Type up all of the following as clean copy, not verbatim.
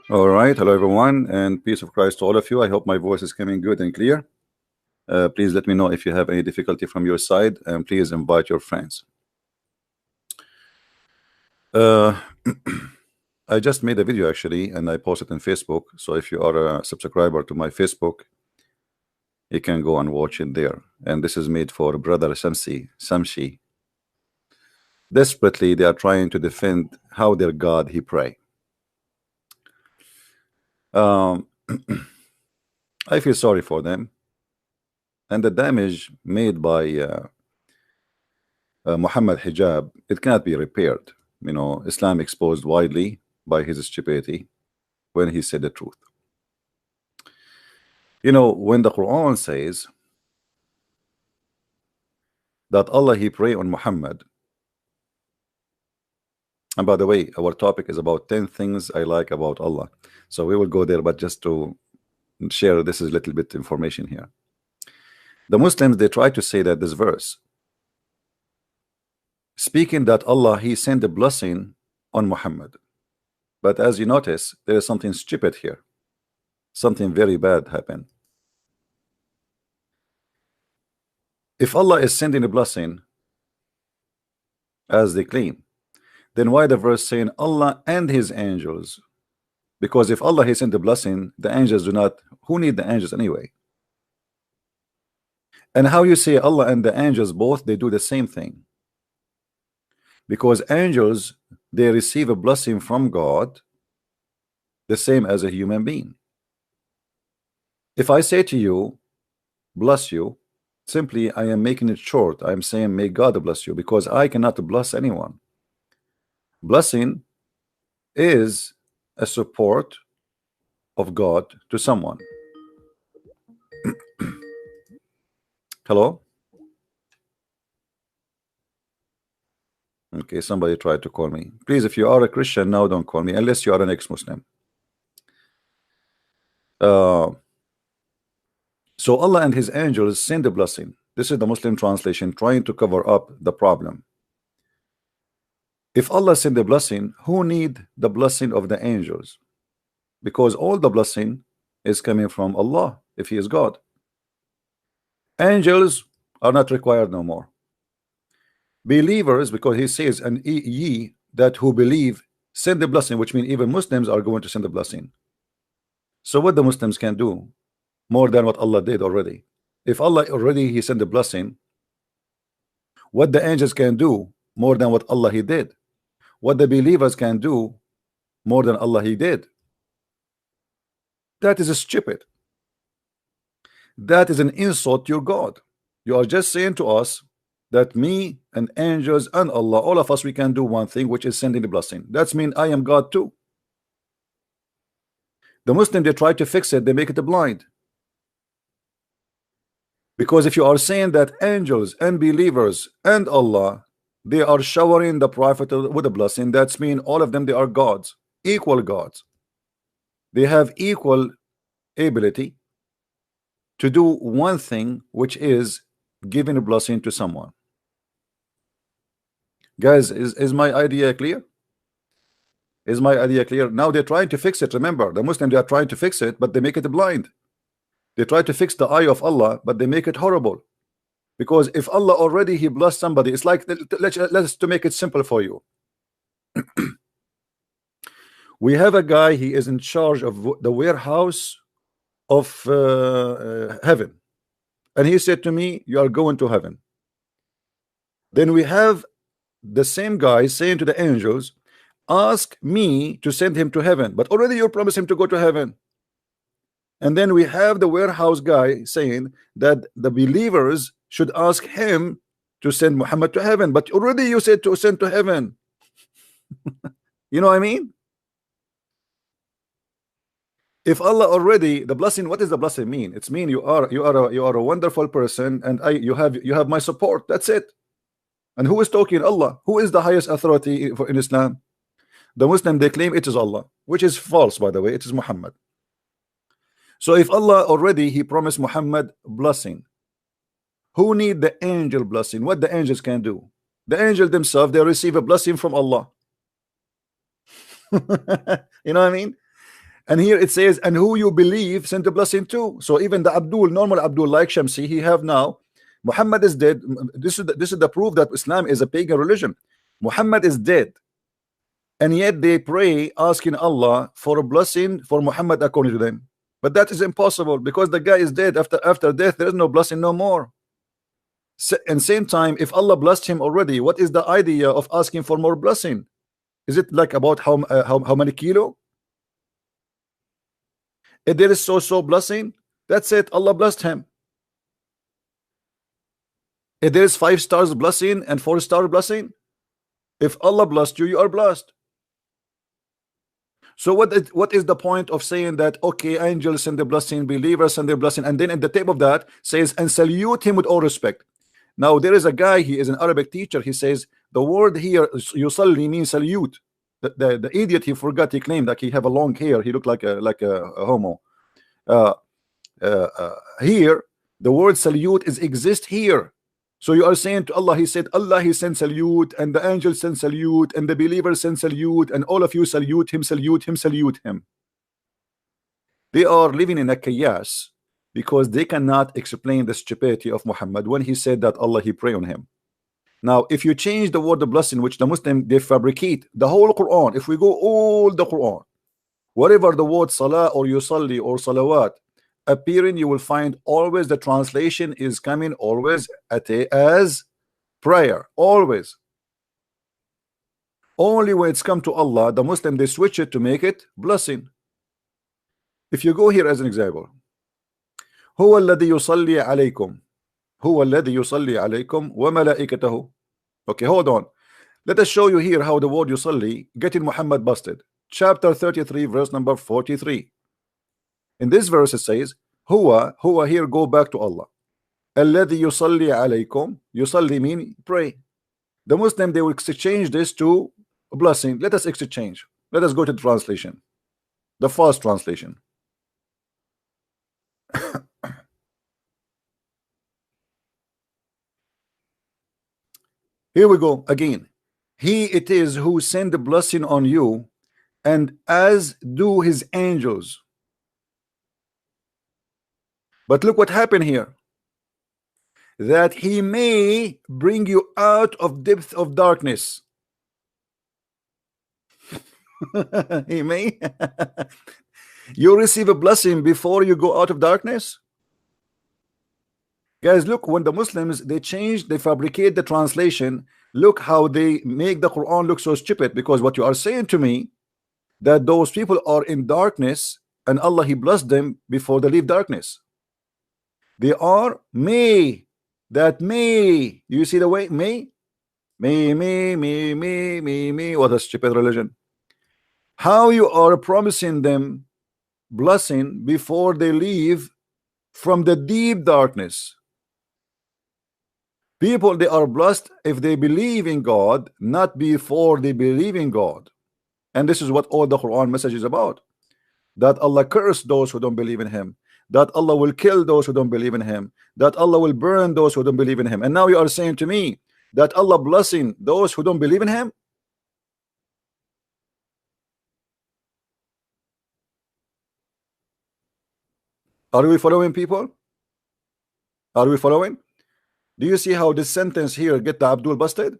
All right, hello everyone, and peace of Christ to all of you. I hope my voice is coming good and clear. Please let me know if you have any difficulty from your side, and please invite your friends. Uh, I just made a video actually, and I posted on Facebook. So if you are a subscriber to my Facebook, you can go and watch it there. And this is made for brother Samshi. Desperately, they are trying to defend how their God he pray. Um, I feel sorry for them, and the damage made by Muhammad Hijab, it cannot be repaired. You know, Islam exposed widely by his stupidity when he said the truth. You know, when the Quran says that Allah he pray on Muhammad, and by the way, our topic is about 10 things I like about Allah. So we will go there, but just to share this is a little bit information here. The Muslims, they try to say that this verse speaking that Allah he sent a blessing on Muhammad. But as you notice, there is something stupid here. Something very bad happened. If Allah is sending a blessing, as they claim, then why the verse saying Allah and his angels? Because if Allah he sent the blessing, the angels do not. Who need the angels anyway? And how you say Allah and the angels both, they do the same thing. Because angels, they receive a blessing from God the same as a human being. If I say to you, bless you, simply I am making it short. I am saying may God bless you, because I cannot bless anyone. Blessing is a support of God to someone. Hello? Okay, somebody tried to call me. Please, if you are a Christian now, don't call me unless you are an ex-Muslim. So Allah and his angels send a blessing. This is the Muslim translation trying to cover up the problem. If Allah send a blessing, who need the blessing of the angels? Because all the blessing is coming from Allah if he is God. Angels are not required no more. Believers, because he says, and ye that who believe send the blessing, which means even Muslims are going to send the blessing. So what the Muslims can do more than what Allah did already? If Allah already he sent the blessing, what the angels can do more than what Allah he did? What the believers can do more than Allah he did? That is stupid. That is an insult to your God. You are just saying to us that me and angels and Allah, all of us, we can do one thing, which is sending the blessing. That's mean I am God too. The Muslim, they try to fix it, they make it blind. Because if you are saying that angels and believers and Allah, they are showering the prophet with a blessing, that's mean all of them, they are gods, equal gods. They have equal ability to do one thing, which is giving a blessing to someone. Guys, is my idea clear? Is my idea clear? Now they're trying to fix it. Remember, the Muslims, they are trying to fix it, but they make it blind. They try to fix the eye of Allah, but they make it horrible. Because if Allah already he blessed somebody, it's like, let's to make it simple for you. We have a guy, he is in charge of the warehouse of heaven, and he said to me, you are going to heaven. Then we have the same guy saying to the angels, ask me to send him to heaven, but already you promised him to go to heaven. And then we have the warehouse guy saying that the believers should ask him to send Muhammad to heaven, but already you said to send to heaven. You know what I mean? If Allah already the blessing, what does the blessing mean? It's mean you are a wonderful person, and you have my support. That's it. And who is talking? Allah. Who is the highest authority in Islam? The Muslim, they claim it is Allah, which is false, by the way. It is Muhammad. So if Allah already he promised Muhammad blessing, who need the angel blessing? What the angels can do? The angels themselves, they receive a blessing from Allah. You know what I mean? And here it says, and who you believe send the blessing to. So even the Abdul, normal Abdul like Shamsi, he have now, Muhammad is dead. This is the proof that Islam is a pagan religion. Muhammad is dead, and yet they pray asking Allah for a blessing for Muhammad according to them. But that is impossible, because the guy is dead. After death there is no blessing no more. And same time, if Allah blessed him already, what is the idea of asking for more blessing? Is it like about how many kilo? If there is so blessing, that's it, Allah blessed him. If there is 5 stars blessing and 4-star blessing, if Allah blessed you, you are blessed. So what is the point of saying that, okay, angels send the blessing, believers send the blessing, and then at the top of that says, and salute him with all respect. Now there is a guy, he is an Arabic teacher, he says the word here, yusalli, means salute. The idiot, he forgot, he claimed that he have a long hair, he looked like a homo. Here the word salute is exist here. So you are saying to Allah, he said Allah, he sent salute, and the angels send salute, and the believers send salute, and all of you salute him, salute him, salute him. They are living in a chaos because they cannot explain the stupidity of Muhammad when he said that Allah, he pray on him. Now if you change the word of blessing, which the Muslim, they fabricate the whole Quran. If we go all the Quran, whatever the word salah or yusalli or salawat appearing, you will find always the translation is coming always as prayer, always. Only when it's come to Allah, the Muslim, they switch it to make it blessing. If you go here as an example, huwa alladhi yusalli alaykum, huwa alladhi yusalli alaykum wa malaikatahu. Okay, hold on, let us show you here how the word yusalli getting Muhammad busted. Chapter 33 verse number 43. In this verse it says huwa here, go back to Allah. Alladhi yusalli alaykum, yusalli mean pray. The Muslim, they will exchange this to a blessing. Let us exchange. Let us go to the translation, the fast translation. Here we go again. He it is who send the blessing on you, and as do his angels. But look what happened here, that he may bring you out of depth of darkness. He may. You receive a blessing before you go out of darkness. Guys, look, when the Muslims, they change, they fabricate the translation, look how they make the Quran look so stupid. Because what you are saying to me, that those people are in darkness and Allah, he blessed them before they leave darkness. They are may, that may, you see the way, may, what a stupid religion. How you are promising them blessing before they leave from the deep darkness. People, they are blessed if they believe in God, not before they believe in God. And this is what all the Quran message is about, that Allah curse those who don't believe in him, that Allah will kill those who don't believe in him, that Allah will burn those who don't believe in him. And now you are saying to me that Allah blessing those who don't believe in him. Are we following, people? Are we following? Do you see how this sentence here get the Abdul busted?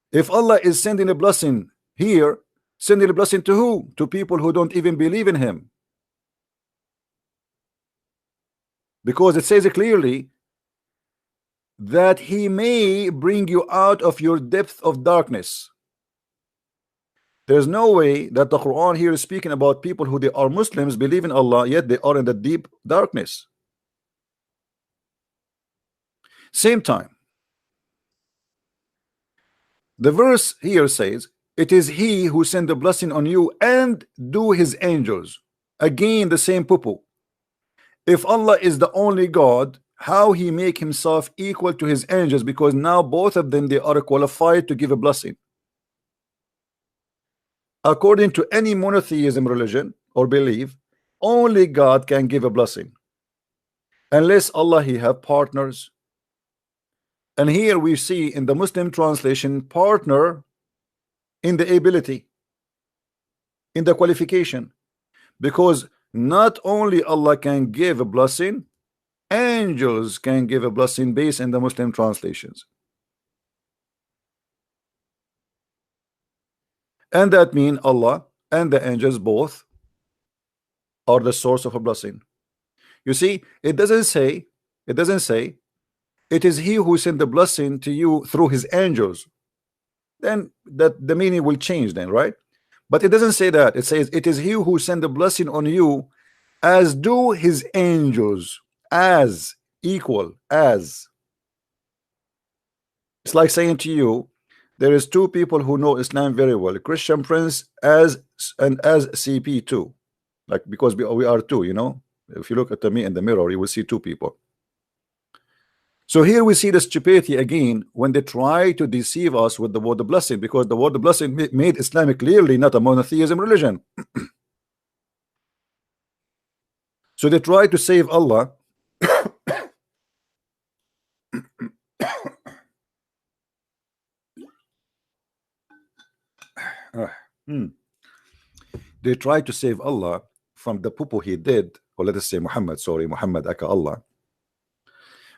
If Allah is sending a blessing here, sending a blessing to who? To people who don't even believe in him. Because it says it clearly that he may bring you out of your depth of darkness. There's no way that the Quran here is speaking about people who they are Muslims, believe in Allah, yet they are in the deep darkness. Same time, the verse here says, it is he who sent the blessing on you and do his angels. Again the same poo-poo. If Allah is the only God, how he make himself equal to his angels? Because now both of them, they are qualified to give a blessing. According to any monotheism religion or belief, only God can give a blessing, unless Allah, he have partners. And here we see in the Muslim translation, partner in the ability. in the qualification, because not only Allah can give a blessing, angels can give a blessing based in the Muslim translations. And that means Allah and the angels both are the source of a blessing. You see, it doesn't say it is he who sent the blessing to you through his angels. Then that the meaning will change then, right? But it doesn't say that. It says it is he who sent the blessing on you, as do his angels, as equal as. It's like saying to you, there is two people who know Islam very well, Christian Prince as and as CP2, like, because we are two, you know. If you look at me in the mirror, you will see two people. So here we see the stupidity again when they try to deceive us with the word of blessing, because the word of blessing made Islam clearly not a monotheism religion. So they try to save Allah. They try to save Allah from the poo-poo he did, or let us say Muhammad, sorry, Muhammad aka Allah.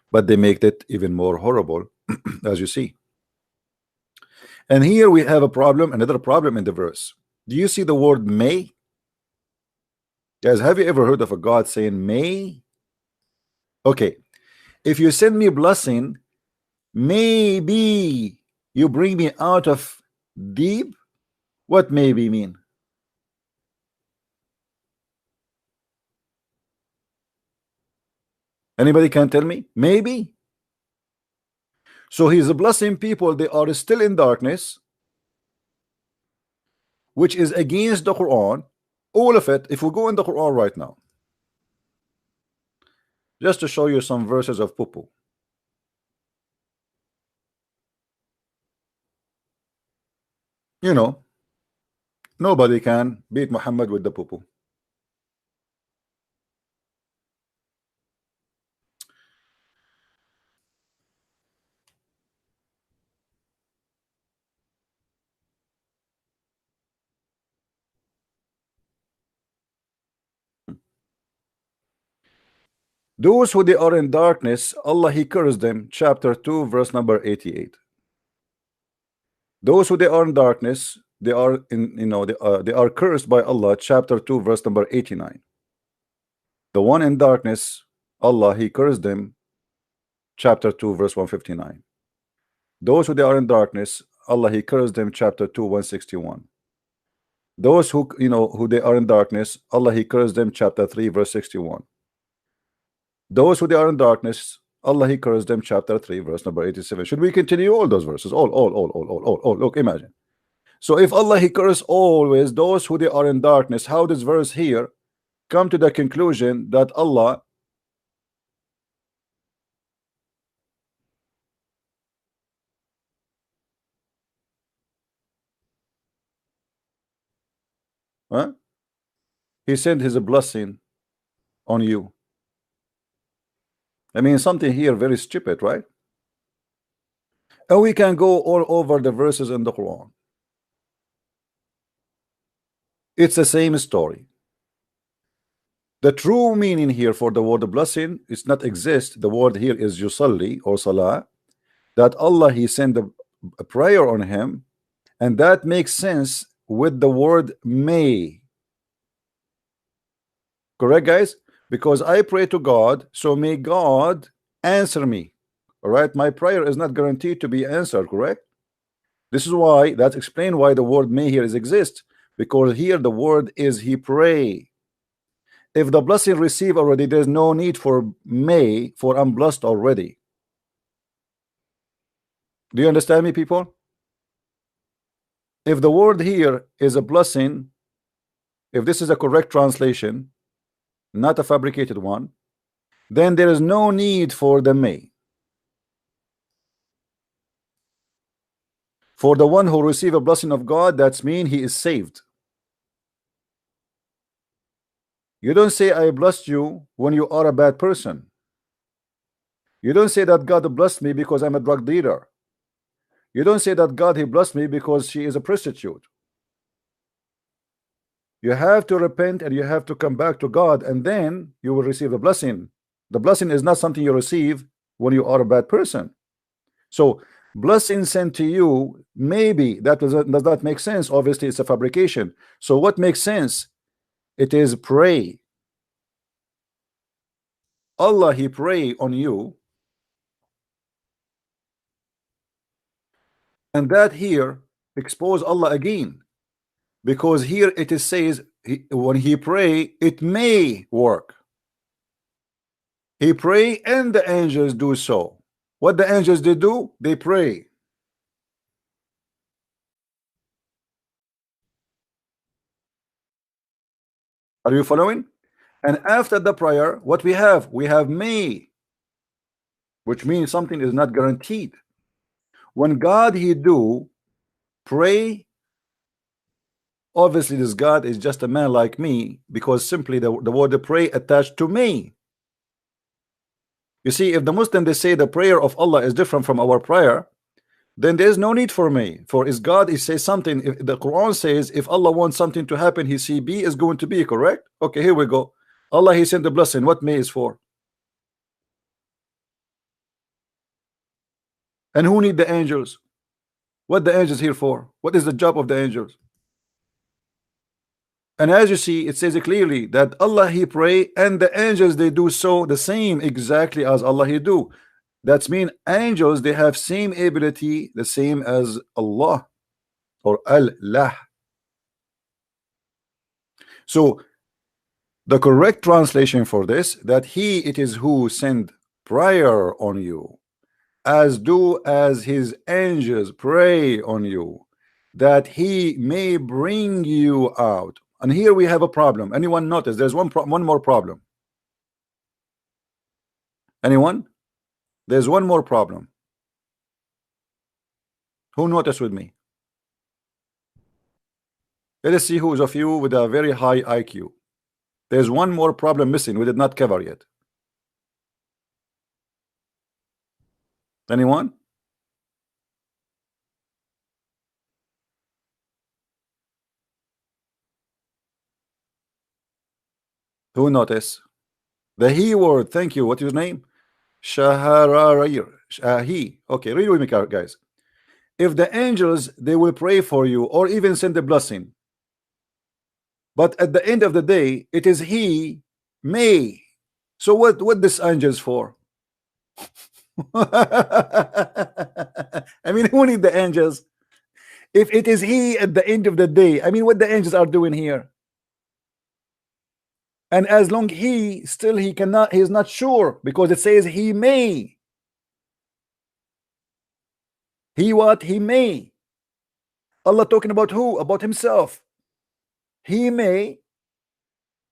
But they make it even more horrible, as you see. And here we have a problem, another problem in the verse. Do you see the word may? Guys, have you ever heard of a God saying may? Okay, if you send me a blessing, maybe you bring me out of deep. What maybe mean? Anybody can tell me? Maybe. So he's blessing people, they are still in darkness, which is against the Quran. All of it. If we go in the Quran right now, just to show you some verses of poo-poo. You know, nobody can beat Muhammad with the poo-poo. Those who they are in darkness, Allah he cursed them, chapter 2 verse number 88. Those who they are in darkness, they are in, you know, they are cursed by Allah, chapter 2 verse number 89. The one in darkness, Allah he cursed them, chapter 2 verse 159. Those who they are in darkness, Allah he cursed them, chapter 2 161. Those who, you know, who they are in darkness, Allah he cursed them, chapter 3 verse 61. Those who they are in darkness, Allah he cursed them, chapter 3 verse number 87. Should we continue all those verses? All. Look, imagine. So if Allah he cursed always those who they are in darkness, how does verse here come to the conclusion that Allah he sent his blessing on you? I mean, something here very stupid, right? And we can go all over the verses in the Quran. It's the same story. The true meaning here for the word blessing is not exist. The word here is yusalli or salah, that Allah he sent a prayer on him, and that makes sense with the word may. Correct, guys? Because I pray to God, so may God answer me. All right, my prayer is not guaranteed to be answered, correct? This is why, that's explain why the word may here is exist, because here the word is he pray. If the blessing received already, there's no need for may, for I'm blessed already. Do you understand me, people? If the word here is a blessing, if this is a correct translation, not a fabricated one, then there is no need for the may. For the one who receive a blessing of God, that's mean he is saved. You don't say I blessed you when you are a bad person. You don't say that God blessed me because I'm a drug dealer. You don't say that God he blessed me because she is a prostitute. You have to repent and you have to come back to God, and then you will receive the blessing. The blessing is not something you receive when you are a bad person. So blessing sent to you, maybe that does not make sense. Obviously it's a fabrication. So what makes sense? It is pray. Allah, he pray on you, and that here expose Allah again, because here it is says when he pray it may work. He pray and the angels do so. What the angels they do? They pray. Are you following? And after the prayer, what we have? We have may, which means something is not guaranteed. When God he do pray, obviously this God is just a man like me, because simply the word pray attached to me. You see, if the Muslim they say the prayer of Allah is different from our prayer, then there's no need for me. For is God he says something, if the Quran says if Allah wants something to happen, he see B is going to be, correct? Okay, here we go. Allah he sent the blessing. What may is for? And who need the angels? What the angels here for? What is the job of the angels? And as you see, it says it clearly that Allah he pray and the angels they do so the same exactly as Allah he do. That's mean angels they have same ability the same as Allah or Allah. So the correct translation for this, that he it is who send prayer on you, as do as his angels pray on you, that he may bring you out. And here we have a problem. Anyone notice there's one more problem? Anyone? There's one more problem. Who noticed with me? Let us see who's of you with a very high IQ. There's one more problem missing we did not cover yet. Anyone? Who notice? The he word. Thank you. What's your name? Shahararayr. He. Okay, read with me, guys. If the angels they will pray for you or even send a blessing, but at the end of the day it is he may. So what this angels for? I mean, who need the angels if it is he at the end of the day? I mean, what the angels are doing here? And as long he still he cannot, he is not sure, because it says he may. He what? He may. Allah talking about who? About himself. He may.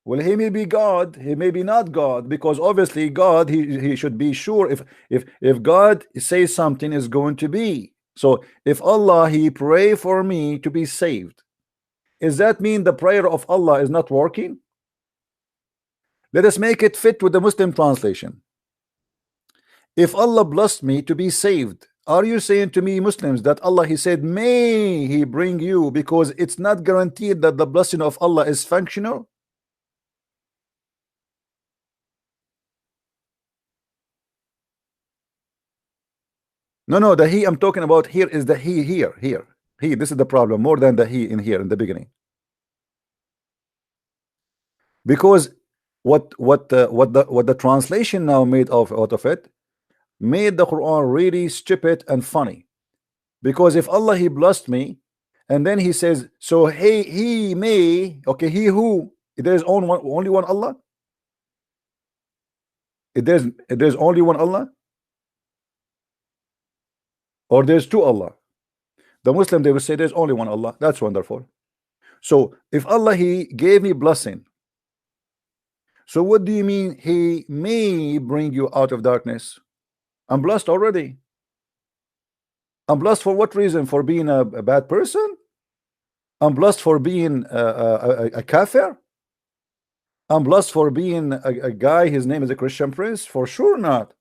Well, he may be God, he may be not God, because obviously God he should be sure if God says something is going to be. So if Allah he pray for me to be saved, does that mean the prayer of Allah is not working? Let us make it fit with the Muslim translation. If Allah blessed me to be saved, are you saying to me Muslims that Allah he said may he bring you, because it's not guaranteed that the blessing of Allah is functional? No, the he I'm talking about here is the he here. He, this is the problem more than the he in here in the beginning. Because what the translation now made out of it made the Quran really stupid and funny. Because if Allah he blessed me and then he says so hey he may, okay, he who, there's only one Allah, there's only one Allah, or there's two Allah? The Muslim they will say there's only one Allah. That's wonderful. So if Allah he gave me blessing, so what do you mean he may bring you out of darkness? I'm blessed already. I'm blessed for what reason? For being a bad person? I'm blessed for being a kafir? I'm blessed for being a guy his name is a Christian prince? For sure not.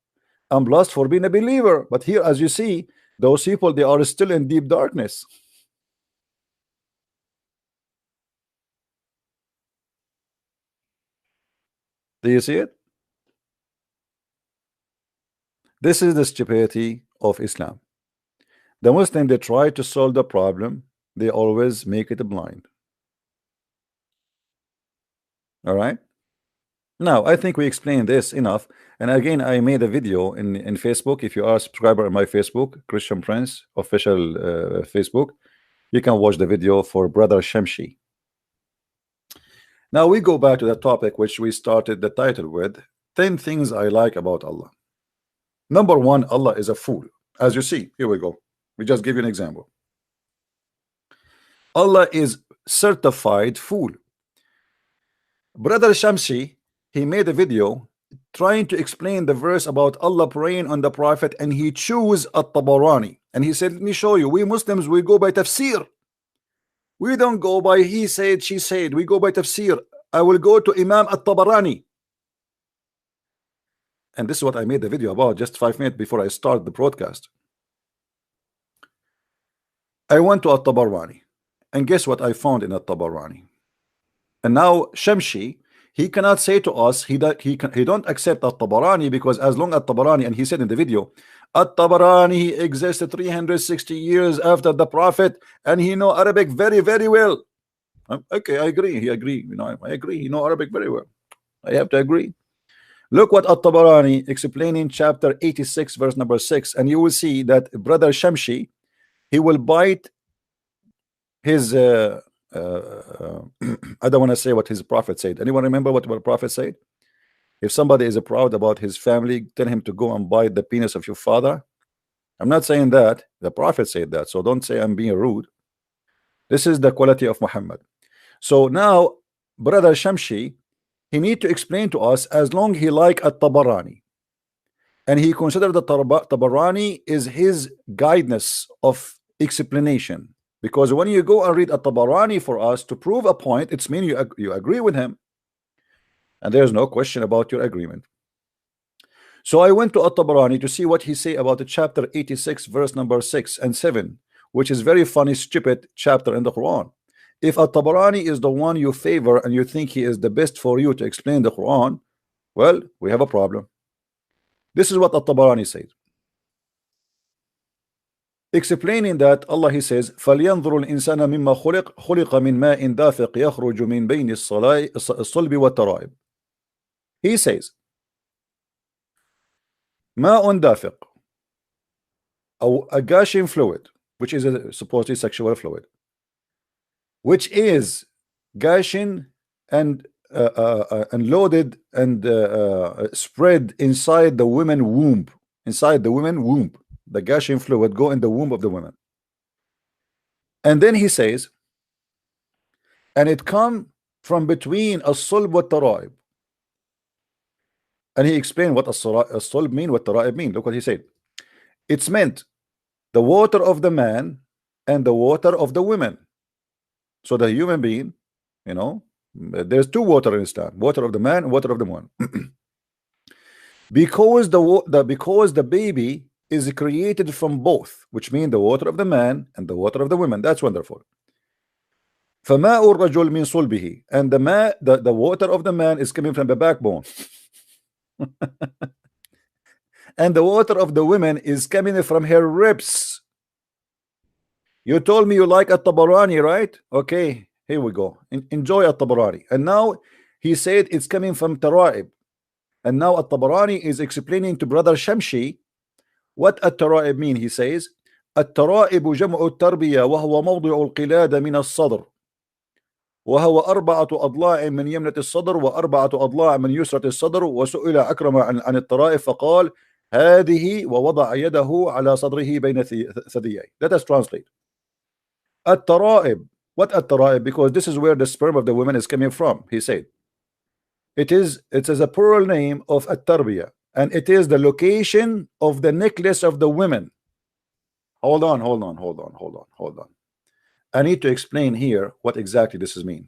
I'm blessed for being a believer. But here, as you see, those people they are still in deep darkness. Do you see it? This is the stupidity of Islam. The Muslim, they try to solve the problem, they always make it blind. All right. Now, I think we explained this enough. And again, I made a video in Facebook. If you are a subscriber on my Facebook, Christian Prince official Facebook, you can watch the video for Brother Shamshi. Now we go back to the topic which we started the title with, 10 things I like about Allah. Number one, Allah is a fool. As you see, here we go. We just give you an example. Allah is certified fool. Brother Shamshi, he made a video trying to explain the verse about Allah praying on the Prophet, and he chose At-Tabarani, and he said, let me show you, we Muslims, we go by tafsir. We don't go by he said, she said. We go by tafsir. I will go to Imam At-Tabarani. And this is what I made the video about just 5 minutes before I start the broadcast. I went to At-Tabarani, and guess what I found in At-Tabarani? And now Shamshi, he cannot say to us he don't accept At-Tabarani, because as long as At-Tabarani, and he said in the video, At-Tabarani existed 360 years after the Prophet, and he know Arabic very, very well. Okay, I agree. He agree. You know, I agree. He know Arabic very well. I have to agree. Look what At-Tabarani explaining chapter 86, verse number 6, and you will see that Brother Shamshi, he will bite his I don't want to say what his prophet said. Anyone remember what the prophet said? If somebody is proud about his family, tell him to go and bite the penis of your father. I'm not saying that. The prophet said that, so don't say I'm being rude. This is the quality of Muhammad. So now Brother Shamshi, he need to explain to us, as long he like At-Tabarani, and he considered the Tabarani is his guidance of explanation, because when you go and read At-Tabarani for us to prove a point, it's mean you agree with him, and there's no question about your agreement. So I went to At-Tabarani to see what he say about the chapter 86, verse number 6 and 7, which is very funny, stupid chapter in the Quran. If At-Tabarani is the one you favor and you think he is the best for you to explain the Quran, well, we have a problem. This is what At-Tabarani said, explaining that Allah, he says, فَلْيَنْظُرُ الْإِنسَانَ مِمَّا خُلِقَ مِنْ مَاءٍ دَافِقٍ يَخْرُجُ مِنْ بَيْنِ الصَّلْبِ وَالتَّرَائِبِ. He says, ماء دافق, a gushing fluid, which is a supposedly sexual fluid, which is gushing and loaded and spread inside the woman womb. Inside the woman womb, the gushing fluid go in the womb of the woman. And then he says, and it come from between as-sulb wa tara'ib. And he explained what as-sulb mean, what tara'ib mean. Look what he said. It's meant the water of the man and the water of the women. So the human being, you know, there's two water in Islam: water of the man and water of the woman. because the baby is created from both, which means the water of the man and the water of the women. That's wonderful. فَمَاءُ الرَّجُلِ مِنْ صُلْبِهِ, and the water of the man is coming from the backbone. And the water of the women is coming from her ribs. You told me you like At-Tabarani, right? Okay, here we go. Enjoy At-Tabarani. And now he said it's coming from Tara'ib. And now At-Tabarani is explaining to Brother Shamshi what At-Tara'ib mean. He says, At-Tara'ib جمع التربية وهو موضع القلادة من الصدر وهو 4 أضلاع من يمنة الصدر و4 أضلاع من يسرة الصدر. وسئل أكرم عن الترائب فقال هذه ووضع يده على صدره بين ثدييه. Let us translate. At-Tara'ib. What At-Tara'ib? Because this is where the sperm of the woman is coming from. He said it is a plural name of At-Tarbiyah, and it is the location of the necklace of the women. Hold on. I need to explain here what exactly this is mean.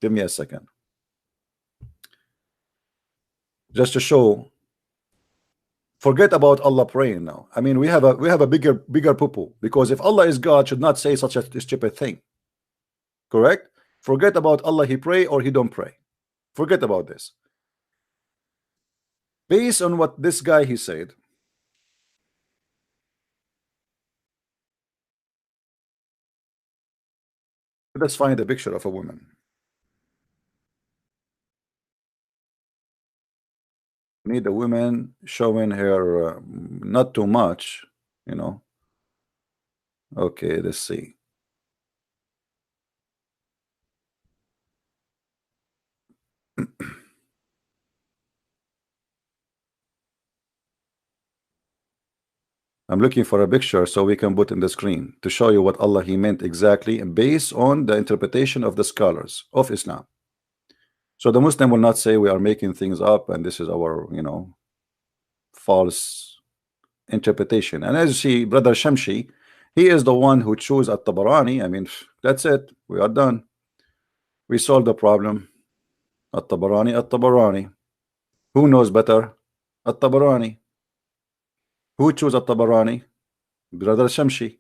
Give me a second, just to show. Forget about Allah praying now. I mean, we have a bigger poo-poo, because if Allah is God, should not say such a stupid thing. Correct? Forget about Allah, he pray or he don't pray. Forget about this. based on what this guy he said. Let's find a picture of a woman. We need a woman showing her not too much, you know. Okay, let's see. I'm looking for a picture so we can put in the screen to show you what Allah he meant exactly based on the interpretation of the scholars of Islam. So the Muslim will not say we are making things up and this is our, you know, false interpretation. And as you see, Brother Shamshi, he is the one who chose At-Tabarani. I mean, that's it. We are done. We solved the problem. At-Tabarani, At-Tabarani. Who knows better? At-Tabarani. Who chose At-Tabarani? Brother Shamshi.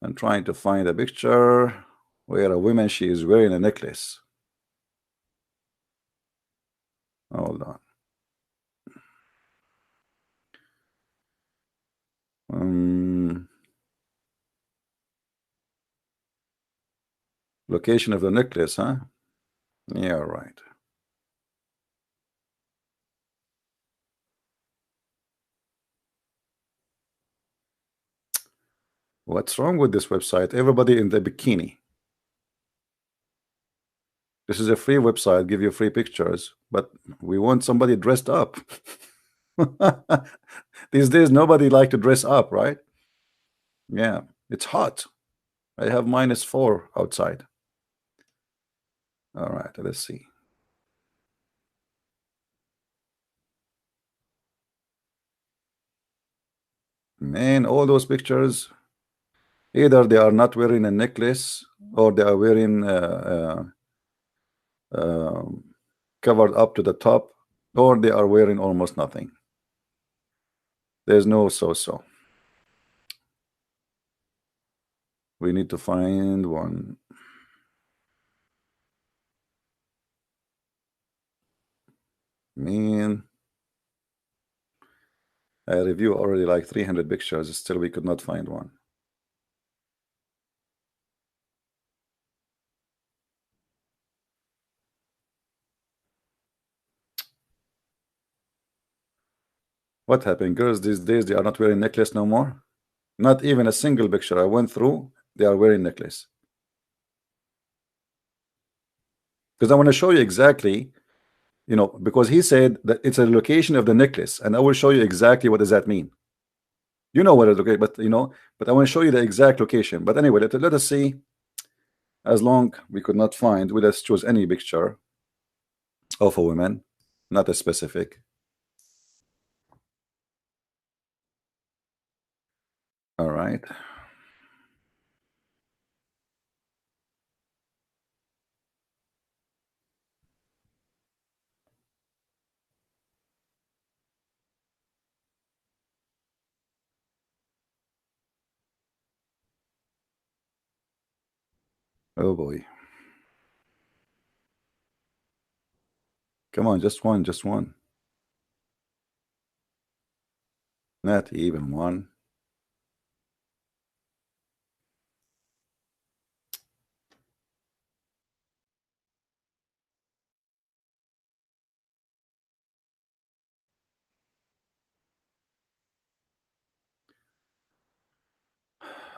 I'm trying to find a picture where a woman, she is wearing a necklace. Hold on. Location of the necklace, huh? Yeah, right. What's wrong with this website? Everybody in the bikini. This is a free website, give you free pictures, but we want somebody dressed up. These days, nobody like to dress up, right? Yeah, it's hot. I have -4 outside. All right, let's see. Man, all those pictures, either they are not wearing a necklace or they are wearing covered up to the top, or they are wearing almost nothing. There's no so-so. We need to find one. Man, I review already like 300 pictures, still we could not find one. What happened? Girls these days, they are not wearing necklace no more. Not even a single picture I went through, they are wearing necklace. Because I want to show you exactly, you know, because he said that it's a location of the necklace, and I will show you exactly what does that mean. You know what it okay, but you know, but I want to show you the exact location. But anyway, let us see. As long we could not find, we let's choose any picture of a woman, not a specific. All right. Oh boy. Come on, just one, just one. Not even one.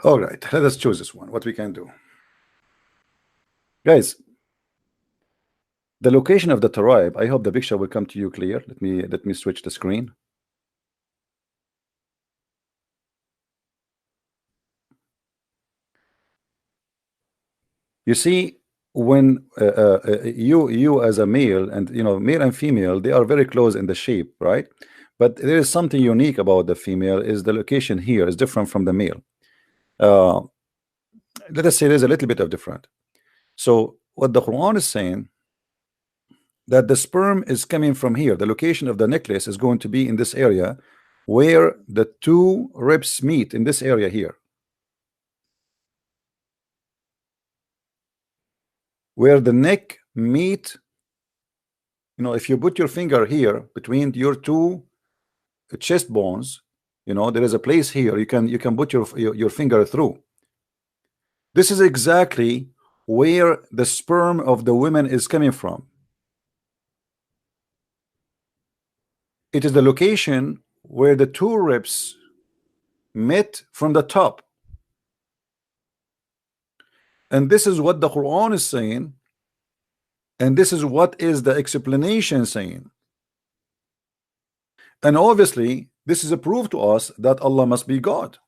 All right, let us choose this one. What we can do, guys. The location of the tribe. I hope the picture will come to you clear. Let me switch the screen. You see, when you as a male, and you know, male and female, they are very close in the shape, right? But there is something unique about the female. Is the location here is different from the male. Uh, let us say there's a little bit of different. So what the Quran is saying, that the sperm is coming from here. The location of the necklace is going to be in this area where the two ribs meet, in this area here, where the neck meet you know, if you put your finger here between your two chest bones, you know, there is a place here you can put your finger through. This is exactly where the sperm of the women is coming from. It is the location where the two ribs met from the top. And this is what the Quran is saying, and this is what is the explanation saying. And obviously this is a proof to us that Allah must be God.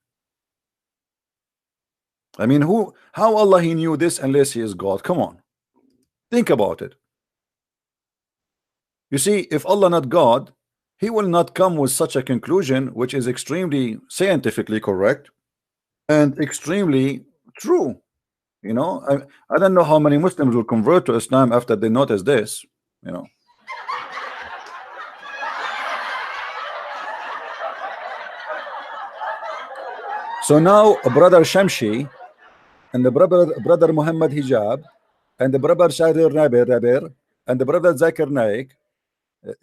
I mean, how Allah he knew this unless he is God? Come on, think about it. You see, if Allah not God, he will not come with such a conclusion, which is extremely scientifically correct and extremely true. You know, I don't know how many Muslims will convert to Islam after they notice this, you know. So now brother Shamshi and the brother Muhammad Hijab and the brother Shadir Rabir and the brother Zakir Naik,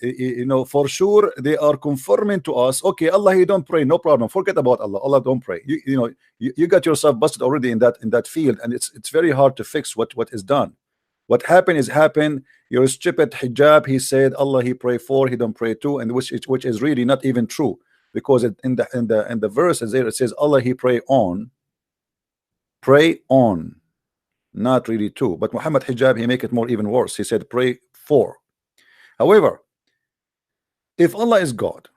you know, for sure they are confirming to us, okay, Allah he don't pray, no problem, forget about Allah, Allah don't pray. You know, you got yourself busted already in that field, and it's very hard to fix what is done. What happened is happened. Your stupid hijab, he said Allah he pray for, he don't pray to, and which is really not even true, because in the verse it says Allah he pray on, not really to. But Muhammad Hijab he make it more even worse. He said pray for. However, if Allah is God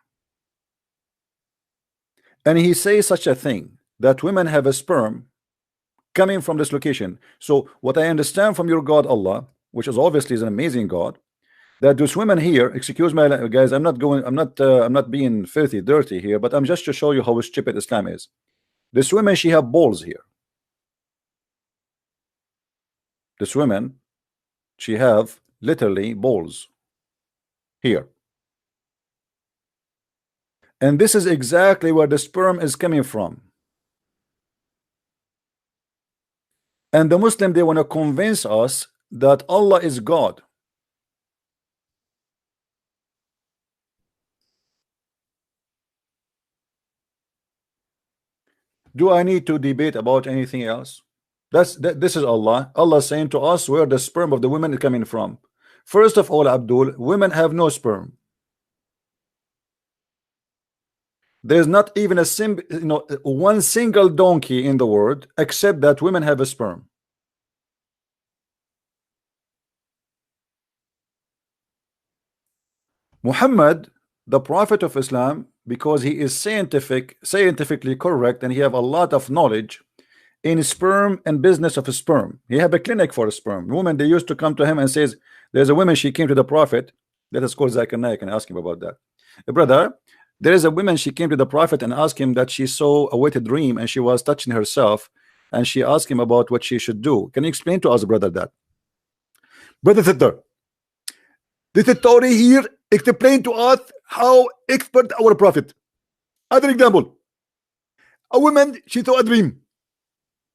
and he says such a thing that women have a sperm coming from this location, so what I understand from your God Allah, which is obviously is an amazing God, that those women here, excuse me guys, I'm not being filthy dirty here, but I'm just to show you how stupid Islam is. This woman, she have balls here. This woman, she have literally balls here. And this is exactly where the sperm is coming from. And the Muslim, they want to convince us that Allah is God. Do I need to debate about anything else? This is Allah. Allah saying to us where the sperm of the women is coming from. First of all, Abdul, women have no sperm. There's not even a one single donkey in the world except that women have a sperm. Muhammad, the prophet of Islam, because he is scientifically correct, and he have a lot of knowledge in sperm and business of a sperm. He have a clinic for a sperm. Women, they used to come to him and says, there's a woman, she came to the prophet. Let us call Zakir Naik and ask him about that. Brother, there is a woman, she came to the prophet and asked him that she saw a wet dream and she was touching herself, and she asked him about what she should do. Can you explain to us, brother, that? Brother Sitter, this story here explain to us how expert our prophet. Other example, a woman, she saw a dream,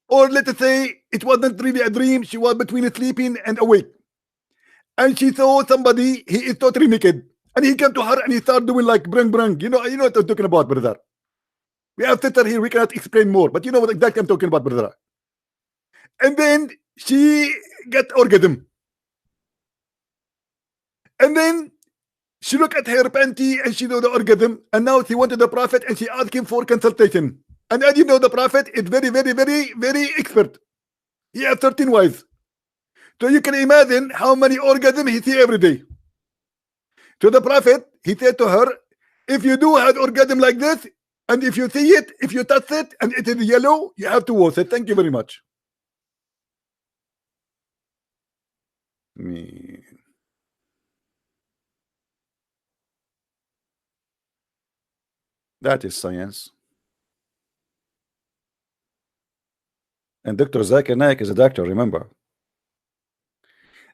or let us say it wasn't really a dream, she was between sleeping and awake, and she saw somebody, he is totally naked, and he came to her and he started doing like brang brang. You know what I'm talking about, brother. We have sister here, we cannot explain more, but you know what exactly I'm talking about, brother. And then she got orgasm, and then she looked at her panty and she know the orgasm, and now she went to the prophet and she asked him for consultation. And as you know, the prophet is very expert. He has 13 wives, so you can imagine how many orgasms he see every day. To the prophet, he said to her, if you do have orgasm like this, and if you see it, if you touch it and it is yellow, you have to wash it. Thank you very much. Me. That is science. And Dr. Zakir Naik is a doctor, remember.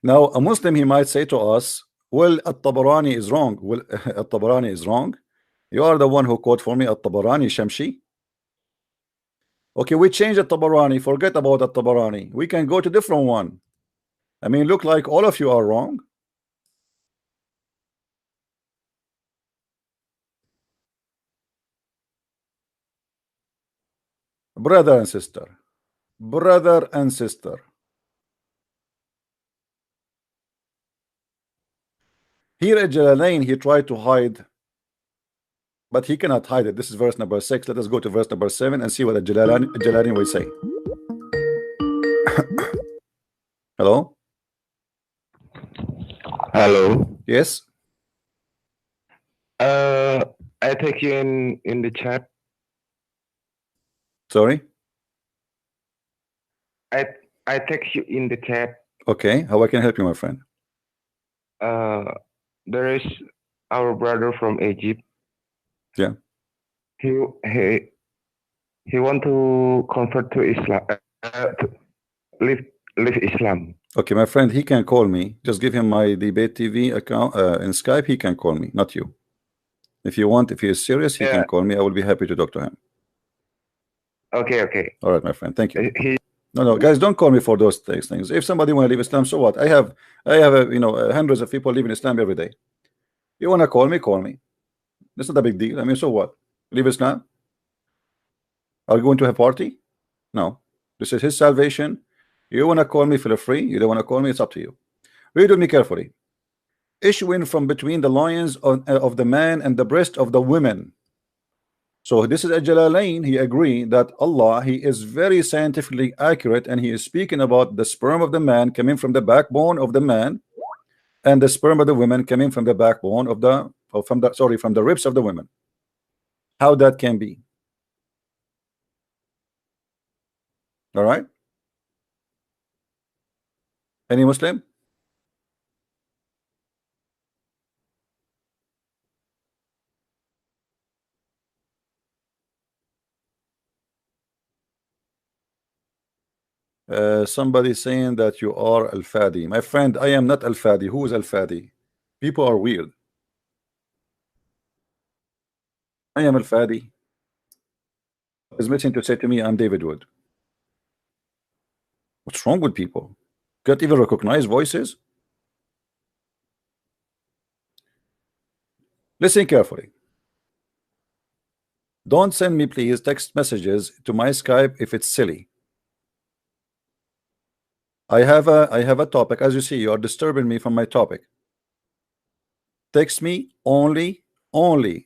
Now, a Muslim, he might say to us, well, At-Tabarani is wrong. Well, At-Tabarani is wrong. You are the one who quote for me At-Tabarani, Shamshi. Okay, we change At-Tabarani. Forget about At-Tabarani. We can go to different one. I mean, look like all of you are wrong. brother and sister. Brother and sister. Here at Jalalain, he tried to hide, but he cannot hide it. This is verse number 6. Let us go to verse number 7 and see what the Jalalain will say. Hello? Hello. Yes? I take you in the chat. Sorry? I text you in the chat. Okay, how I can help you, my friend? There is our brother from Egypt. Yeah. He want to convert to Islam, to live Islam. Okay, my friend, he can call me. Just give him my Debate TV account in Skype. He can call me, not you. If you want, if he is serious, he can call me. I will be happy to talk to him. Okay. All right, my friend. Thank you. No, guys, don't call me for those things. If somebody want to leave Islam, so what? I have hundreds of people leaving Islam every day. You want to call me? Call me. It's not a big deal. I mean, so what? Leave Islam? Are you going to a party? No. This is his salvation. You want to call me, feel free. You don't want to call me, it's up to you. Read with me carefully. Issuing from between the loins of the man and the breast of the women. So this is a Jalalain. He agreed that Allah, he is very scientifically accurate, and he is speaking about the sperm of the man coming from the backbone of the man, and the sperm of the women coming from the backbone of the from the ribs of the women. How that can be? All right. Any Muslim? Somebody saying that you are Al-Fadi. My friend, I am not Al-Fadi. Who is Al-Fadi? People are weird. I am Al-Fadi. Is missing to say to me, I'm David Wood. What's wrong with people? Can't even recognize voices? Listen carefully. Don't send me, please, text messages to my Skype if it's silly. I have a topic. As you see, you are disturbing me from my topic. Text me only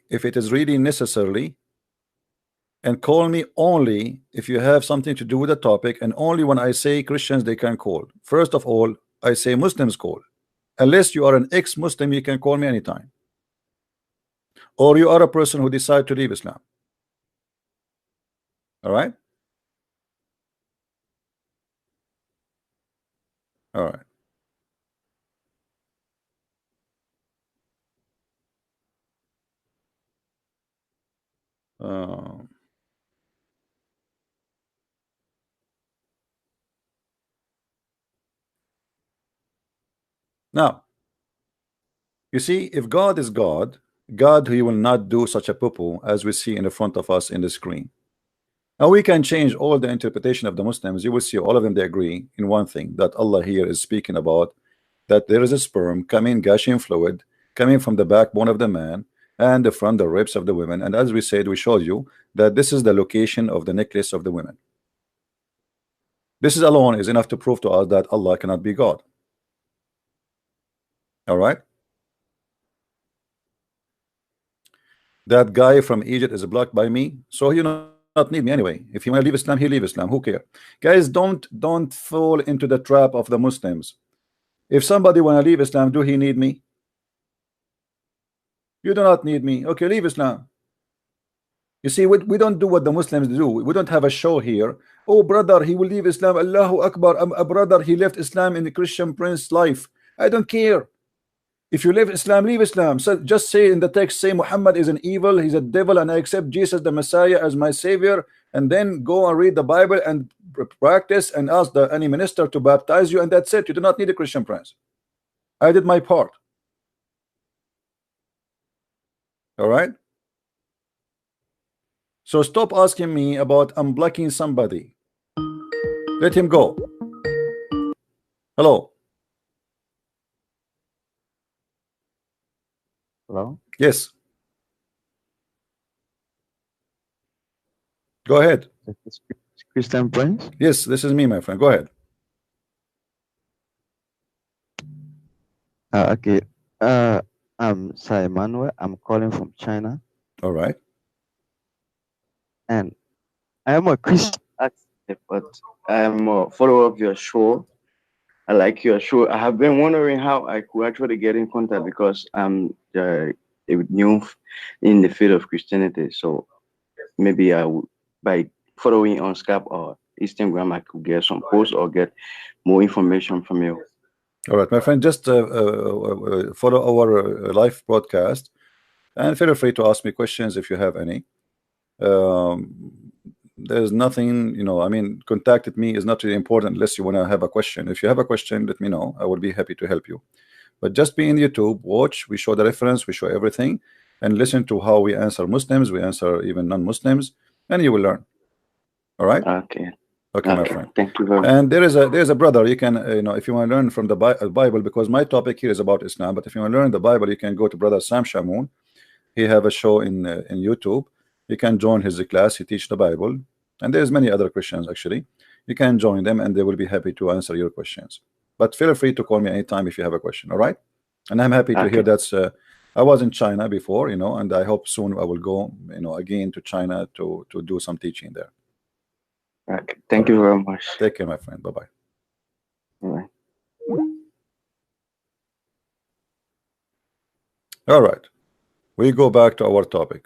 if it is really necessarily, and call me only if you have something to do with the topic, and only when I say Christians they can call. First of all, I say Muslims call. Unless you are an ex-Muslim, you can call me anytime. Or you are a person who decide to leave Islam. All right? All right. Now, you see, if God is God, he will not do such a poo-poo as we see in the front of us in the screen. Now we can change all the interpretation of the Muslims. You will see all of them, they agree in one thing, that Allah here is speaking about that there is a sperm coming, gushing fluid, coming from the backbone of the man and from the ribs of the women. And as we said, we showed you that this is the location of the necklace of the women. This is alone is enough to prove to us that Allah cannot be God. All right. That guy from Egypt is blocked by me, so you not need me anyway. If you want to leave Islam, he leave Islam. Who care? Guys, don't fall into the trap of the Muslims. If somebody want to leave Islam, do he need me? You do not need me. Okay, leave Islam. You see, we don't do what the Muslims do. We don't have a show here. Oh, brother, he will leave Islam. Allahu Akbar. A brother, he left Islam in the Christian prince's life. I don't care. If you leave Islam, leave Islam. So just say in the text, say Muhammad is an evil, he's a devil, and I accept Jesus the Messiah as my savior, and then go and read the Bible and practice and ask any minister to baptize you, and that's it. You do not need a Christian prince. I did my part. All right. So stop asking me about unblocking somebody. Let him go. Hello. Hello? Yes. Go ahead. Christian Prince? Yes, this is me, my friend. Go ahead. Okay. I'm Sai Manuel. I'm calling from China, All right. and I am a Christian, actually, but I am a follower of your show. I like your show. I have been wondering how I could actually get in contact because I'm new in the field of Christianity. So maybe I would, by following on Skype or Instagram, I could get some posts or get more information from you. All right, my friend. Just follow our live broadcast, and feel free to ask me questions if you have any. There's nothing, I mean, contacted me is not really important unless you want to have a question. If you have a question, let me know. I will be happy to help you. But just be in YouTube, watch. We show the reference, we show everything, and listen to how we answer Muslims, we answer even non-Muslims, and you will learn. All right. Okay. Okay, my friend. Thank you very much. And there's a brother. You can if you want to learn from the Bible, because my topic here is about Islam. But if you want to learn the Bible, you can go to brother Sam Shamoun. He have a show in YouTube. You can join his class. He teach the Bible, and there's many other Christians actually. You can join them, and they will be happy to answer your questions. But feel free to call me anytime if you have a question. All right. And I'm happy to hear that's. I was in China before, and I hope soon I will go, again to China to do some teaching there. Okay. Thank you very much. Take care, my friend. Bye-bye. Bye. All right. We go back to our topic.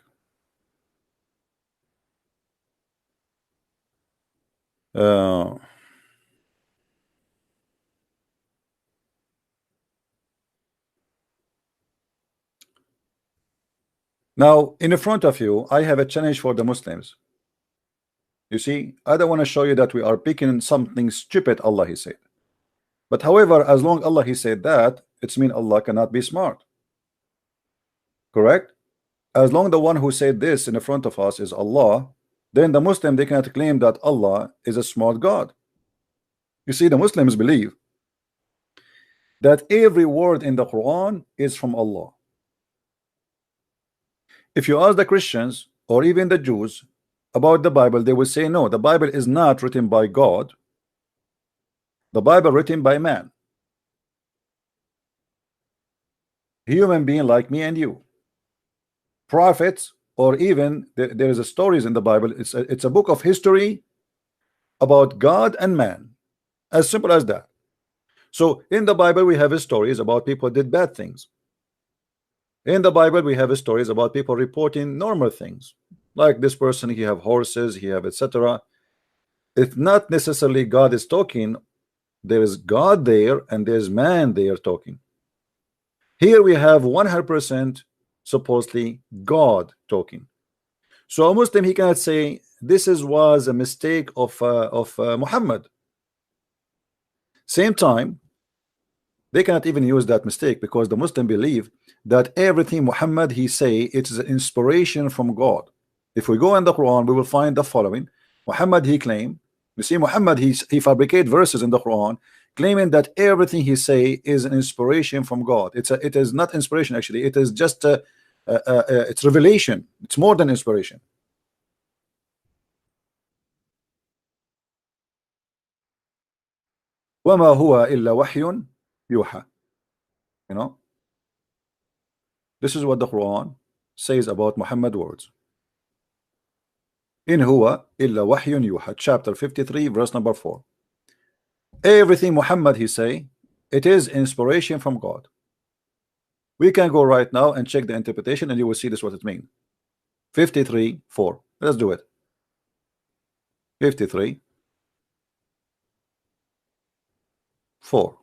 Now, in front of you, I have a challenge for the Muslims. You see, I don't want to show you that we are picking something stupid, Allah He said. But however, as long Allah He said that, it's mean Allah cannot be smart. Correct? As long the one who said this in the front of us is Allah, then the Muslim, they cannot claim that Allah is a smart God. You see, the Muslims believe that every word in the Quran is from Allah. If you ask the Christians or even the Jews about the Bible, they will say no, the Bible is not written by God. The Bible written by man, human being like me and you, prophets, or even there is a stories in the Bible. It's a book of history about God and man, as simple as that. So in the Bible we have stories about people did bad things. In the Bible we have stories about people reporting normal things, like this person, he have horses, he have etc. It's not necessarily God is talking. There is God there and there's man there talking. Here we have 100% supposedly God talking. So a Muslim, he cannot say this was a mistake of Muhammad. Same time, they cannot even use that mistake, because the Muslim believe that everything Muhammad he say, it is an inspiration from God. If we go in the Quran, we will find the following. Muhammad he claimed, you see, Muhammad he fabricate verses in the Quran claiming that everything he say is an inspiration from God. It is not inspiration actually. It is just it's revelation. It's more than inspiration. وَمَا هُوَ إِلَّا وَحْيٌ يُوحَى. This is what the Quran says about Muhammad words. In huwa illa wahyun yuha, chapter 53, verse number 4. Everything Muhammad he say, it is inspiration from God. We can go right now and check the interpretation, and you will see this what it means. 53, 4. Let's do it. 53, 4.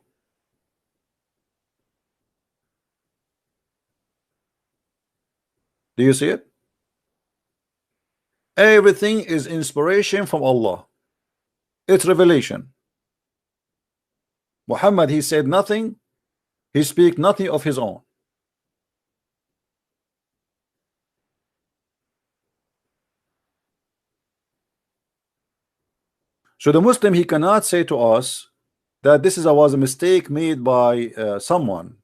Do you see it? Everything is inspiration from Allah. It's revelation. Muhammad he said nothing. He speak nothing of his own. So the Muslim, he cannot say to us that this was a mistake made by someone.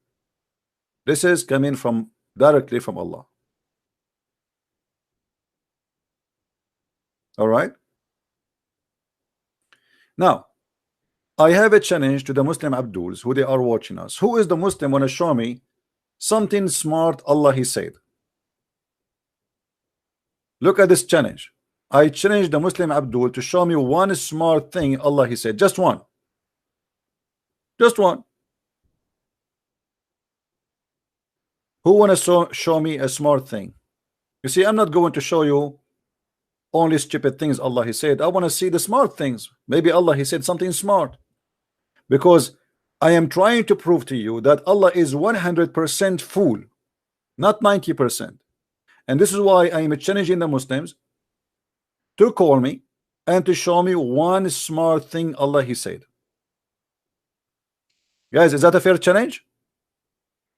This is coming from directly from Allah. All right. Now, I have a challenge to the Muslim Abduls who they are watching us. Who is the Muslim want to show me something smart Allah He said? Look at this challenge. I challenge the Muslim Abdul to show me one smart thing Allah He said. Just one. Just one. Who want to show me a smart thing? You see, I'm not going to show you only stupid things Allah He said. I want to see the smart things. Maybe Allah He said something smart. Because I am trying to prove to you that Allah is 100% fool, not 90%. And this is why I am challenging the Muslims to call me and to show me one smart thing Allah He said. Guys, is that a fair challenge?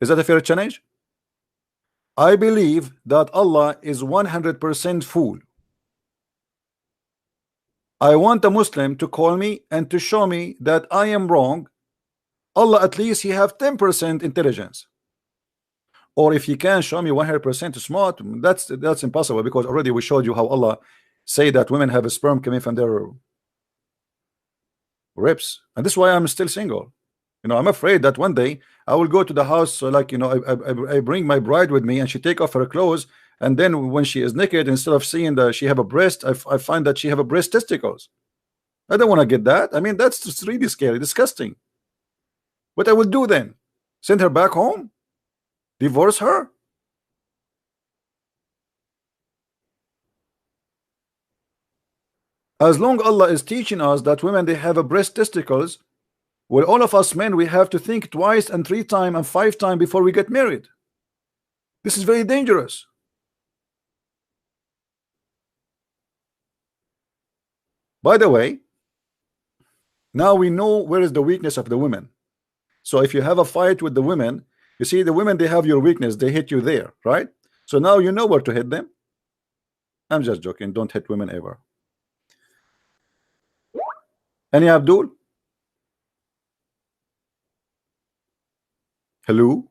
Is that a fair challenge? I believe that Allah is 100% fool. I want a Muslim to call me and to show me that I am wrong. Allah at least He have 10% intelligence. Or if He can show me 100% smart, that's impossible, because already we showed you how Allah say that women have a sperm coming from their ribs, and this is why I'm still single. You know, I'm afraid that one day I will go to the house, like, you know, I bring my bride with me and she take off her clothes, and then when she is naked, instead of seeing that she have a breast, I find that she have a breast testicles. I don't want to get that. I mean, that's just really scary, disgusting. What I will do then? Send her back home? Divorce her? As long Allah is teaching us that women, they have a breast testicles, well, all of us men, we have to think twice and 3 times and 5 times before we get married. This is very dangerous. By the way, now we know where is the weakness of the women. So if you have a fight with the women, you see the women, they have your weakness, they hit you there, right? So now you know where to hit them. I'm just joking, don't hit women ever. Any Abdul? Hello?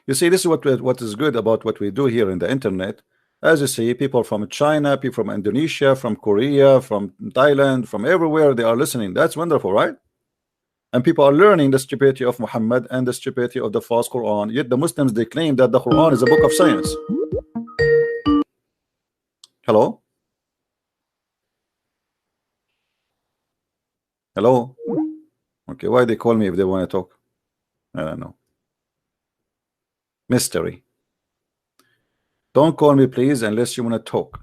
You see, this is what is good about what we do here in the internet. As you see, people from China, people from Indonesia, from Korea, from Thailand, from everywhere, they are listening. That's wonderful, right? And people are learning the stupidity of Muhammad and the stupidity of the false Quran. Yet the Muslims, they claim that the Quran is a book of science. Hello? Hello? Okay, why they call me if they want to talk? I don't know. Mystery. Don't call me, please, unless you want to talk.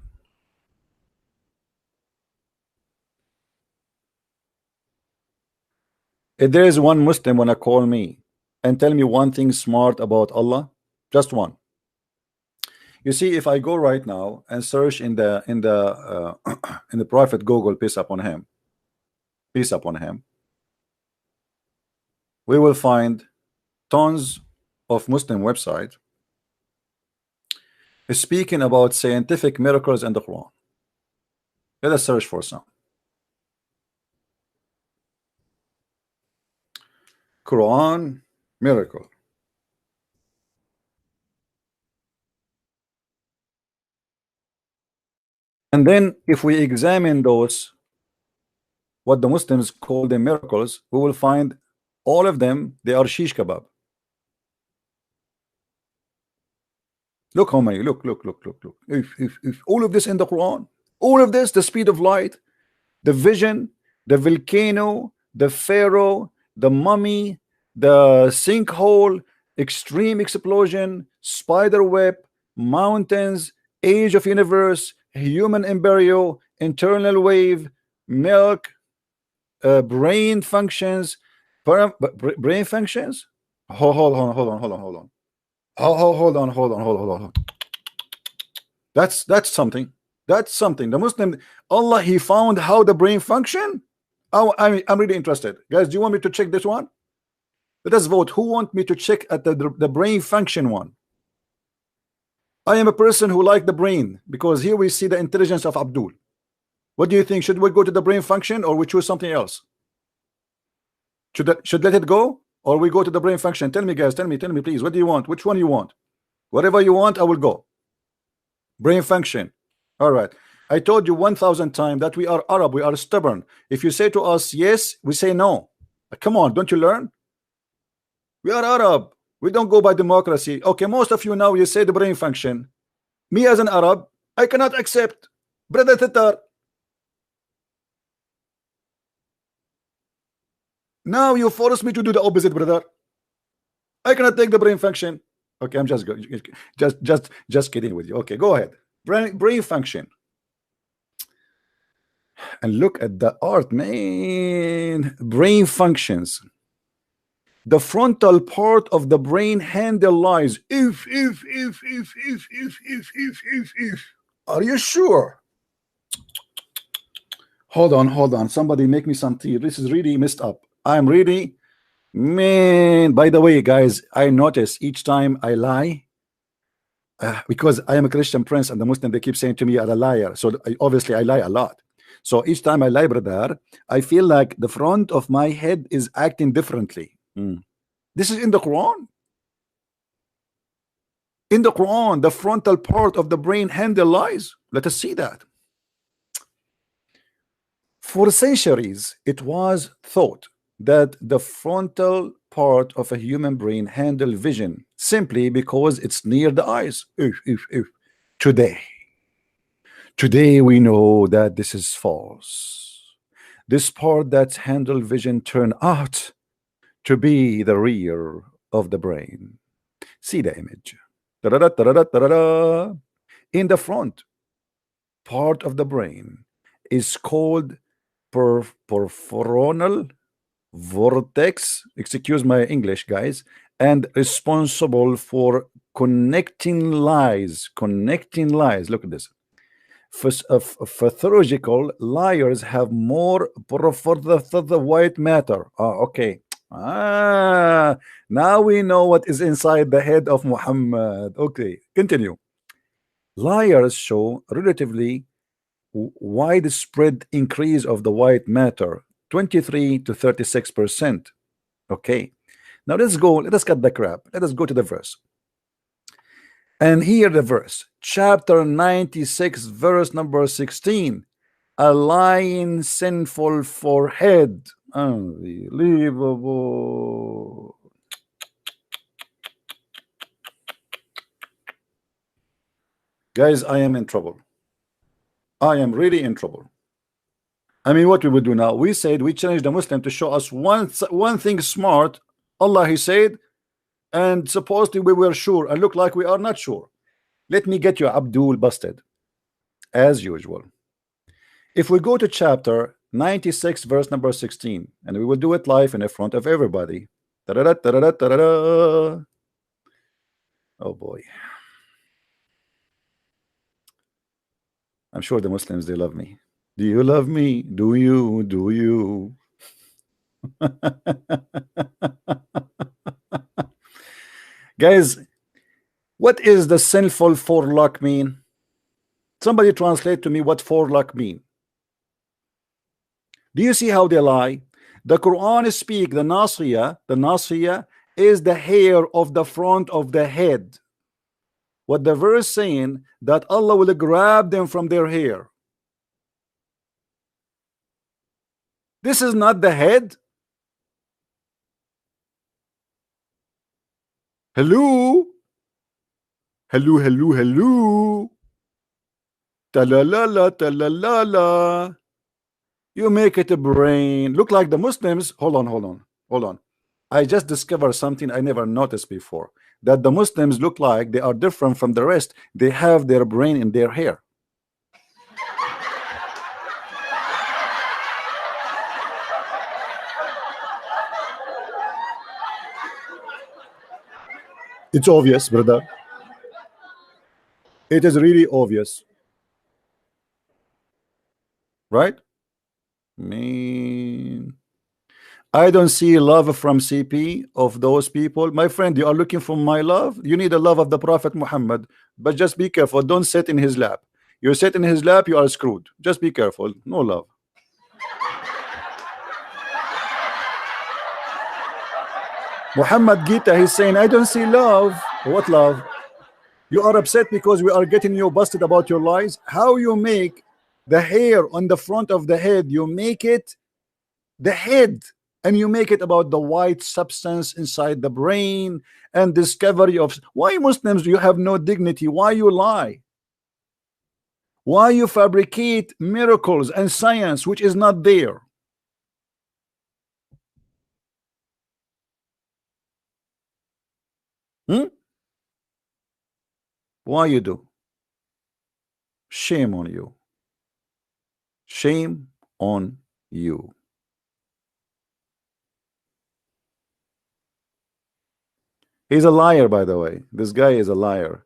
If there is one Muslim want to call me and tell me one thing smart about Allah, just one. You see, if I go right now and search in the Prophet Google, peace upon him, we will find tons of Muslim website speaking about scientific miracles in the Quran. Let us search for some. Quran miracle. And then if we examine those, what the Muslims call them miracles, we will find all of them, they are shish kebab. Look how many, look. If all of this in the Quran, all of this, the speed of light, the vision, the volcano, the pharaoh, the mummy, the sinkhole, extreme explosion, spider web, mountains, age of universe, human embryo, internal wave, milk, brain functions, brain functions. Hold on. Hold on. That's something. That's something. The Muslim, Allah, He found how the brain function. Oh, I'm really interested, guys. Do you want me to check this one? Let us vote. Who want me to check at the brain function one? I am a person who like the brain, because here we see the intelligence of Abdul. What do you think? Should we go to the brain function, or we choose something else? Should let it go, or we go to the brain function? Tell me, guys. Tell me, please. What do you want? Which one you want? Wherever you want, I will go. Brain function. All right. I told you 1,000 times that we are Arab, we are stubborn. If you say to us yes, we say no. Come on, don't you learn? We are Arab. We don't go by democracy. Okay, most of you now, you say the brain function. Me as an Arab, I cannot accept. Brother Tatar. Now you force me to do the opposite, brother. I cannot take the brain function. Okay, I'm just kidding with you. Okay, go ahead. Brain function. And look at the art, man. Brain functions. The frontal part of the brain handle lies. If. Are you sure? Hold on. Somebody make me some tea. This is really messed up. I'm really, man. By the way, guys, I notice each time I lie, because I am a Christian prince and the Muslim, they keep saying to me, you're a liar. So obviously I lie a lot. So each time I lie, brother, I feel like the front of my head is acting differently. This is in the Quran. In the Quran, the frontal part of the brain handle lies. Let us see that. For centuries, it was thought that the frontal part of a human brain handle vision simply because it's near the eyes. Today we know that this is false. This part that's handle vision turned out to be the rear of the brain. See the image. In the front part of the brain is called peripheral vortex, excuse my English, guys, and responsible for connecting lies. Look at this. Pathological liars have more the white matter. Okay. Now we know what is inside the head of Muhammad. Okay, continue. Liars show relatively widespread increase of the white matter, 23 to 36%. Okay, now let's go. Let us cut the crap. Let us go to the verse. And here the verse, chapter 96, verse number 16. A lying, sinful forehead. Unbelievable. Guys, I am in trouble. I am really in trouble. I mean, what we would do now? We said we challenge the Muslim to show us one thing smart. Allah, he said, and supposedly we were sure and look like we are not sure. Let me get you Abdul busted as usual. If we go to chapter 96, verse number 16, and we will do it live in front of everybody. Oh boy. I'm sure the Muslims, they love me. Do you love me? Do you? Guys, what is the sinful forelock mean? Somebody translate to me what forelock mean. Do you see how they lie? The Quran speak the nasiya is the hair of the front of the head. What the verse saying that Allah will grab them from their hair. This is not the head. Hello. Talalala. You make it a brain. Look like the Muslims. Hold on. I just discovered something I never noticed before. That the Muslims look like they are different from the rest. They have their brain in their hair. It's obvious, brother. It is really obvious. Right? Man, I don't see love from CP of those people. My friend, you are looking for my love. You need the love of the Prophet Muhammad, but just be careful. Don't sit in his lap. You sit in his lap, you are screwed. Just be careful. No love. Muhammad Gita, he's saying, I don't see love. What love? You are upset because we are getting you busted about your lies. How you make the hair on the front of the head, you make it the head, and you make it about the white substance inside the brain and discovery of why Muslims, you have no dignity. Why you lie? Why you fabricate miracles and science which is not there? Why you do? Shame on you. Shame on you. He's a liar, by the way. This guy is a liar.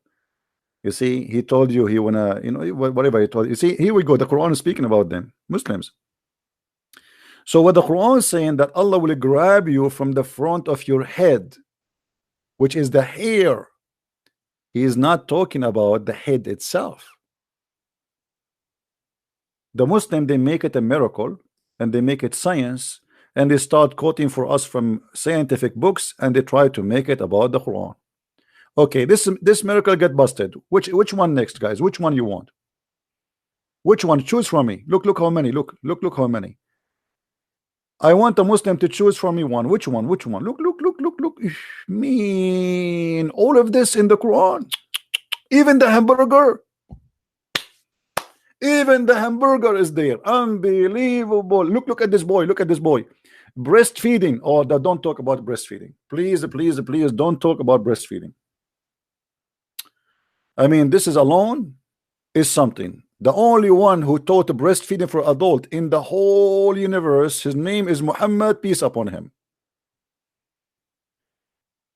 You see, he told you he wanna, you know, whatever he told you. See, here we go. The Quran is speaking about them, Muslims. So what the Quran is saying, that Allah will grab you from the front of your head, which is the hair. He is not talking about the head itself. The Muslim, they make it a miracle and they make it science, and they start quoting for us from scientific books, and they try to make it about the Quran. Okay, this miracle get busted. Which one next, guys? Which one you want? Which one? Choose from me. Look how many. Look how many. I want a Muslim to choose from me one. Which one? Look. Mean all of this in the Quran. Even the hamburger. Even the hamburger is there. Unbelievable. Look at this boy. Look at this boy. Breastfeeding. Oh, don't talk about breastfeeding. Please don't talk about breastfeeding. I mean, this is alone is something. The only one who taught breastfeeding for adult in the whole universe, his name is Muhammad, peace upon him.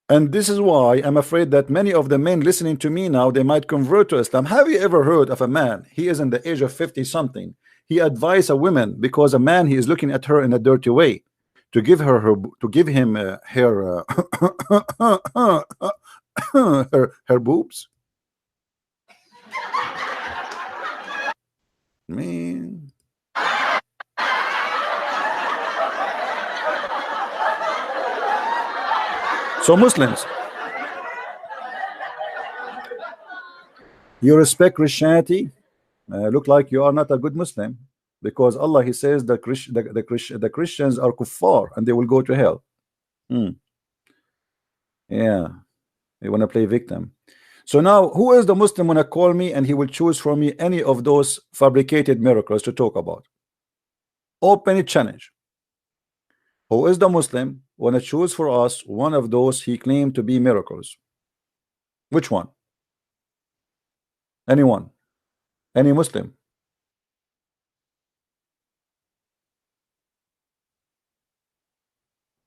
And this is why I'm afraid that many of the men listening to me now, they might convert to Islam. Have you ever heard of a man, he is in the age of 50 something, he advised a woman, because a man, he is looking at her in a dirty way, to give him her boobs? Man. So Muslims, you respect Christianity, look like you are not a good Muslim, because Allah, he says the Christians are kuffar and they will go to hell. Yeah, you want to play victim. So now, who is the Muslim when I call me and he will choose from me any of those fabricated miracles to talk about? Open it challenge. Who is the Muslim when I choose for us one of those he claimed to be miracles? Which one? Anyone? Any Muslim?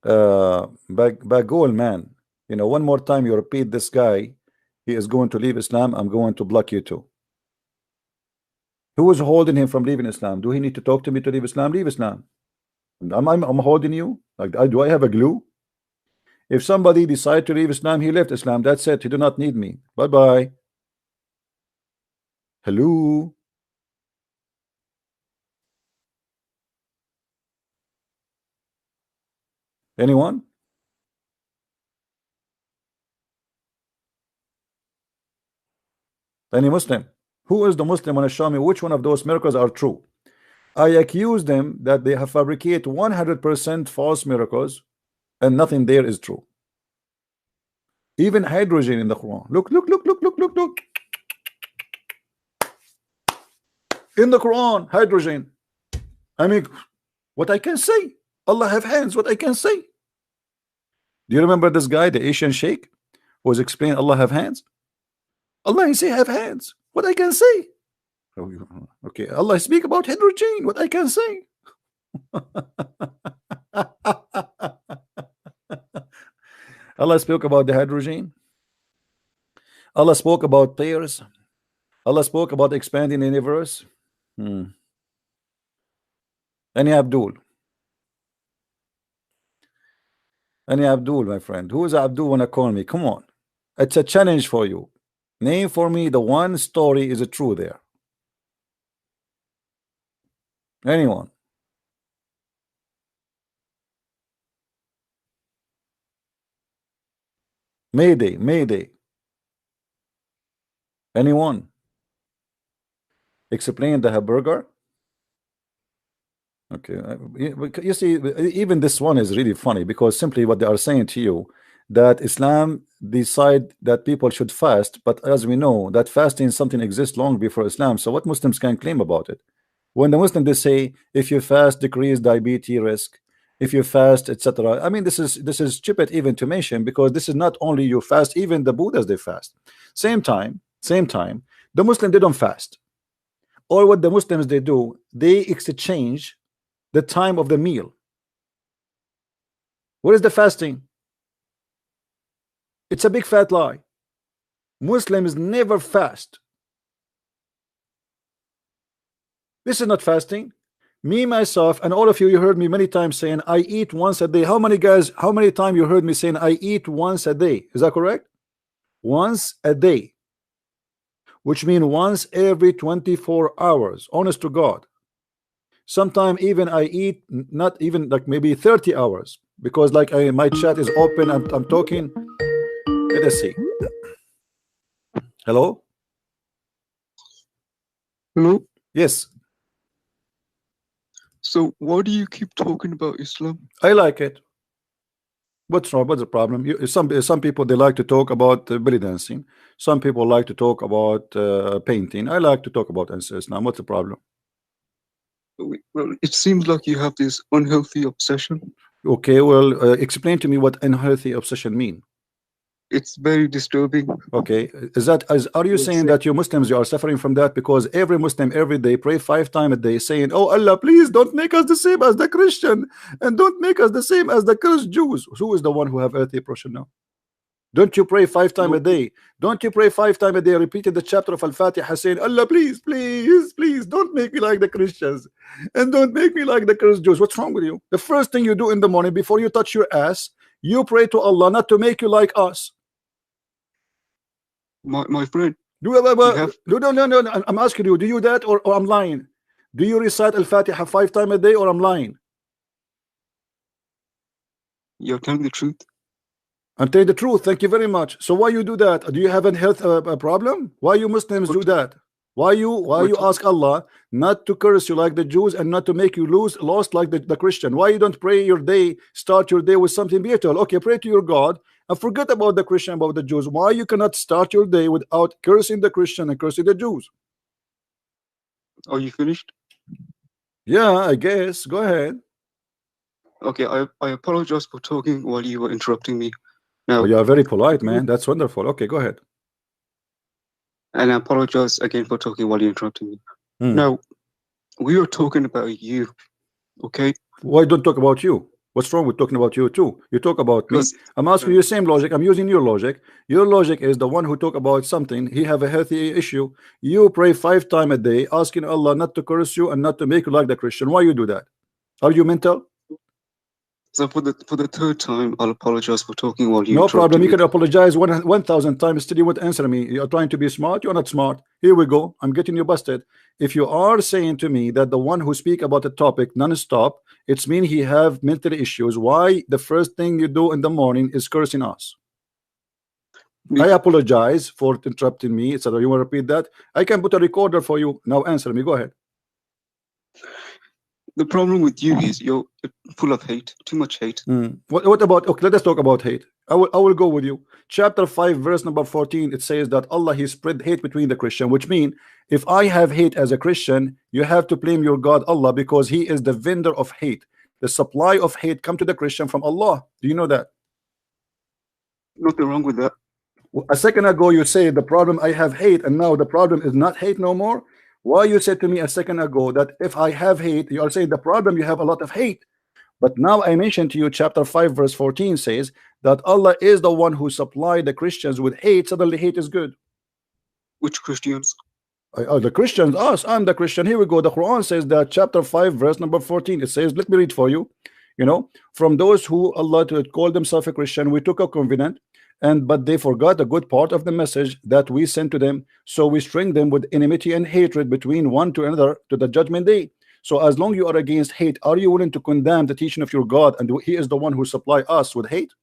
Bagul, man, you know, one more time you repeat this guy, he is going to leave Islam, I'm going to block you too. Who is holding him from leaving Islam? Do he need to talk to me to leave Islam? Leave Islam. I'm holding you. Like, do I have a glue? If somebody decide to leave Islam, he left Islam. That's it. He do not need me. Bye-bye. Hello. Anyone? Any Muslim? Who is the Muslim? Want to show me which one of those miracles are true? I accuse them that they have fabricated 100% false miracles, and nothing there is true. Even hydrogen in the Quran. Look. In the Quran, hydrogen. I mean, what I can say. Allah have hands, what I can say. Do you remember this guy, the Asian sheikh, who was explaining Allah have hands? Allah, he say have hands. What I can say. Okay, Allah speak about hydrogen. What I can say. Allah spoke about the hydrogen. Allah spoke about tears. Allah spoke about expanding the universe. Any Abdul? Any Abdul, my friend? Who is Abdul wanna call me? Come on. It's a challenge for you. Name for me the one story is true there. Anyone? Mayday. Anyone? Explain the hamburger. Okay, you see, even this one is really funny, because simply what they are saying to you, that Islam decide that people should fast, but as we know that fasting something exists long before Islam. So what Muslims can claim about it? When the Muslims, they say if you fast decrease diabetes risk, if you fast, etc. I mean, this is stupid even to mention, because this is not only you fast, even the Buddhas, they fast. Same time, the Muslim, they don't fast. Or what the Muslims, they do, they exchange the time of the meal. What is the fasting? It's a big fat lie. Muslims never fast. This is not fasting. Me, myself, and all of you, you heard me many times saying I eat once a day. How many guys, how many times you heard me saying I eat once a day? Is that correct? Once a day, which means once every 24 hours. Honest to God. Sometimes even I eat not even like maybe 30 hours, because like my chat is open, I'm talking. Let us see. Hello? Hello? Yes. So why do you keep talking about Islam? I like it. What's wrong? What's the problem? Some people, they like to talk about belly dancing. Some people like to talk about painting. I like to talk about Islam. What's the problem? Well, it seems like you have this unhealthy obsession. Okay, well, explain to me what unhealthy obsession mean. It's very disturbing. Okay, are you saying that you Muslims, you are suffering from that? Because every Muslim every day pray 5 times a day saying, oh Allah, please don't make us the same as the Christian, and don't make us the same as the cursed Jews. Who is the one who have earthly oppression now? Don't you pray 5 times a day? Don't you pray 5 times a day, repeating the chapter of Al-Fatiha, saying, Allah, please, please, please don't make me like the Christians, and don't make me like the cursed Jews? What's wrong with you? The first thing you do in the morning before you touch your ass, you pray to Allah not to make you like us. My friend, no, I'm asking you, do you that, or I'm lying? Do you recite Al-Fatiha 5 times a day, or I'm lying? You're telling the truth. I'm telling the truth. Thank you very much. So why you do that? Do you have a health problem? Why you Muslims do that? Why you ask Allah not to curse you like the Jews, and not to make you lost like the Christian? Why you don't pray your day, start your day with something beautiful? Okay, pray to your God and forget about the Christian, about the Jews. Why you cannot start your day without cursing the Christian and cursing the Jews? Are you finished? Yeah, I guess. Go ahead. Okay, I apologize for talking while you were interrupting me. Now, you are very polite, man. That's wonderful. Okay, go ahead. And I apologize again for talking while you interrupted me. Now, we are talking about you, okay? Why don't talk about you? What's wrong with talking about you too? You talk about me. I'm asking you the same logic. I'm using your logic. Your logic is the one who talk about something. He have a healthy issue. You pray 5 times a day, asking Allah not to curse you and not to make you like the Christian. Why you do that? Are you mental? So for the 3rd time, I'll apologize for talking while you. No problem. You can apologize 1,000 times. Still, you won't answer me. You're trying to be smart. You're not smart. Here we go. I'm getting you busted. If you are saying to me that the one who speak about the topic non-stop, it's mean he have mental issues. Why the first thing you do in the morning is cursing us? I apologize for interrupting me, etc. You want to repeat that? I can put a recorder for you. Now answer me. Go ahead. The problem with you is you're full of hate, too much hate. What about, okay, let us talk about hate. I will go with you. Chapter 5 verse number 14, it says that Allah, he spread hate between the Christian, which means if I have hate as a Christian, you have to blame your God Allah, because he is the vendor of hate. The supply of hate come to the Christian from Allah. Do you know that? Nothing wrong with that. A second ago you say the problem I have hate, and now the problem is not hate no more. Why you said to me a second ago that if I have hate, you are saying the problem you have a lot of hate? But now I mentioned to you chapter 5 verse 14 says that Allah is the one who supplied the Christians with hate. Suddenly hate is good. Which Christians? The Christians, us. I'm the Christian. Here we go. The Quran says that chapter 5 verse number 14, it says, let me read for you. You know, from those who Allah to call themselves a Christian, we took a covenant, but they forgot a good part of the message that we sent to them, so we string them with enmity and hatred between one to another to the judgment day. So as long you are against hate, are you willing to condemn the teaching of your God, and he is the one who supply us with hate?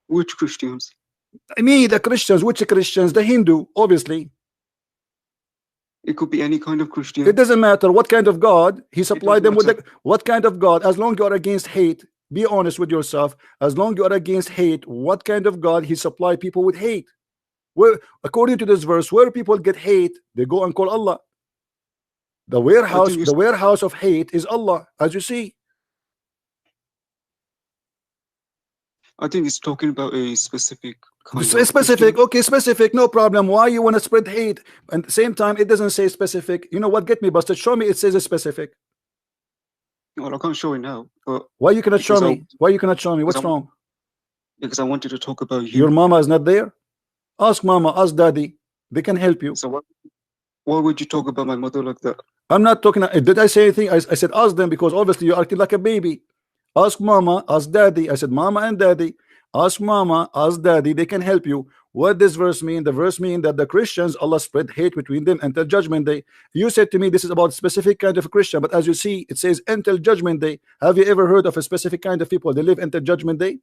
Which Christians? Me, the Christians. Which Christians? The Hindu, obviously. It could be any kind of Christian. It doesn't matter what kind of God he supplied them with. matter. What kind of God? As long you are against hate, be honest with yourself. As long you are against hate, what kind of God he supplied people with hate? Where, according to this verse, where people get hate, they go and call Allah. The warehouse of hate is Allah, as you see. I think it's talking about a specific kind of Specific, Christian. okay, specific, no problem. Why you want to spread hate? And at the same time, it doesn't say specific. You know what? Get me busted. Show me it says a specific. Well, I can't show it now, but Why you cannot show Because me? Why you cannot show me? What's because I- wrong? because I wanted to talk about you. Your mama is not there? Ask mama, ask daddy. They can help you. So why would you talk about my mother like that? I'm not talking. Did I say anything? I said ask them, because obviously you're acting like a baby. Ask mama, ask daddy. I said mama and daddy. Ask mama, ask daddy. They can help you. What does verse mean? The verse mean that the Christians, Allah spread hate between them until judgment day. You said to me this is about specific kind of a Christian, but as you see, it says until judgment day. Have you ever heard of a specific kind of people? They live until judgment day.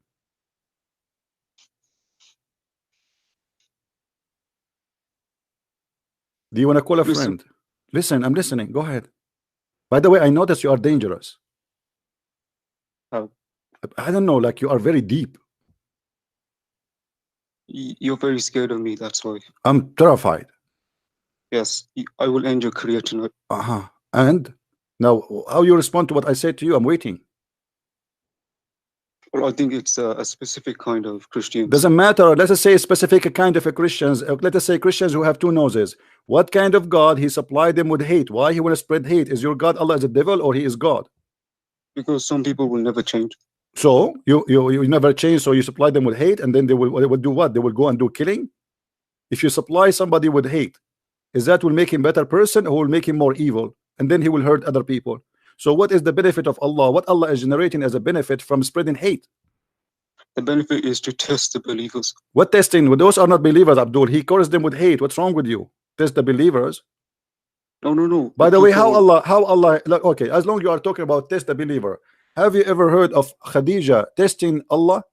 Do you want to call a Listen. friend? Listen, I'm listening. Go ahead. By the way, I notice you are dangerous. How? I don't know, like you are very deep. You're very scared of me, that's why. I'm terrified. Yes, I will end your career tonight. And now, how you respond to what I said to you? I'm waiting. Well, I think it's a specific kind of Christian. Doesn't matter. Let us say a specific kind of a Christians. Let us say Christians who have two noses. What kind of God he supplied them with hate? Why he want to spread hate? Is your God Allah is a devil or he is God? Because some people will never change. So you never change. So you supply them with hate, and then they will do what? They will go and do killing. If you supply somebody with hate, is that will make him better person, or will make him more evil, and then he will hurt other people? So what is the benefit of Allah? What Allah is generating as a benefit from spreading hate? The benefit is to test the believers. What testing? Well, those are not believers, Abdul. He cursed them with hate. What's wrong with you? Test the believers. No. By the way, how Allah look, okay, as long you are talking about test the believer, have you ever heard of Khadija testing Allah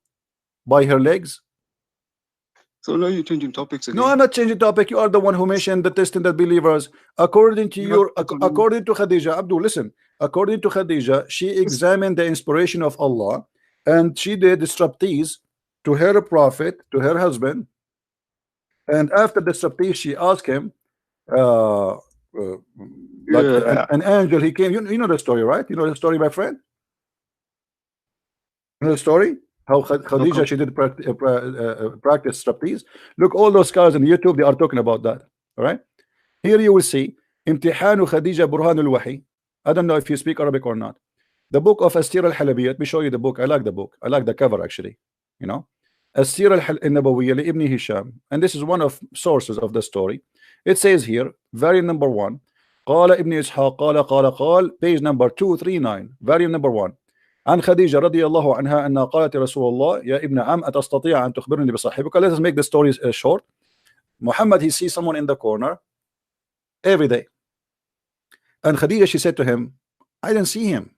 by her legs? So now you're changing topics again. No, I'm not changing topic. You are the one who mentioned the testing the believers. According to according to Khadija, Abdul, listen. According to Khadija, she examined the inspiration of Allah, and she did striptease to her prophet, to her husband. And after the striptease, she asked him, an angel, he came. You know the story, right? You know the story, my friend? You know the story? How Khadija, she did practice striptease. Look, all those guys on YouTube, they are talking about that. All right. Here you will see Imtihanu Khadija Burhan al-Wahi. I don't know if you speak Arabic or not. The book of As-Sira al-Halabiyya. Let me show you the book. I like the book. I like the cover actually. You know, As-Sira al-Nabawiyya li Ibn Hisham. And this is one of sources of the story. It says here, variant number 1. قال ابن إسحاق قال page number 239, variant number 1. عن خديجة رضي الله عنها أنها قالت رسول الله يا ابن عم أتستطيع أن تخبرني بصاحبك. Let us make the story short. Muhammad, he sees someone in the corner every day, and Khadija, she said to him, I didn't see him.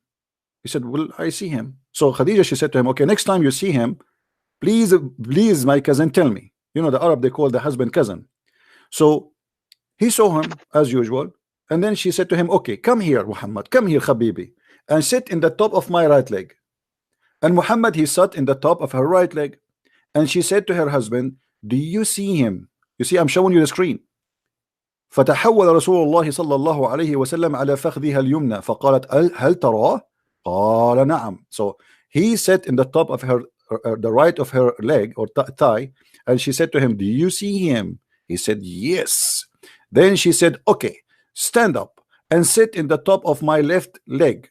He said, well, I see him. So Khadija, she said to him, okay, next time you see him, please my cousin, tell me. You know, the Arab, they call the husband cousin. So he saw him as usual, and then she said to him, okay, come here Muhammad, come here Habibi, and sit in the top of my right leg. And Muhammad, he sat in the top of her right leg, and she said to her husband, do you see him? You see, I'm showing you the screen. فتحول رسول الله صلى الله عليه وسلم على فخذها اليمنى فقالت هل تراه؟ قال نعم. So he sat in the top of her the right of her leg or thigh, and she said to him, do you see him? He said yes. Then she said, okay, stand up and sit in the top of my left leg.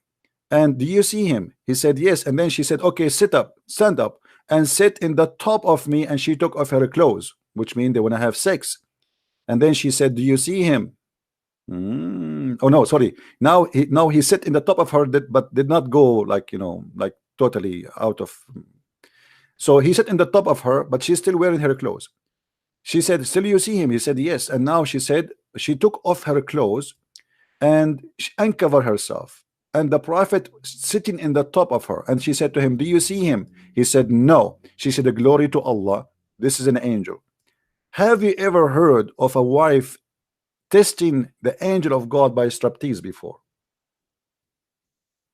And do you see him? He said yes. And then she said, okay, sit up, stand up and sit in the top of me. And she took off her clothes, which means they want to have sex. And then she said, do you see him? Oh no, sorry. Now he sat in the top of her, but did not go like, you know, like totally out of. So he sat in the top of her, but she's still wearing her clothes. She said, still you see him? He said yes. And now she said she took off her clothes and uncovered herself. And the prophet sitting in the top of her, and she said to him, do you see him? He said no. She said, glory to Allah, this is an angel. Have you ever heard of a wife testing the angel of God by striptease before.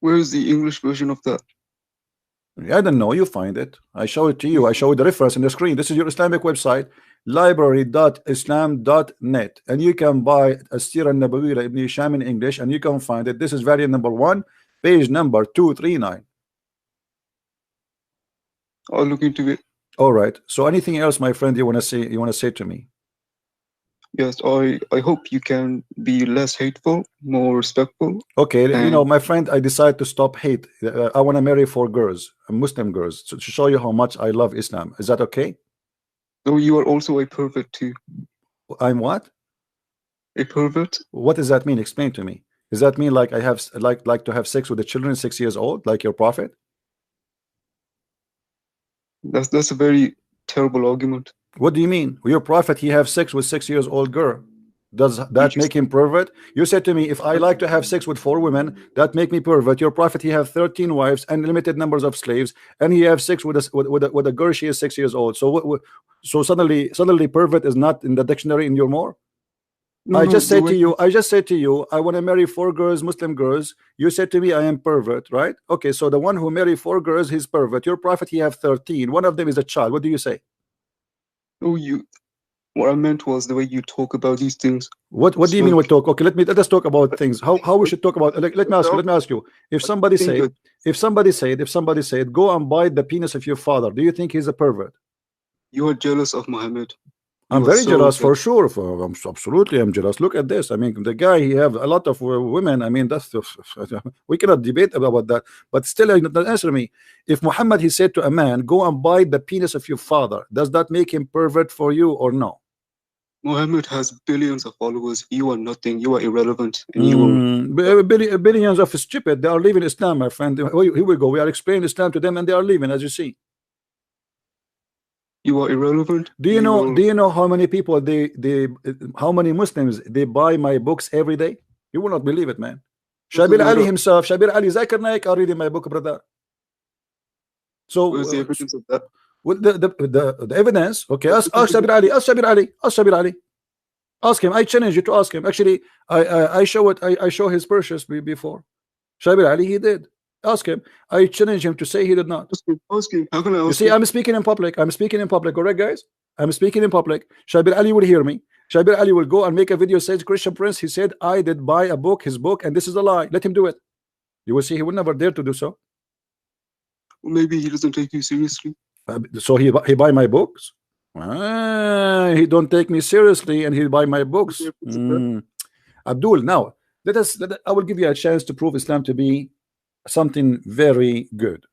Where is the English version of that? I don't know. You find it. I show it to you. I show you the reference in the screen. This is your Islamic website, library.islam.net, and you can buy As-Sirah An-Nabawiyya Ibn Hisham in English, and you can find it. This is variant number 1, page number 239. I'll look into it. All right. So anything else, my friend, you want to say? You want to say to me? Yes, I hope you can be less hateful, more respectful. Okay, you know, my friend, I decided to stop hate. I want to marry 4 girls, Muslim girls, to show you how much I love Islam. Is that okay? So you are also a pervert too. I'm what? A pervert? What does that mean? Explain to me. Does that mean like I have like to have sex with the children 6 years old, like your prophet? That's a very terrible argument. What do you mean? Your prophet, he have sex with 6 years old girl. Does that make him pervert? You said to me, if I like to have sex with 4 women, that make me pervert. Your prophet, he have 13 wives and limited numbers of slaves, and he have sex with a girl. She is 6 years old. So suddenly pervert is not in the dictionary in your more. I just said to you, I want to marry 4 girls, Muslim girls. You said to me, I am pervert, right? Okay, so the one who marry 4 girls, he's pervert. Your prophet, he have 13. One of them is a child. What do you say? Oh, what I meant was the way you talk about these things. What do you mean we talk? Okay, let us talk about things. How we should talk about. Let me ask you. If somebody said, go and bite the penis of your father, do you think he's a pervert? You are jealous of Muhammad. I'm very jealous for sure. Absolutely, I'm jealous. Look at this. I mean, the guy, he have a lot of women. I mean, that's we cannot debate about that. But still, answer me. If Muhammad, he said to a man, go and bite the penis of your father, does that make him pervert for you or no? Muhammad has billions of followers. You are nothing. You are irrelevant. And billions of stupid. They are leaving Islam, my friend. Here we go. We are explaining Islam to them, and they are leaving, as you see. You are irrelevant. Do you know how many people how many Muslims they buy my books every day? You will not believe it, man. Shabir Ali himself, Shabir Ali, Zakir Naik are reading my book, brother. So where's the evidence of that? With the evidence, okay, ask Shabir Ali, ask Shabir Ali. Ask him. I challenge you to ask him. Actually, I show his purchase before. Shabir Ali, he did. Ask him. I challenge him to say he did not. Ask him. How can I ask you see, I'm speaking in public. Correct, guys? I'm speaking in public. Shabir Ali will hear me. Shabir Ali will go and make a video, says Christian Prince, he said, I did buy his book, and this is a lie. Let him do it. You will see he will never dare to do so. Well, maybe he doesn't take you seriously. So he buy my books? He don't take me seriously, and he buy my books. Abdul, now, I will give you a chance to prove Islam to be something very good.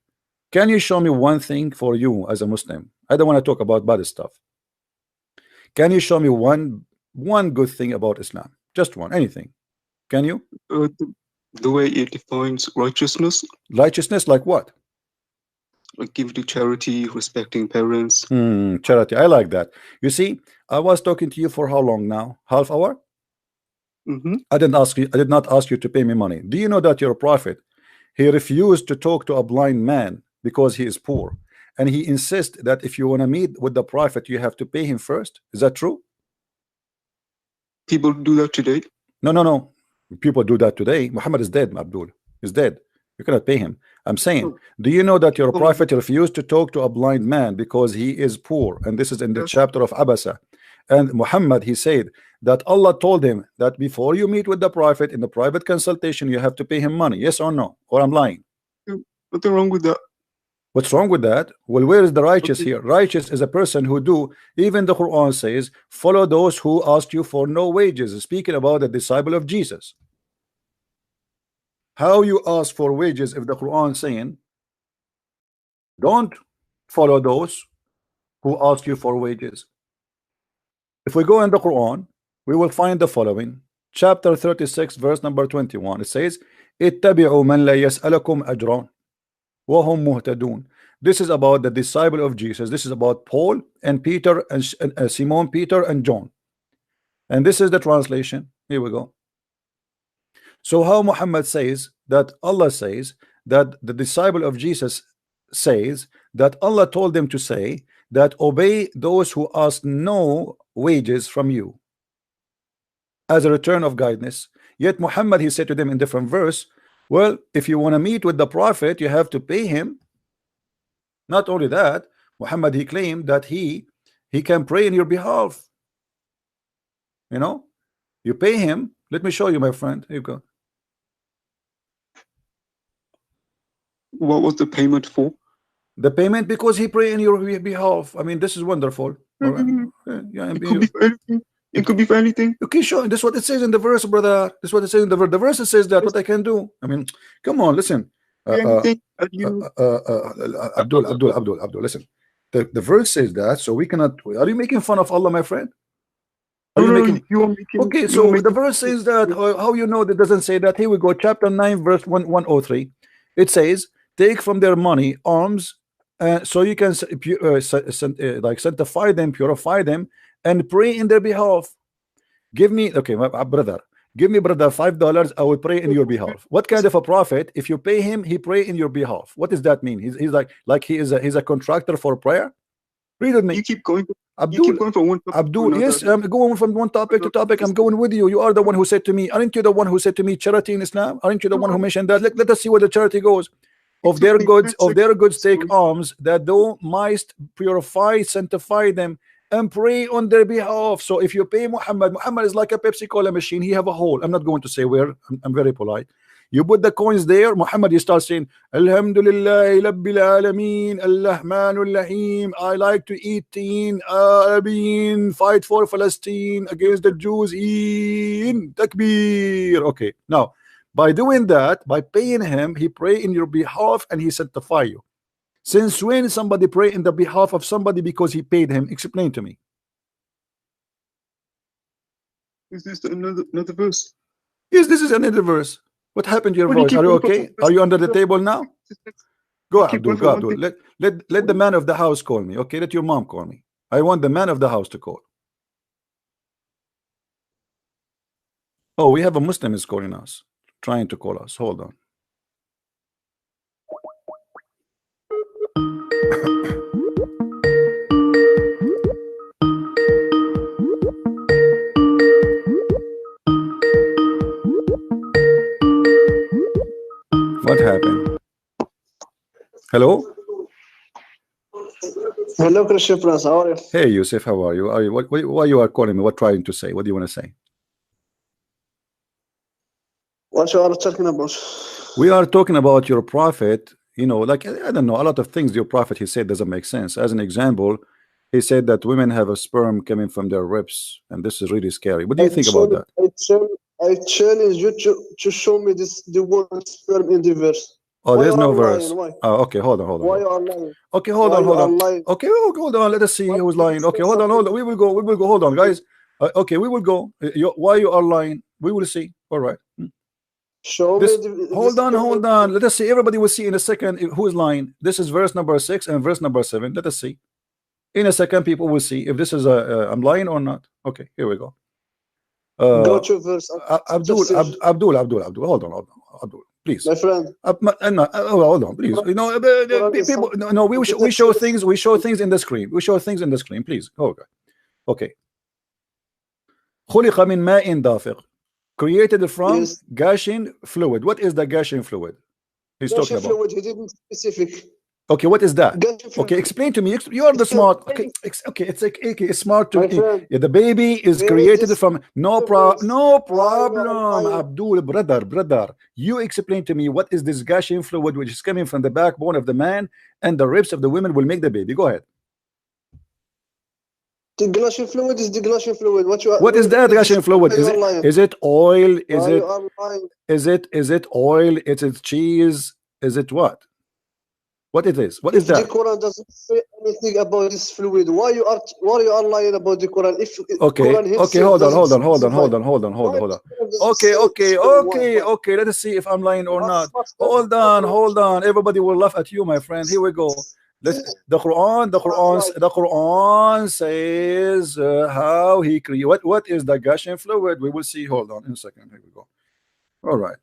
Can you show me one thing for you as a Muslim? I don't want to talk about bad stuff. Can you show me one good thing about Islam? Just one, anything. Can you? The way it defines righteousness. Righteousness, like what? Like giving to charity, respecting parents. Charity, I like that. You see, I was talking to you for how long now? Half hour? I did not ask you to pay me money. Do you know that your prophet, he refused to talk to a blind man because he is poor, and he insists that if you want to meet with the prophet, you have to pay him first? Is that true? People do that today? No. People do that today. Muhammad is dead, Abdul. He's dead. You cannot pay him. I'm saying, do you know that your prophet refused to talk to a blind man because he is poor? And this is in the chapter of Abasa. And Muhammad, he said that Allah told him that before you meet with the prophet in the private consultation, you have to pay him money. Yes or no? Or I'm lying? Nothing wrong with that. What's wrong with that? Well, where is the righteous here? Righteous is a person who do, even the Quran says, follow those who ask you for no wages. Speaking about the disciple of Jesus. How you ask for wages if the Quran saying, don't follow those who ask you for wages? If we go in the Quran, we will find the following. Chapter 36, verse number 21. It says, اتبعوا من لا يسألكم أجرا وهم مهتدون. This is about the disciple of Jesus. This is about Paul and Peter and Simon Peter and John. And this is the translation. Here we go. So how Muhammad says that Allah says that the disciple of Jesus says that Allah told them to say that obey those who ask no wages from you. as a return of kindness. Yet Muhammad, he said to them in different verse, well, if you want to meet with the prophet, you have to pay him. Not only that, Muhammad, he claimed that he can pray in your behalf. You know, you pay him. Let me show you, my friend. Here you go. What was the payment for? The payment because he pray in your behalf. I mean, this is wonderful. All right. Yeah, It could be for anything. It could be for anything. Okay, sure. This is what it says in the verse, brother. This is what it says in the verse. The verse says that what I can do. I mean, come on, listen. Anything. Abdul, listen. The verse says that, so we cannot. Are you making fun of Allah, my friend? Are you making? You are making. Okay, so the verse says that. How you know that doesn't say that? Here we go. Chapter 9, verse 103. It says, "Take from their money alms, so you can like sanctify them, purify them, and pray in their behalf. Give me, okay, my brother. Give me, brother, $5. I will pray in your behalf." What kind of a prophet? If you pay him, he pray in your behalf. What does that mean? He's like he's a contractor for prayer. Read with me. You keep going. Abdul, you keep going from one topic Abdul, to yes, I'm going from one topic to topic. I'm going with you. You are the one who said to me, aren't you the one who said to me charity in Islam? Aren't you the one who mentioned that? Let us see where the charity goes. Of their goods take alms, that thou mightst purify, sanctify them, and pray on their behalf. So if you pay Muhammad is like a Pepsi Cola machine. He have a hole. I'm not going to say where. I'm very polite. You put the coins there, Muhammad, you start saying, Alhamdulillah, Rabbil Alameen, Al-Rahmanul Rahim. I like to eat teen, fight for Palestine against the Jews, in Takbir. Okay, now, by doing that, by paying him, he pray in your behalf and he sanctify you. Since when somebody pray in the behalf of somebody because he paid him? Explain to me. Is this another verse? Yes, this is another verse. What happened to your voice? Are you okay? Are you under the table now? Go, Abdul. Go, Abdul. Let the man of the house call me. Okay, let your mom call me. I want the man of the house to call. Oh, we have a Muslim is calling us, trying to call us. Hold on. What happened? Hello? Hello, Christian Prince. How are you? Hey, Yusuf, how are you? Why you are calling me? What trying to say? What do you want to say? What you are talking about? We are talking about your prophet. You know, like, I don't know, a lot of things your prophet, he said, doesn't make sense. As an example, he said that women have a sperm coming from their ribs, and this is really scary. What do you think about that? I challenge you to show me the word sperm in the verse. Oh, there's no verse. Oh, okay, hold on. Why you are lying? Okay, hold on. Okay, hold on. Let us see who's lying. Okay, hold on. We will go. Hold on, guys. Okay, we will go. Why you are lying? We will see. All right. Show me hold on. Let us see. Everybody will see in a second who is lying. This is verse number 6 and verse number 7. Let us see. In a second, people will see if this is I'm lying or not. Okay, here we go. Go to verse. Abdul. Hold on, Abdul, please. My friend. Hold on, please. You know, people. No, we show things. We show things in the screen. We show things in the screen. Please. Okay. خلق من ماء دافق. Created from gushing fluid. What is the gushing fluid? He's talking about. Fluid. He didn't specific. Okay, what is that? Okay, explain to me. You are the smart. Okay, it's like it's smart to me. Yeah, the baby is created from no problem. Abdul, brother, you explain to me what is this gushing fluid which is coming from the backbone of the man and the ribs of the women will make the baby. Go ahead. The gushing fluid is the gushing fluid. What is that gushing fluid? Is it oil? Is it oil? Is it cheese? Is it what? What it is? What is that? The Quran doesn't say anything about this fluid. Why you are lying about the Quran? If okay, hold on. Okay. Let us see if I'm lying or not. Hold on. Everybody will laugh at you, my friend. Here we go. The Quran says how he created. What is the gushing fluid? We will see. Hold on in a second. Here we go. All right.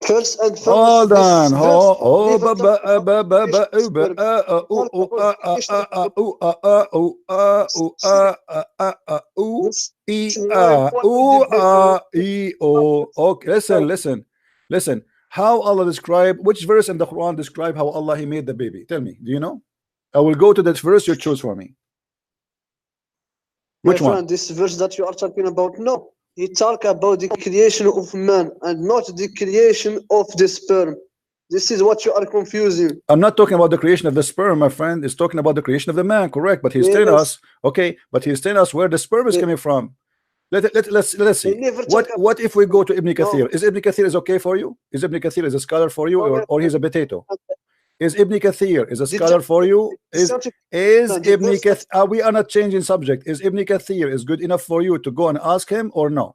First and Hold foremost, on. Okay, listen. How Allah describe, which verse in the Quran describe how Allah He made the baby? Tell me, do you know? I will go to that verse you choose for me. Which one? This verse that you are talking about, no. He talk about the creation of man and not the creation of the sperm. This is what you are confusing. I'm not talking about the creation of the sperm, my friend. It's talking about the creation of the man, correct? But he's telling us, okay, but he's telling us where the sperm is coming from. Let's see. What if we go to Ibn Kathir? Is Ibn Kathir is okay for you? Is Ibn Kathir is a scholar for you, or he's a potato? Is Ibn Kathir is a scholar for you? Is Ibn Kathir? We are not changing subject. Is Ibn Kathir is good enough for you to go and ask him or no?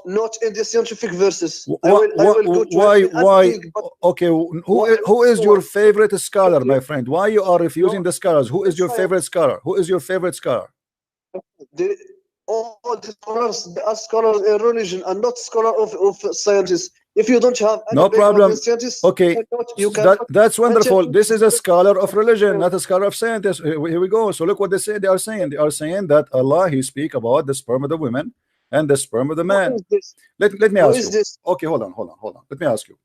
Not in the scientific verses. Why? Okay, who is your favorite scholar, my friend? Why you are refusing the scholars? Who is your favorite scholar? Who is your favorite scholar? All the scholars, they are scholars in religion and not scholar of sciences. If you don't have any no problem. Scientists, okay, that's wonderful. This is a scholar of religion, not a scholar of scientists. Here we go. So look what they say. They are saying that Allah He speak about the sperm of the women and the sperm of the man. Let me ask you. Okay, hold on. Let me ask you.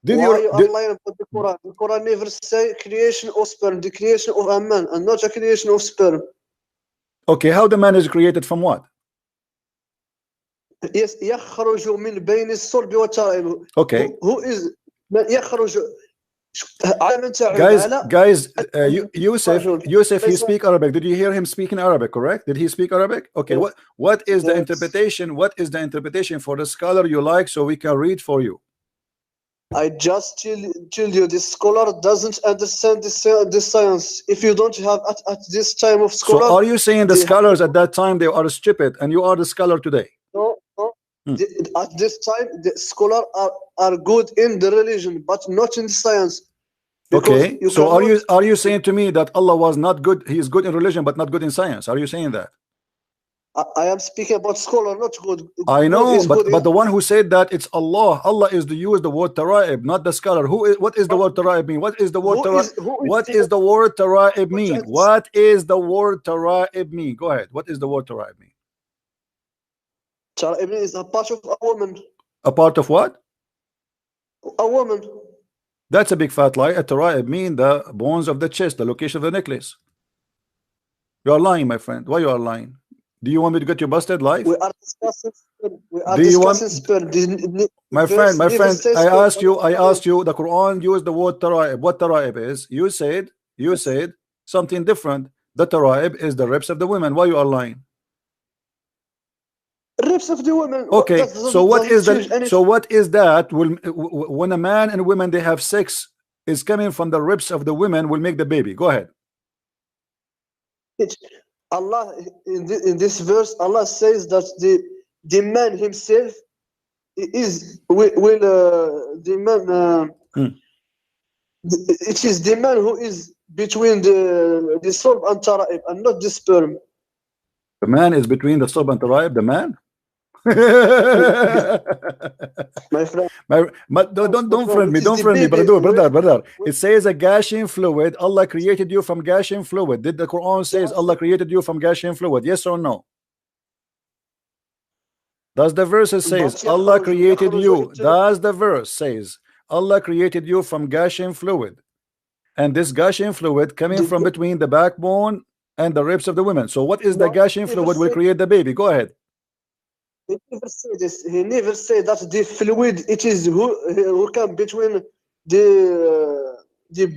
Why are you lying about the Quran? The Quran never say creation of sperm, the creation of a man, and not a creation of sperm. Okay, how the man is created from what? Yes, يخرج من بين الصلب والترائب. Okay. Who is يخرج? Guys, Yusuf, he speak Arabic. Did you hear him speaking Arabic? Correct? Did he speak Arabic? Okay. Yes. What is the interpretation? What is the interpretation for the scholar you like, so we can read for you? I just tell you, the scholar doesn't understand the science. If you don't have at this time of scholar. So are you saying the scholars at that time they are stupid, and you are the scholar today? No. At this time, the scholars are good in the religion, but not in the science. Okay. So are you saying to me that Allah was not good? He is good in religion, but not good in science. Are you saying that? I am speaking about scholar, not good. I know, but the one who said that it's Allah. Allah is the use the word tara'ib, not the scholar. What is the word tara'ib mean? What is the word tara'ib? What is the word tara'ib mean? What is the word tara'ib mean? Go ahead. What is the word tara'ib mean? Tara'ib is a part of a woman. A part of what? A woman. That's a big fat lie. A tara'ib mean the bones of the chest, the location of the necklace. You are lying, my friend. Why you are lying? Do you want me to get you busted live? We are discussing sperm. My friend, I asked you, the Quran used the word tara'ib. What tara'ib is? You said something different. The tara'ib is the ribs of the women. Why you are lying? Ribs of the women. Okay, so what is that? So what is that? When a man and women they have sex, is coming from the ribs of the women will make the baby. Go ahead. Allah in this verse, Allah says that the man himself is the man. It is the man who is between the sulb and tara'ib, and not the sperm. The man is between the sulb and tara'ib. The man. My friend, don't friend me, brother. It says a gashing fluid. Allah created you from gashing fluid. Did the Quran says Allah created you from gashing fluid? Yes or no? Does the verse says Allah created you? Does the verse says Allah created you from gashing fluid, and this gashing fluid coming from between the backbone and the ribs of the women? So what is the gashing fluid will create the baby? Go ahead. He never said this. He never said that the fluid it is who come between the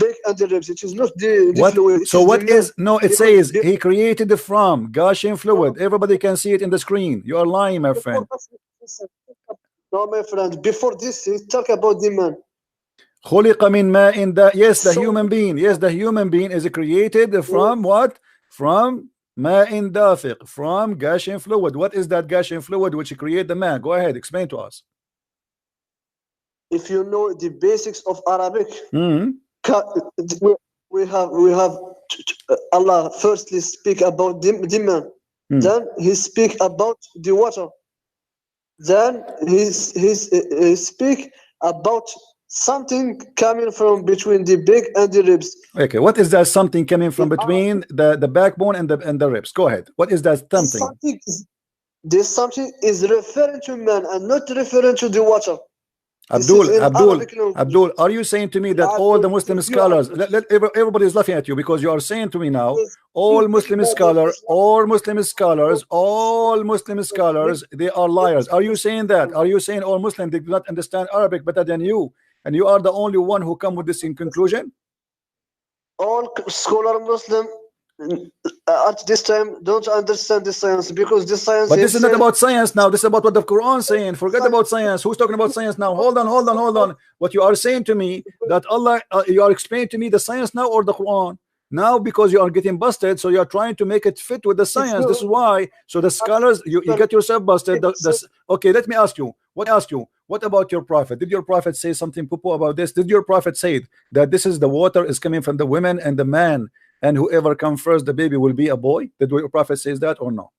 back and the ribs. It is not the fluid. So what is no? It says he created the from gushing fluid. Everybody can see it in the screen. You are lying, my friend. No, my friend. Before this, he talk about the man. خُلِقَ مِنْ مَاءٍ yes, the human being. Yes, the human being is created from what? From ma'in dafiq, from gushing fluid. What is that gushing fluid which create the man? Go ahead, explain to us. If you know the basics of Arabic, we have Allah firstly speak about the man, then he speak about the water. then he speak about something coming from between the back and the ribs. Okay, what is that something coming from between the backbone and the ribs? Go ahead. What is that something? This something is referring to man and not referring to the water. Abdul, are you saying to me that all the Muslim scholars, everybody is laughing at you because you are saying to me now, all Muslim scholars, they are liars? Are you saying that? Are you saying all Muslims they do not understand Arabic better than you, and you are the only one who come with this in conclusion? All scholar Muslim at this time don't understand the science, because the science. But this is not about science now. This is about what the Quran is saying. Forget about science. Who's talking about science now? Hold on. What you are saying to me that Allah, you are explaining to me the science now or the Quran now, because you are getting busted. So you are trying to make it fit with the science. This is why. So the scholars, you get yourself busted. Okay, let me ask you. What about your prophet? Did your prophet say something poo-poo about this? Did your prophet say that this is the water is coming from the women and the man, and whoever comes first, the baby will be a boy? Did your prophet says that or no?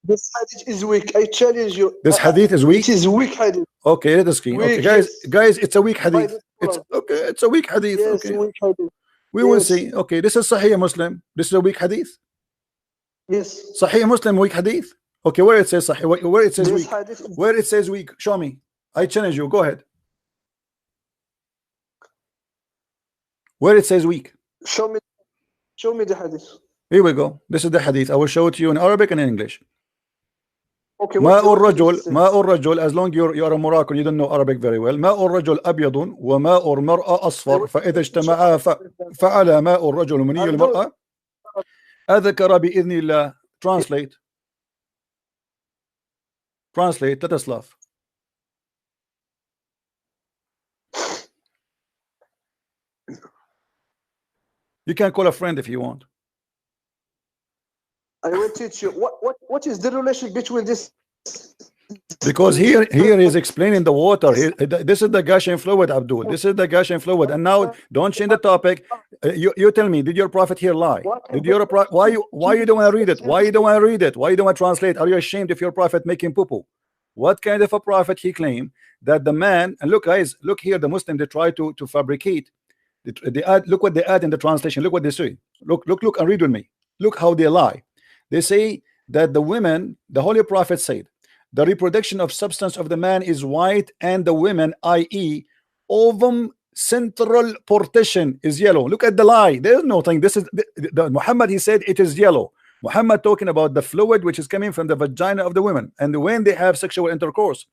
This hadith is weak. I challenge you. This hadith is weak. It is weak hadith. Okay, let us see. Okay, guys, it's a weak hadith. It's okay. It's a weak hadith. Yes, okay, weak hadith. We will see. Okay, this is Sahih Muslim. This is a weak hadith. Yes. Sahih Muslim weak hadith. Okay, where it says Sahih, where it says This weak, hadith is- where it says weak. Show me. I challenge you. Go ahead. Where it says weak. Show me the hadith. Here we go. This is the hadith. I will show it to you in Arabic and in English. Okay. ماء الرجل, as long you are a Moroccan, you don't know Arabic very well. ماء الرجل أبيض وماء المرأة أصفر فإذا اجتمعا فعلى ماء الرجل مني المرأة أذكر بإذن الله. Translate. Let us laugh. You can call a friend if you want. I will teach you what is the relation between this. Because here he's explaining the water. This is the gushing fluid, Abdul. This is the gushing fluid. And now don't change the topic. You tell me, did your prophet here lie? Did your why you don't want to read it? Why you don't want to read it? Why you don't want to translate? Are you ashamed if your prophet making poo-poo? What kind of a prophet he claimed that the man, and look guys, look here, the Muslim, they try to fabricate. They add, look what they add in the translation. Look what they say. Look and read with me. Look how they lie. They say that the women, the Holy Prophet said, the reproduction of substance of the man is white, and the women, i.e., ovum central partition, is yellow. Look at the lie. There is no thing. This is Muhammad. He said it is yellow. Muhammad talking about the fluid which is coming from the vagina of the women, and when they have sexual intercourse,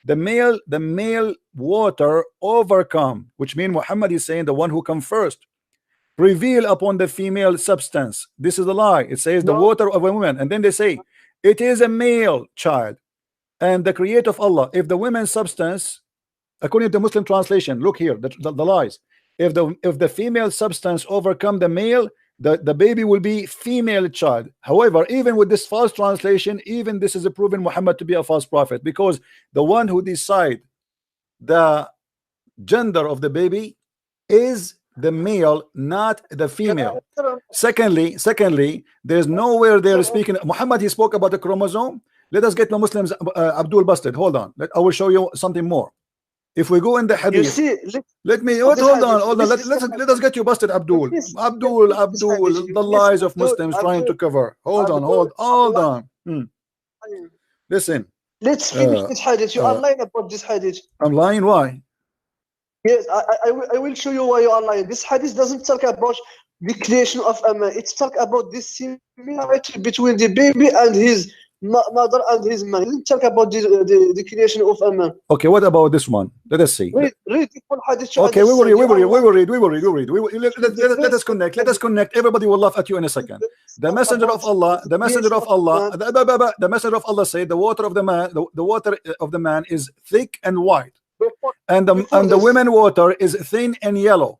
the male water overcome, which means Muhammad is saying the one who come first reveal upon the female substance. This is a lie. It says the water of a woman, and then they say it is a male child and the creator of Allah. If the women's substance, according to Muslim translation, look here, the lies. If the female substance overcome the male, the baby will be female child. However, even with this false translation, even this is proven Muhammad to be a false prophet, because the one who decide the gender of the baby is the male, not the female. Secondly, there's nowhere they're speaking. Muhammad, he spoke about the chromosome. Let us get the Muslims Abdul busted. Hold on. I will show you something more. If we go in the hadith, you see, let us get you busted, Abdul. The lies of Muslims trying to cover. Hold on. Listen. Let's finish this hadith. You are lying about this hadith. I'm lying. Why? Yes, I will show you why you are lying. This hadith doesn't talk about the creation of a man. It's talk about this similarity between the baby and his mother and his man. It doesn't talk about the creation of a man. Okay, what about this one? Let us see. Read the full hadith. Okay, we will read. Let us connect. Everybody will laugh at you in a second. The messenger of Allah said the water of the man is thick and white, and the women water is thin and yellow.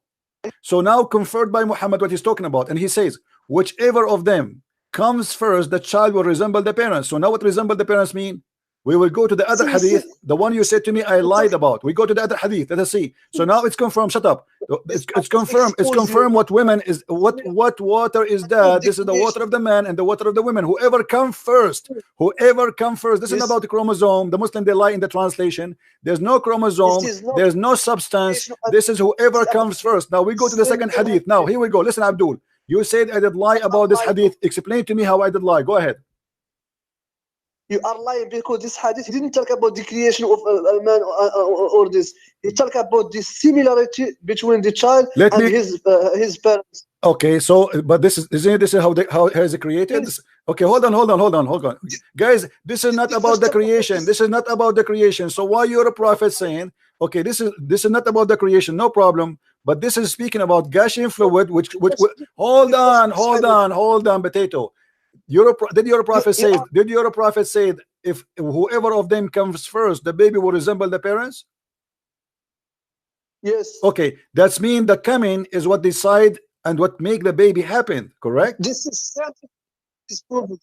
So now conferred by Muhammad what he's talking about, and he says whichever of them comes first, the child will resemble the parents. So now what resemble the parents mean? We will go to the other hadith, the one you said to me I lied about. We go to the other hadith. Let us see. So now it's confirmed. Shut up. It's confirmed. It's confirmed what women is, what water is that. This is the water of the man and the water of the women. Whoever come first, whoever come first. This is about the chromosome. The Muslim, they lie in the translation. There's no chromosome. There's no substance. This is whoever comes first. Now we go to the second hadith. Now here we go. Listen, Abdul. You said I did lie about this hadith. Explain to me how I did lie. Go ahead. You are lying because this hadith he didn't talk about the creation of a man or this. He talked about the similarity between the child and his parents. Okay, so but this is how is it created? Yes. Okay, hold on, guys. This is not about the creation. This is not about the creation. So why you're a prophet saying, okay, this is not about the creation? No problem. But this is speaking about gushing fluid, which hold on, potato. Did your prophet say if whoever of them comes first, the baby will resemble the parents? Yes. Okay, that's mean the coming is what decide and what make the baby happen, correct? This is proven.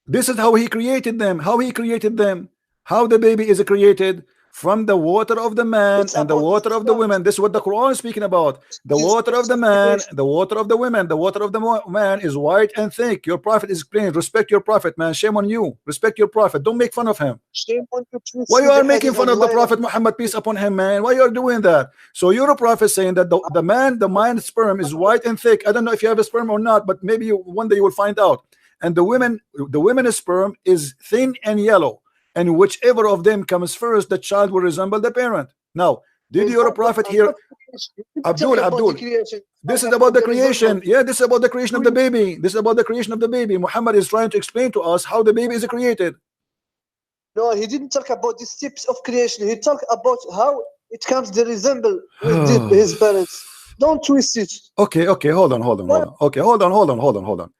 This is how he created them. How he created them. How the baby is created from the water of the man and the water of the women. This is what the Quran is speaking about. The water of the man, the water of the women. The water of the man is white and thick. Your prophet is explaining. Respect your prophet, man. Shame on you. Respect your prophet. Don't make fun of him. Shame on you. Why you are making fun of the Prophet Muhammad, peace upon him, man? Why you are doing that? So you're a prophet saying that the man's sperm is white and thick. I don't know if you have a sperm or not, but maybe one day you will find out. And the women's sperm is thin and yellow. And whichever of them comes first, the child will resemble the parent. Now, did your prophet here, Abdul? This is about the creation. Yeah, this is about the creation of the baby. This is about the creation of the baby. Muhammad is trying to explain to us how the baby is created. No, he didn't talk about the steps of creation. He talked about how it comes to resemble with his parents. Don't twist it. Okay, hold on. Okay, hold on.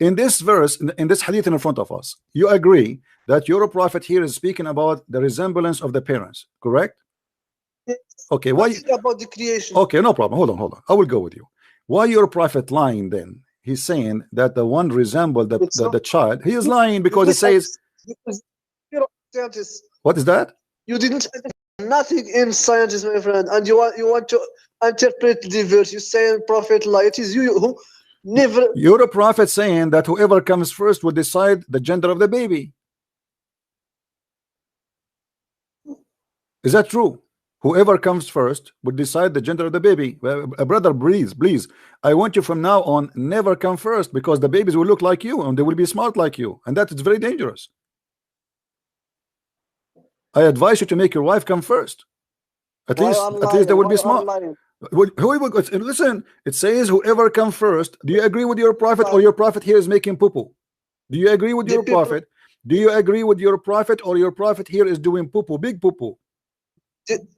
In this verse, in this hadith in front of us, you agree that your prophet here is speaking about the resemblance of the parents, correct? Yes. Okay, why about the creation? Okay, no problem. Hold on. I will go with you. Why your prophet lying then? He's saying that the one resembled the child. He is lying because it says. What is that? You didn't nothing in science, my friend, and you want to interpret the verse. You say prophet lie. It is you who never. You're a prophet saying that whoever comes first will decide the gender of the baby. Is that true? Whoever comes first would decide the gender of the baby. Brother, please. I want you from now on never come first, because the babies will look like you and they will be smart like you, and that is very dangerous. I advise you to make your wife come first. At least they will be smart. Listen, it says whoever comes first. Do you agree with your prophet, or your prophet here is making poo-poo? Do you agree with your prophet? Do you agree with your prophet, or your prophet here is doing poo-poo, big poo-poo?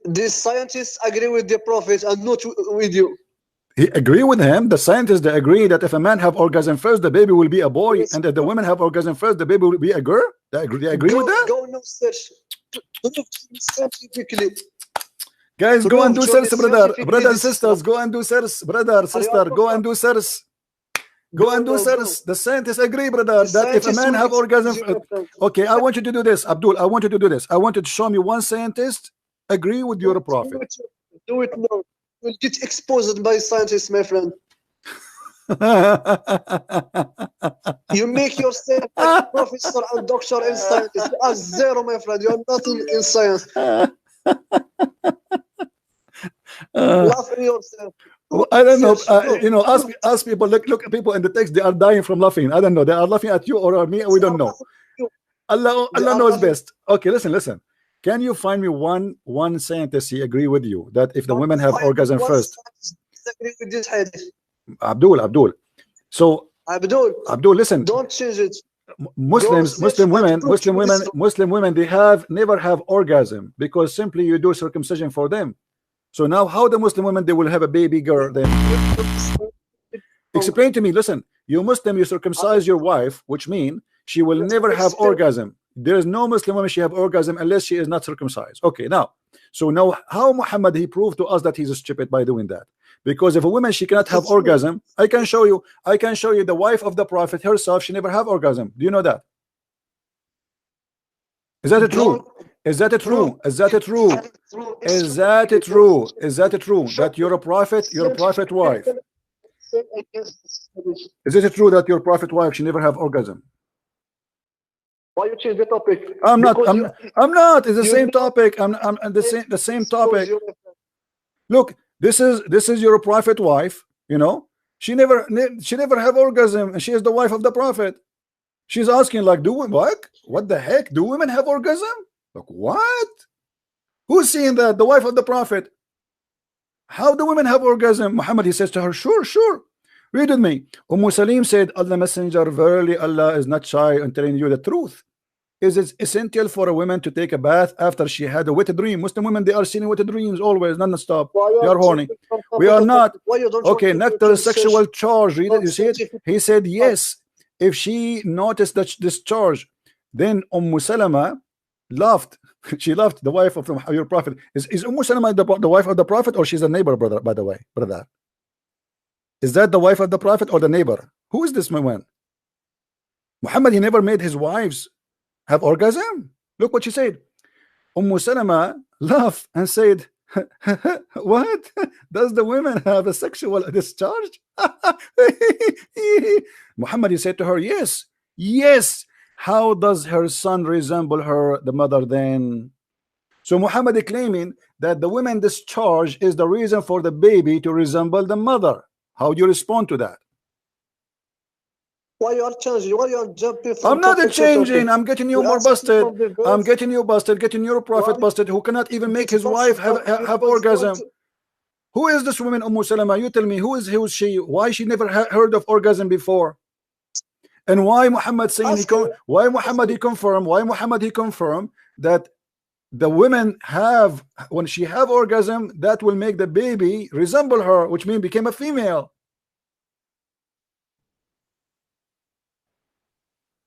The scientists agree with the prophet and not with you. He agree with him. The scientists, they agree that if a man have orgasm first, the baby will be a boy, and if the women have orgasm first, the baby will be a girl. They agree with that? Go no search. Scientifically. Guys, go and do search, brother and sisters. Go and do search, brother, sister. Go and do search. Go and do search. The scientists agree, brother, that if a man have orgasm. Okay, I want you to do this, Abdul. I want you to do this. I want you to show me one scientist agree with your prophet. Do it now. You'll get exposed by scientists, my friend. You make yourself a professor and doctor in science. You are zero, my friend. You are nothing in science. Laugh at yourself. I don't know. Ask people. Look at people in the text. They are dying from laughing. I don't know. They are laughing at you or at me. We don't know. Allah knows best. Okay, listen. Can you find me one scientist he agree with you that if the women have orgasm first? Abdul. So Abdul, listen. Don't change it. Muslim women, they never have orgasm because simply you do circumcision for them. So now how the Muslim women, they will have a baby girl then? Explain to me. Listen, you Muslim, you circumcise your wife, which means she will never have orgasm. There is no Muslim woman she have orgasm unless she is not circumcised. Okay, now how Muhammad he proved to us that he's stupid by doing that? Because if a woman she cannot have orgasm, I can show you the wife of the prophet herself, she never have orgasm. Do you know that? Is that true? Is that true? Is that true? Is that true? Is that true that you're a prophet? Your prophet wife. Is it true that your prophet wife she never have orgasm? Why you change the topic? I'm not. I'm not. It's the same topic. I'm the same topic. Look, this is your prophet wife. You know, she never have orgasm, and she is the wife of the prophet. She's asking like, what the heck? Do women have orgasm? Like what? Who's seeing that? The wife of the prophet. How do women have orgasm? Muhammad, he says to her, sure. Read with me. Salim said, Allah Messenger, verily Allah is not shy in telling you the truth. Is it essential for a woman to take a bath after she had a wet dream? Muslim women, they are seeing wet dreams always, non-stop. They are horny. We are not. Okay, nectar sexual charge. Read it. You see it? He said, yes. If she noticed that this charge, then Salama laughed. She laughed, the wife of your prophet. Is Salama the wife of the prophet, or she's a neighbor, brother, by the way, brother? Is that the wife of the prophet or the neighbor? Who is this woman? Muhammad, he never made his wives have orgasm. Look what she said. Salama laughed and said, what? Does the women have a sexual discharge? Muhammad, he said to her, yes. How does her son resemble her, the mother, then? So Muhammad is claiming that the women discharge is the reason for the baby to resemble the mother. How do you respond to that? Why you are changing? Why you are jumping? I'm not changing. I'm getting you more busted. I'm getting you busted. Getting your prophet busted, who cannot even make his wife have orgasm. Who is this woman, Salama? You tell me. Who is she? Why she never heard of orgasm before? And why Muhammad saying why Muhammad he confirmed that the women have, when she have orgasm, that will make the baby resemble her, which means became a female.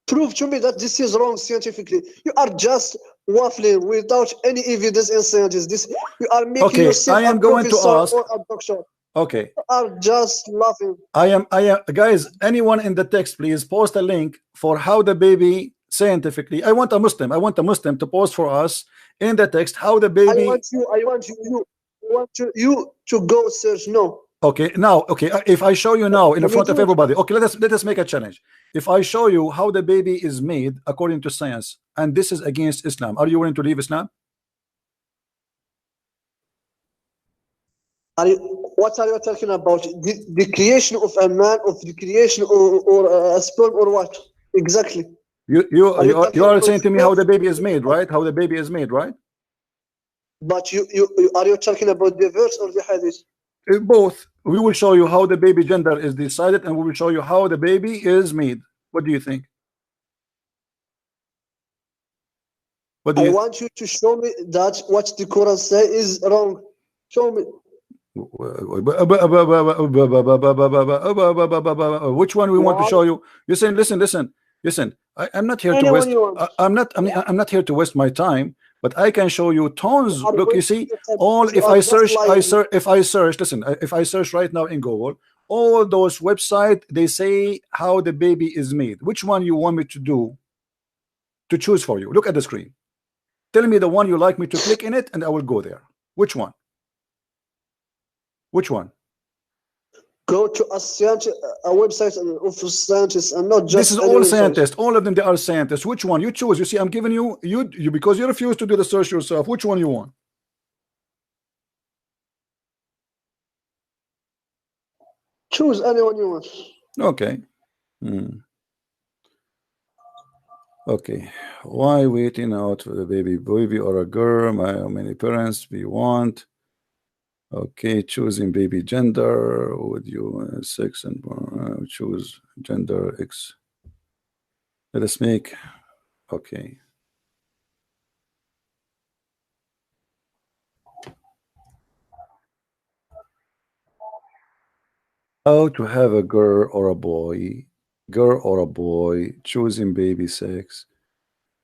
Prove to me that this is wrong scientifically. You are just waffling without any evidence in science. You are making yourself I am going to ask. Okay. You are just laughing. I am guys, anyone in the text, please post a link for how the baby scientifically. I want a Muslim to post for us in the text how the baby. I want you to go search. No. Okay, now, if I show you now in front of everybody, okay, let us make a challenge. If I show you how the baby is made according to science, and this is against Islam, are you willing to leave Islam? What are you talking about? The creation of a man, of the creation or a sperm, or what exactly? You are saying to me how the baby is made, right? How the baby is made, right? But you are you talking about the verse or the hadith? Both. We will show you how the baby gender is decided, and we will show you how the baby is made. What do you think? I want you to show me that what the Quran says is wrong. Show me. Which one we want to show you? You're saying, listen. I'm not here to waste. I'm not here to waste my time. But I can show you tons. Look, you see, if I search right now in Google, all those websites, they say how the baby is made. Which one you want me to choose for you? Look at the screen. Tell me the one you like me to click in it, and I will go there. Which one? Go to a website of scientists, and not just. This is all scientists. All of them, they are scientists. Which one you choose? You see, I'm giving you because you refuse to do the search yourself. Which one you want? Choose anyone you want. Okay. Okay. Why waiting out for the baby or a girl? How many parents do you want? Okay, choosing baby gender. Would you sex and choose gender X? Let us make. Okay. How to have a girl or a boy? Choosing baby sex.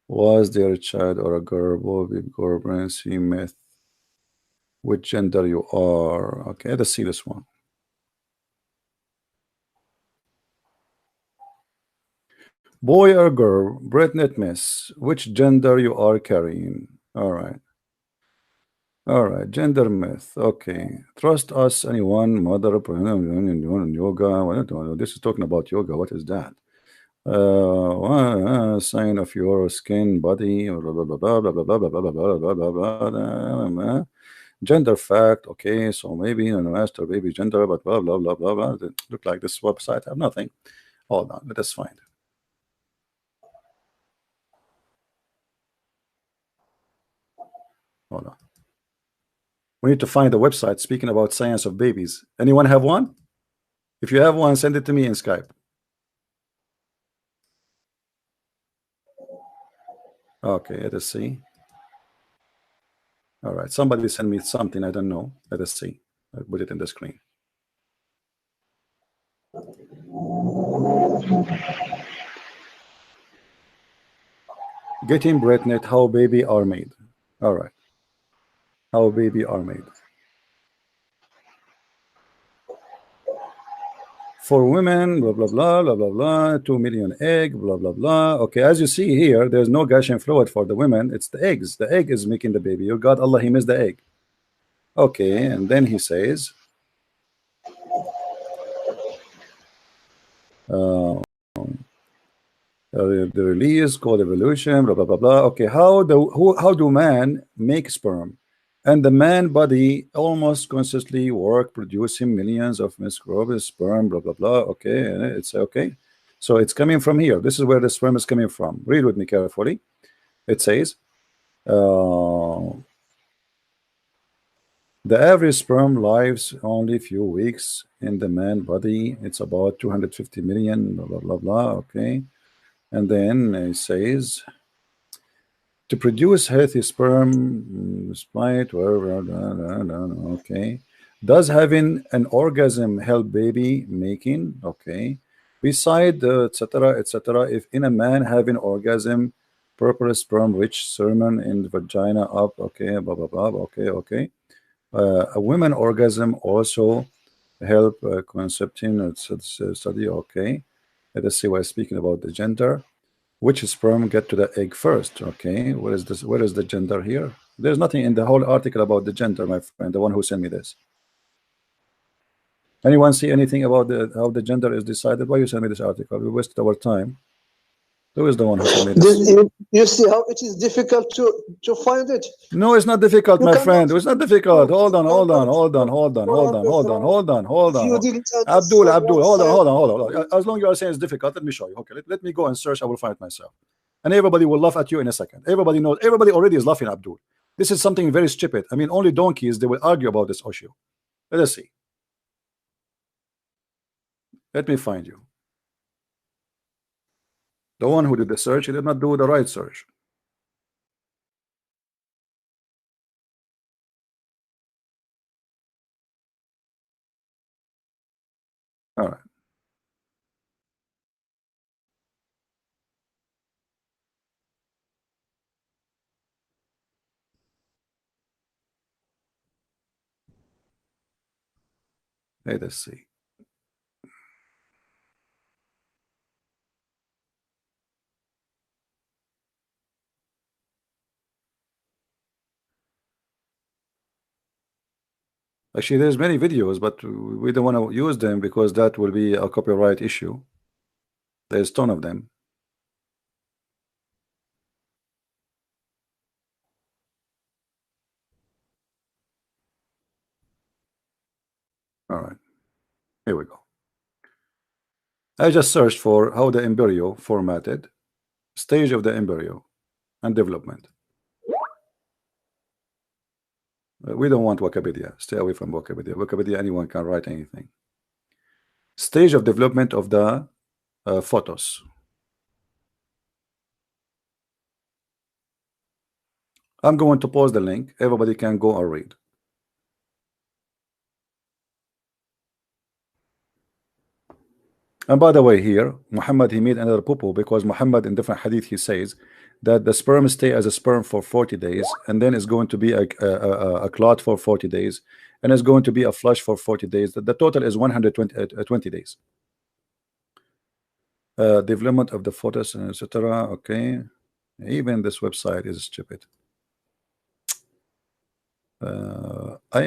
Was there a child or a girl? Boy, girl, pregnancy, myth. Which gender you are. Okay, let's see this one. Boy or girl, Britnet Miss, which gender you are carrying? All right. All right, gender myth. Okay, trust us, anyone, mother, yoga. This is talking about yoga. What is that? Sign of your skin, body, blah blah blah blah blah blah blah blah blah blah blah blah. Gender fact. Okay, so maybe master baby gender, but blah blah blah blah blah. Look like this website. I have nothing. Hold on, let us find. Hold on. We need to find a website speaking about science of babies. Anyone have one? If you have one, send it to me in Skype. Okay, let us see. All right, somebody send me something. I don't know. Let us see. I'll put it in the screen. Getting Britnet, how baby are made. All right. How baby are made. For women, blah, blah, blah, blah, blah, blah, 2 million egg, blah, blah, blah. Okay, as you see here, there's no gushing fluid for the women. It's the eggs. The egg is making the baby. Your God, Allah, he missed the egg. Okay, and then he says, the release, called evolution, blah, blah, blah, blah. Okay, how do man make sperm? And the man body almost constantly work producing millions of microbes, sperm, blah blah blah. Okay, it's okay. So it's coming from here. This is where the sperm is coming from. Read with me carefully. It says the average sperm lives only a few weeks in the man body. It's about 250 million, blah blah blah blah. Okay, and then it says, to produce healthy sperm, despite wherever, okay. Does having an orgasm help baby making? Okay. Beside etc. etc. If in a man having orgasm, proper sperm rich semen in the vagina up. Okay. Blah blah blah. Okay. Okay. A woman orgasm also help concepting. It's study. Okay. Let us see. We're speaking about the gender. Which sperm get to the egg first? Okay, where is this? Where is the gender here? There's nothing in the whole article about the gender, my friend, the one who sent me this. Anyone see anything about how the gender is decided? Why you send me this article? We wasted our time. Who is the one who sent me this? You see how it is difficult to find it? No, it's not difficult, my friend. It's not difficult. Hold on. Abdul, hold on. As long as you are saying it's difficult, let me show you. Okay, let me go and search. I will find it myself. And everybody will laugh at you in a second. Everybody knows. Everybody already is laughing, Abdul. This is something very stupid. I mean, only donkeys, they will argue about this issue. Let us see. Let me find you. The one who did the search, he did not do the right search. All right. Let us see. Actually, there's many videos, but we don't want to use them because that will be a copyright issue. There's a ton of them. All right, here we go. I just searched for how the embryo formatted, stage of the embryo, and development. We don't want Wikipedia. Stay away from Wikipedia. Wikipedia, anyone can write anything. Stage of development of the photos. I'm going to post the link. Everybody can go and read. And by the way, here Muhammad, he made another poo-poo because Muhammad in different hadith he says that the sperm stay as a sperm for 40 days and then it's going to be a clot for 40 days and it's going to be a flush for 40 days. The total is 120 days. development of the photos and etc. Okay, even this website is stupid.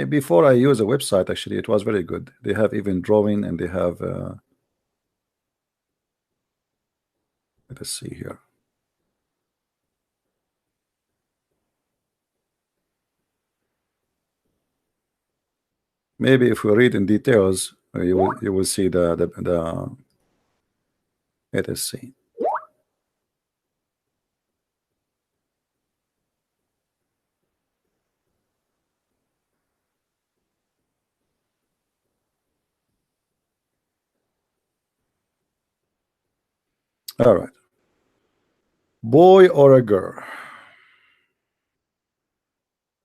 Before I use a website, actually it was very good. They have even drawing, and they have let us see here. Maybe if we read in details, you will see the let us see. All right. Boy or a girl?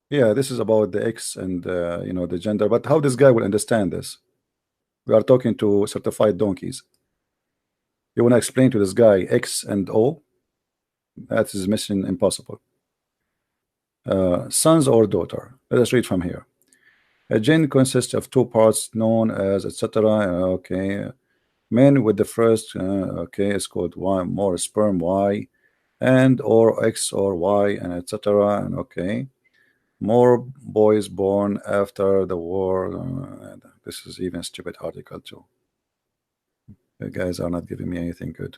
Yeah, this is about the X and you know, the gender. But how this guy will understand this? We are talking to certified donkeys. You want to explain to this guy X and O? That is mission impossible. Sons or daughter? Let us read from here. A jinn consists of two parts known as etc. Okay. Men with the first okay is called Y, more sperm Y, and or X or Y, and etc. And okay, more boys born after the war. This is even stupid article too. You guys are not giving me anything good.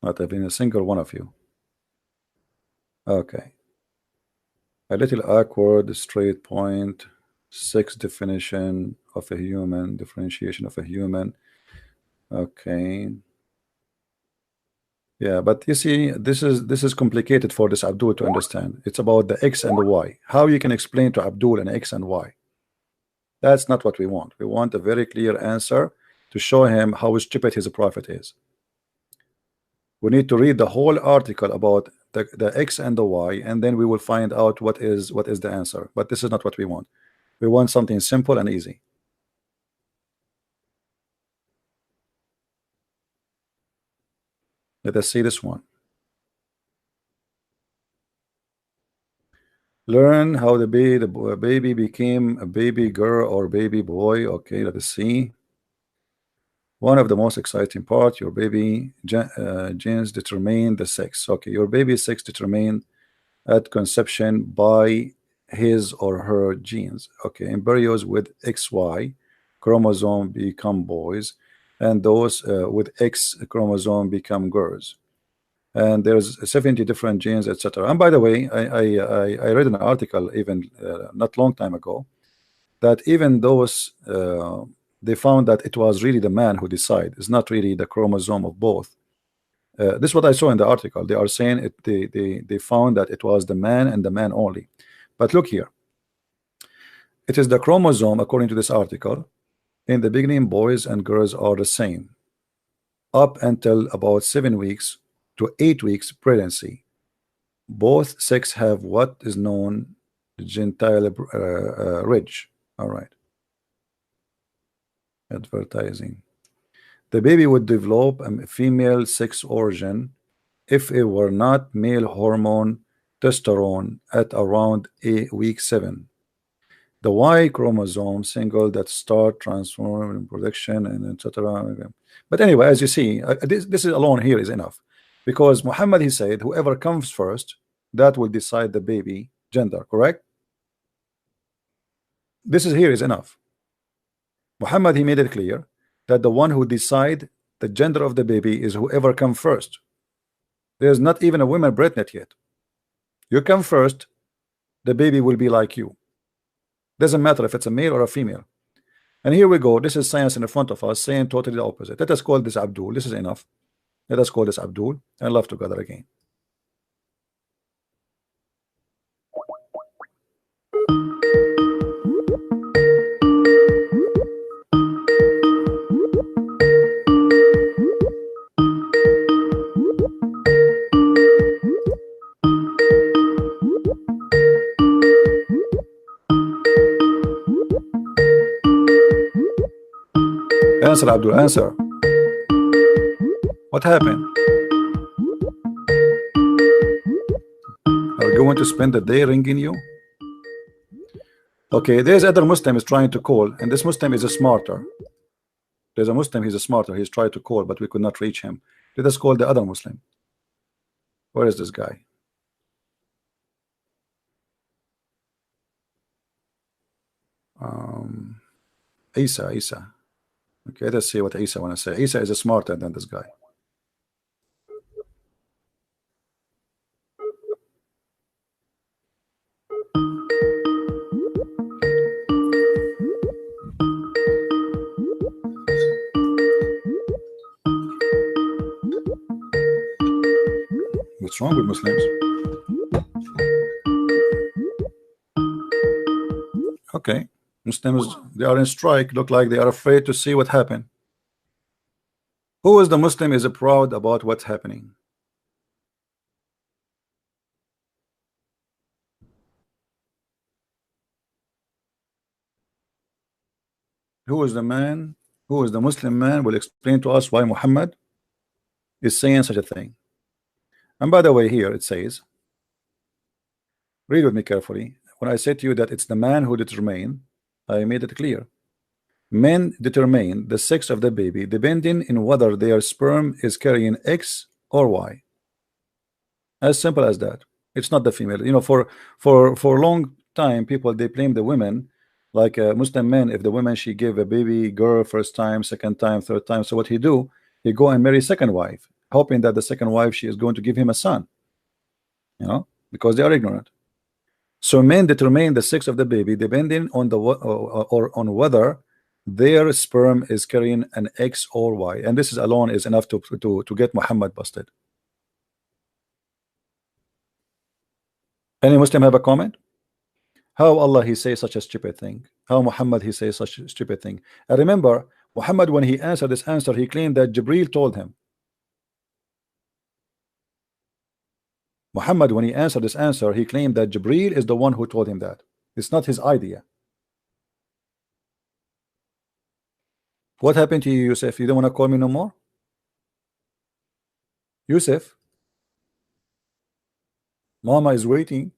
Not even a single one of you. Okay. A little awkward, straight point. 6 definition of a human, differentiation of a human. Okay. Yeah, but you see, this is complicated for this Abdul to understand. It's about the X and the Y. How you can explain to Abdul an X and Y? That's not what we want. We want a very clear answer to show him how stupid his prophet is. We need to read the whole article about the X and the Y, and then we will find out what is the answer. But this is not what we want. We want something simple and easy. Let us see this one. Learn how the baby became a baby girl or baby boy. Okay, let us see. One of the most exciting part, your baby genes determine the sex. Okay, your baby's sex determined at conception by his or her genes. Okay, embryos with XY chromosome become boys, and those with X chromosome become girls. And there's 70 different genes, etc. And by the way, I read an article even not long time ago that even those they found that it was really the man who decided. It's not really the chromosome of both. This is what I saw in the article. They are saying it. They found that it was the man and the man only. But look here. It is the chromosome, according to this article. In the beginning, boys and girls are the same up until about 7 weeks to 8 weeks pregnancy. Both sex have what is known the gentile ridge. All right. Advertising. The baby would develop a female sex organ if it were not male hormone testosterone at around week 7. The Y chromosome single that start transforming production and etc. But anyway, as you see, this is alone here is enough, because Muhammad, he said, whoever comes first, that will decide the baby gender. Correct? This is here is enough. Muhammad, he made it clear that the one who decide the gender of the baby is whoever come first. There's not even a woman pregnant yet. You come first, the baby will be like you. Doesn't matter if it's a male or a female. And here we go. This is science in front of us saying totally the opposite. Let us call this Abdul. This is enough. Let us call this Abdul and love together again. Answer, Abdul, answer. What happened? Are you going to spend the day ringing you? Okay, there's other Muslim is trying to call, and this Muslim is a smarter. There's a Muslim, he's a smarter, he's tried to call, but we could not reach him. Let us call the other Muslim. Where is this guy? Isa. Okay, let's see what Isa want to say. Isa is smarter than this guy. What's wrong with Muslims? Okay, Muslims, they are in strike. Look like they are afraid to see what happened. Who is the Muslim is proud about what's happening? Who is the man? Who is the Muslim man will explain to us why Muhammad is saying such a thing? And by the way, here it says, read with me carefully. When I said to you that it's the man who determine, I made it clear. Men determine the sex of the baby depending on whether their sperm is carrying X or Y. As simple as that. It's not the female. You know, for a long time, people they blame the women, like Muslim men. If the woman she gave a baby girl first time, second time, third time, so what he do? He go and marry second wife, hoping that the second wife she is going to give him a son. You know, because they are ignorant. So men determine the sex of the baby depending on the or on whether their sperm is carrying an X or Y, and this is alone is enough to get Muhammad busted. Any Muslim have a comment? How Allah he say such a stupid thing? How Muhammad he say such a stupid thing? And remember, Muhammad when he answered this answer, he claimed that Jibril told him. Muhammad, when he answered this answer, he claimed that Jibril is the one who told him that. It's not his idea. What happened to you, Yusuf? You don't want to call me no more? Yusuf? Mama is waiting.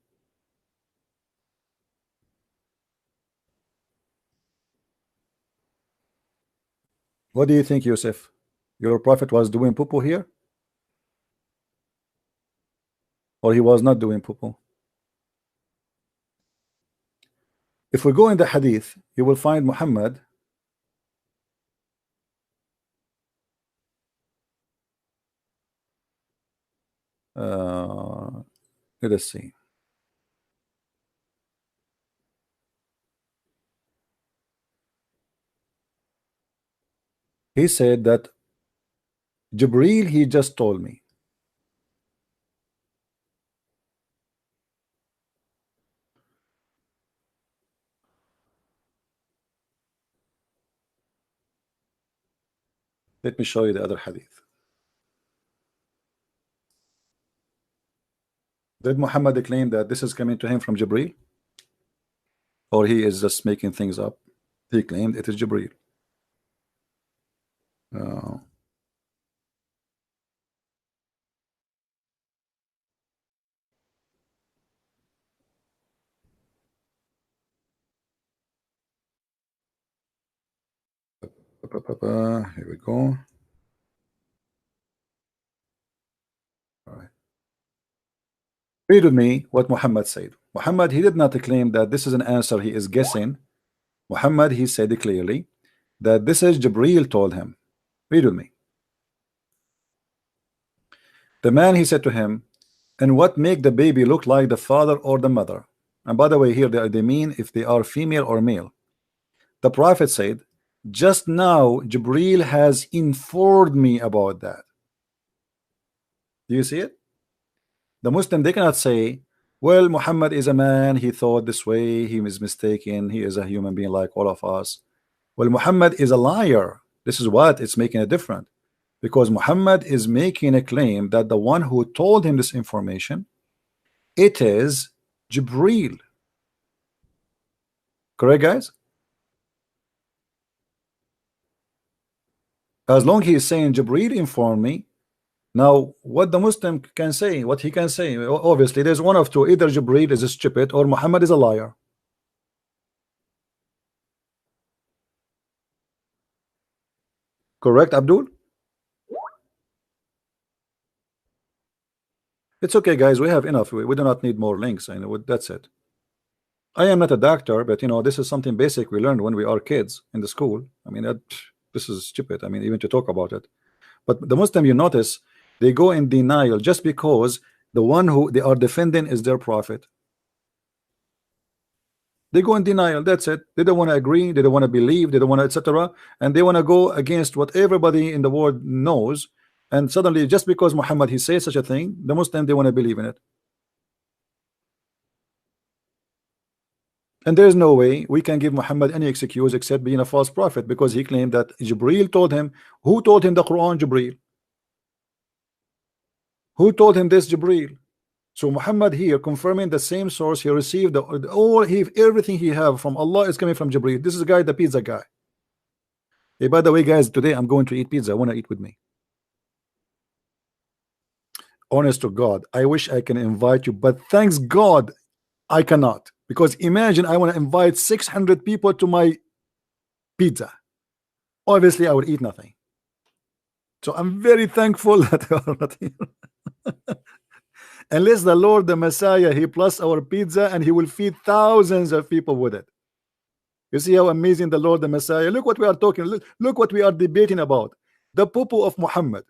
What do you think, Yusuf? Your prophet was doing poo-poo here? Or he was not doing poo-poo? If we go in the hadith, you will find Muhammad let us see. He said that Jibril he just told me. Let me show you the other hadith. Did Muhammad claim that this is coming to him from Jibril? Or he is just making things up? He claimed it is Jibril. Here we go. All right. Read with me what Muhammad said. Muhammad, he did not claim that this is an answer he is guessing. Muhammad, he said clearly that this is Jibril told him. Read with me. The man, he said to him, and what make the baby look like the father or the mother? And by the way, here they mean if they are female or male. The prophet said, just now Jibril has informed me about that. Do you see it? The Muslim, they cannot say, well, Muhammad is a man, he thought this way, he is mistaken, he is a human being like all of us. Well, Muhammad is a liar. This is what it's making a difference, because Muhammad is making a claim that the one who told him this information, it is Jibril. Correct, guys? As long as he is saying Jibril informed me, now what the Muslim can say, what he can say, obviously there's one of two: either Jibril is stupid or Muhammad is a liar. Correct, Abdul? It's okay, guys. We have enough. We do not need more links. I know that's it. I am not a doctor, but you know, this is something basic we learned when we are kids in the school. I mean, this is stupid. I mean, even to talk about it. But the Muslim, you notice, they go in denial just because the one who they are defending is their prophet. They go in denial. That's it. They don't want to agree. They don't want to believe. They don't want to, etc. And they want to go against what everybody in the world knows. And suddenly, just because Muhammad he says such a thing, the Muslim they want to believe in it. And there is no way we can give Muhammad any excuse except being a false prophet, because he claimed that Jibreel told him. Who told him the Quran? Jibreel. Who told him this? Jibreel. So Muhammad here confirming the same source he received, everything he have from Allah is coming from Jibreel. This is the guy, the pizza guy. Hey, by the way, guys, today I'm going to eat pizza. I want to eat with me. Honest to God, I wish I can invite you, but thanks God I cannot. Because imagine I want to invite 600 people to my pizza. Obviously, I would eat nothing. So I'm very thankful that you are not here. Unless the Lord, the Messiah, he plus our pizza and he will feed thousands of people with it. You see how amazing the Lord, the Messiah. Look what we are talking. Look what we are debating about. The poo-poo of Muhammad.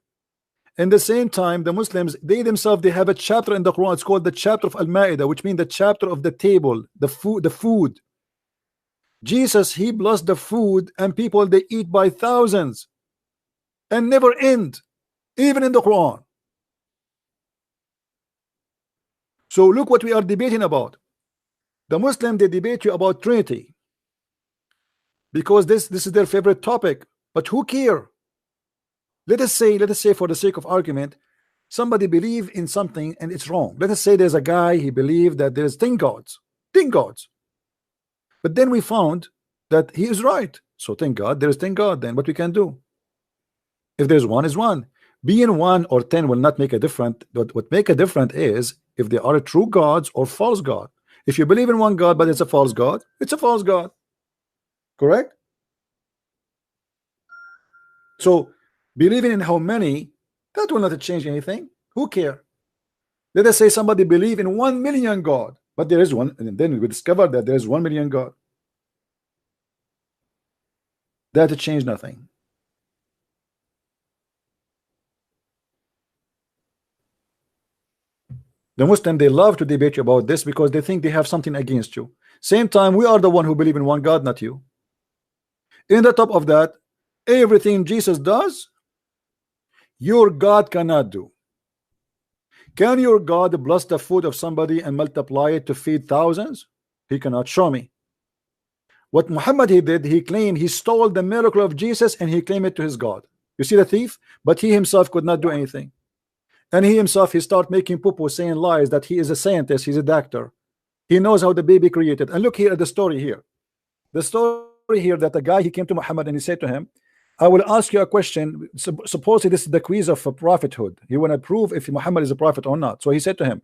In the same time, the Muslims, they themselves, they have a chapter in the Quran. It's called the chapter of Al-Ma'idah, which means the chapter of the table, the food. Jesus, he blessed the food, and people they eat by thousands and never end, even in the Quran. So look what we are debating about. The Muslim, they debate you about Trinity because this is their favorite topic. But who care? Let us say for the sake of argument, somebody believe in something and it's wrong. Let us say there's a guy, he believed that there's 10 gods. But then we found that he is right. So thank God there's 10 God. Then what we can do? If there's one is one. Being 1 or 10 will not make a difference. What make a difference is if they are true gods or false God. If you believe in one God but it's a false God, it's a false God. Correct? So believing in how many, that will not change anything. Who care? Let us say somebody believe in 1 million God, but there is one, and then we discover that there is 1 million God. That change nothing. The Muslim, they love to debate you about this because they think they have something against you. Same time, we are the one who believe in one God, not you. In the top of that, everything Jesus does, your God cannot do. Can your God bless the food of somebody and multiply it to feed thousands? He cannot. Show me. What Muhammad he did, he claimed he stole the miracle of Jesus and he claimed it to his God. You see the thief? But he himself could not do anything. And he himself, he started making poo-poo, saying lies that he is a scientist, he's a doctor. He knows how the baby created. And look here at the story here. The story here that the guy, he came to Muhammad and he said to him, I will ask you a question. Supposedly this is the quiz of prophethood. He want to prove if Muhammad is a prophet or not. So he said to him,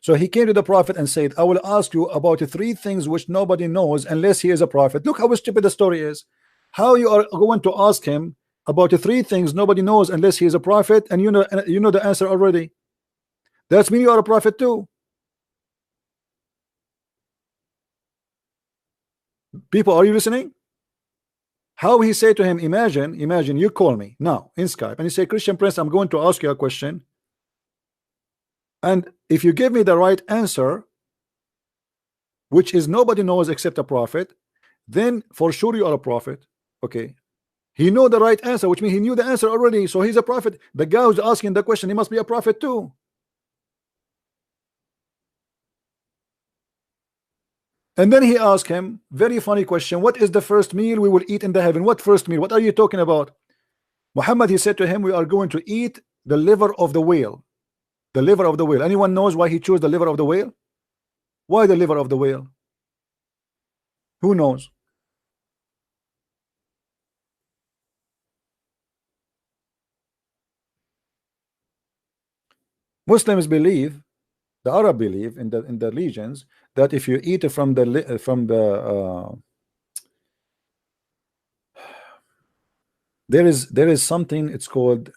so he came to the prophet and said, I will ask you about 3 things which nobody knows unless he is a prophet. Look how stupid the story is. How you are going to ask him about 3 things nobody knows unless he is a prophet, and you know the answer already. That's mean you are a prophet too. People, are you listening? How he said to him, imagine you call me now in Skype and you say, Christian Prince, I'm going to ask you a question, and if you give me the right answer, which is nobody knows except a prophet, then for sure you are a prophet. Okay, he know the right answer, which means he knew the answer already, so he's a prophet. The guy who's asking the question, he must be a prophet too. And then he asked him, very funny question, what is the first meal we will eat in the heaven? What first meal? What are you talking about? Muhammad, he said to him, we are going to eat the liver of the whale. The liver of the whale. Anyone knows why he chose the liver of the whale? Why the liver of the whale? Who knows? Muslims believe, the Arab believe in the regions, that if you eat from the there is something, it's called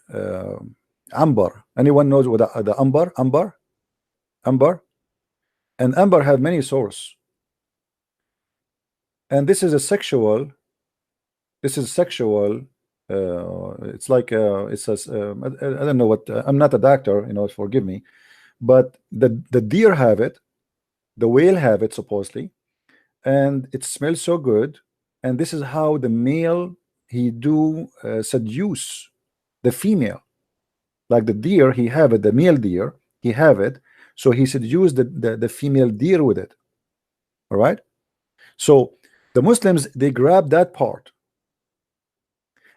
amber. Anyone knows what the amber? And amber have many sources, and this is sexual. It's like it says I don't know what, I'm not a doctor, you know, forgive me, but the deer have it, the whale have it supposedly, and it smells so good. And this is how the male he do seduce the female. Like the deer, he have it, the male deer, he have it, so he seduced the female deer with it. All right, so the Muslims, they grab that part,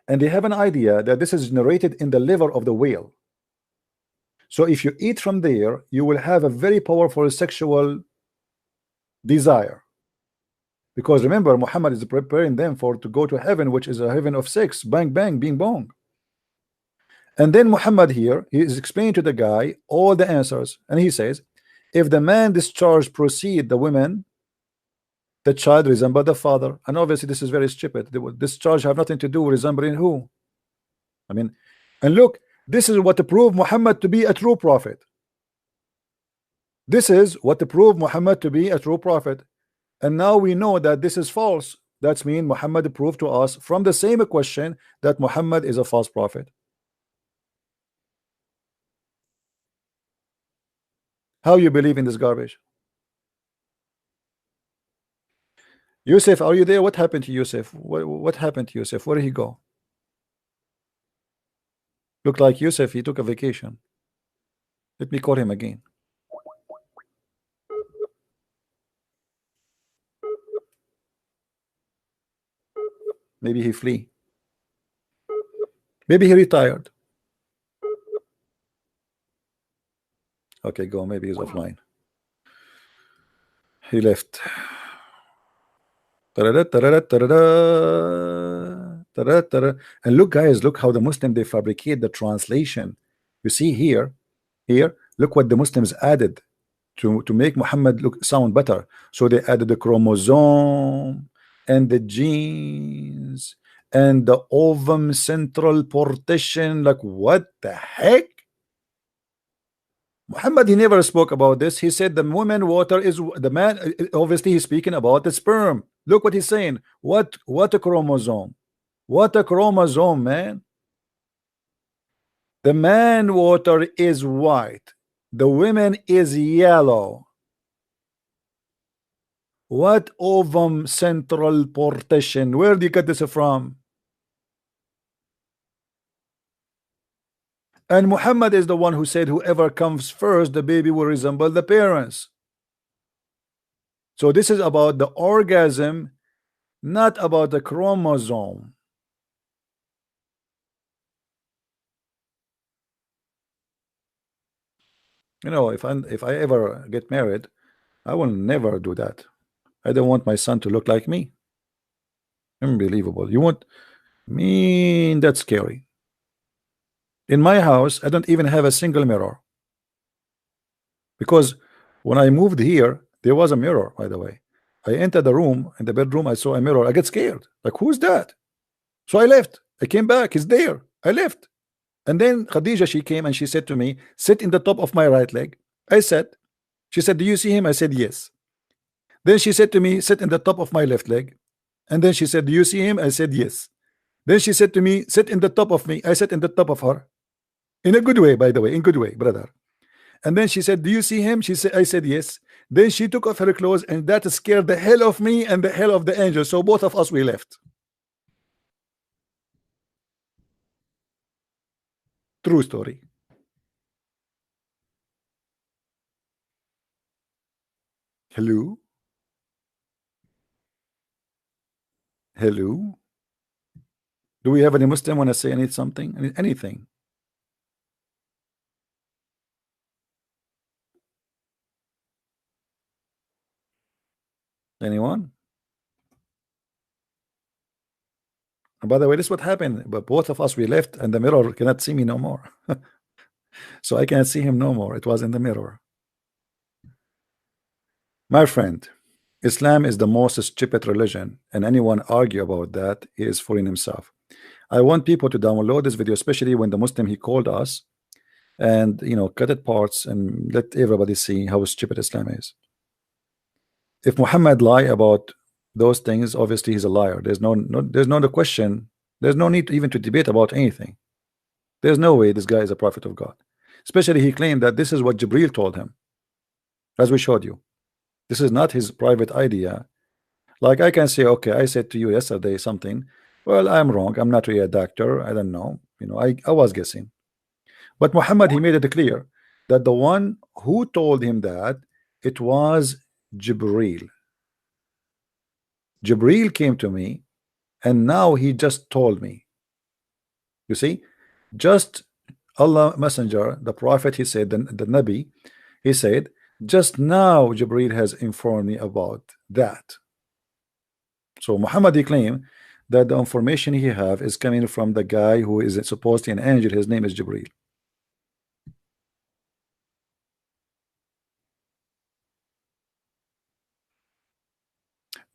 and they have an idea that this is generated in the liver of the whale. So if you eat from there, you will have a very powerful sexual desire, because remember, Muhammad is preparing them for to go to heaven, which is a heaven of sex, bang bang, bing bong. And then Muhammad here, he is explaining to the guy all the answers, and he says, if the man discharge proceed the women, the child resemble the father. And obviously this is very stupid. The discharge have nothing to do with resembling who. I mean, and look, this is what to prove Muhammad to be a true prophet. This is what to prove Muhammad to be a true prophet. And now we know that this is false. That's mean Muhammad proved to us from the same question that Muhammad is a false prophet. How you believe in this garbage? Yusuf, are you there? What happened to Yusuf? What happened to Yusuf? Where did he go? Looked like Yusuf, he took a vacation. Let me call him again. Maybe he flee. Maybe he retired. Okay, go. Maybe he's offline. He left. And look, guys, look how the Muslim, they fabricate the translation. You see here, look what the Muslims added to make Muhammad sound better. So they added the chromosome and the genes and the ovum central partition. Like, what the heck? Muhammad, he never spoke about this. He said the woman water is the man. Obviously he's speaking about the sperm. Look what he's saying. What a chromosome. What a chromosome, man. The man water is white, the women is yellow. What ovum central partition? Where do you get this from? And Muhammad is the one who said whoever comes first, the baby will resemble the parents. So this is about the orgasm, not about the chromosome. You know, if I ever get married, I will never do that. I don't want my son to look like me. Unbelievable. You want me? That's scary. In my house, I don't even have a single mirror. Because when I moved here, there was a mirror, by the way. I entered the room, in the bedroom, I saw a mirror. I get scared. Like, who's that? So I left. I came back. It's there. I left. And then Khadija, she came and she said to me, sit in the top of my right leg. I said, she said, do you see him? I said, yes. Then she said to me, sit in the top of my left leg. And then she said, do you see him? I said, yes. Then she said to me, sit in the top of me. I sat in the top of her. In a good way, by the way, in good way, brother. And then she said, do you see him? She said, I said, yes. Then she took off her clothes, and that scared the hell of me and the hell of the angel. So both of us, we left. True story. Hello? Hello? Do we have any Muslim want to say something? Anything? Anyone? And by the way, this is what happened. But both of us, we left, and the mirror cannot see me no more. So I cannot see him no more. It was in the mirror. My friend, Islam is the most stupid religion, and anyone argue about that, he is fooling himself. I want people to download this video, especially when the Muslim he called us, and cut it parts and let everybody see how stupid Islam is. If Muhammad lie about those things, obviously he's a liar. There's no question. There's no need even to debate about anything. There's no way this guy is a prophet of God. Especially he claimed that this is what Jibril told him, as we showed you. This is not his private idea. Like I can say, okay, I said to you yesterday something. Well, I'm wrong. I'm not really a doctor. I don't know. I was guessing. But Muhammad, he made it clear that the one who told him that it was Jibril. Jibril came to me, and now he just told me. You see, just Allah Messenger, the Prophet, he said, the Nabi, he said, just now Jibril has informed me about that. So Muhammad, he claimed that the information he have is coming from the guy who is supposedly an angel. His name is Jibril.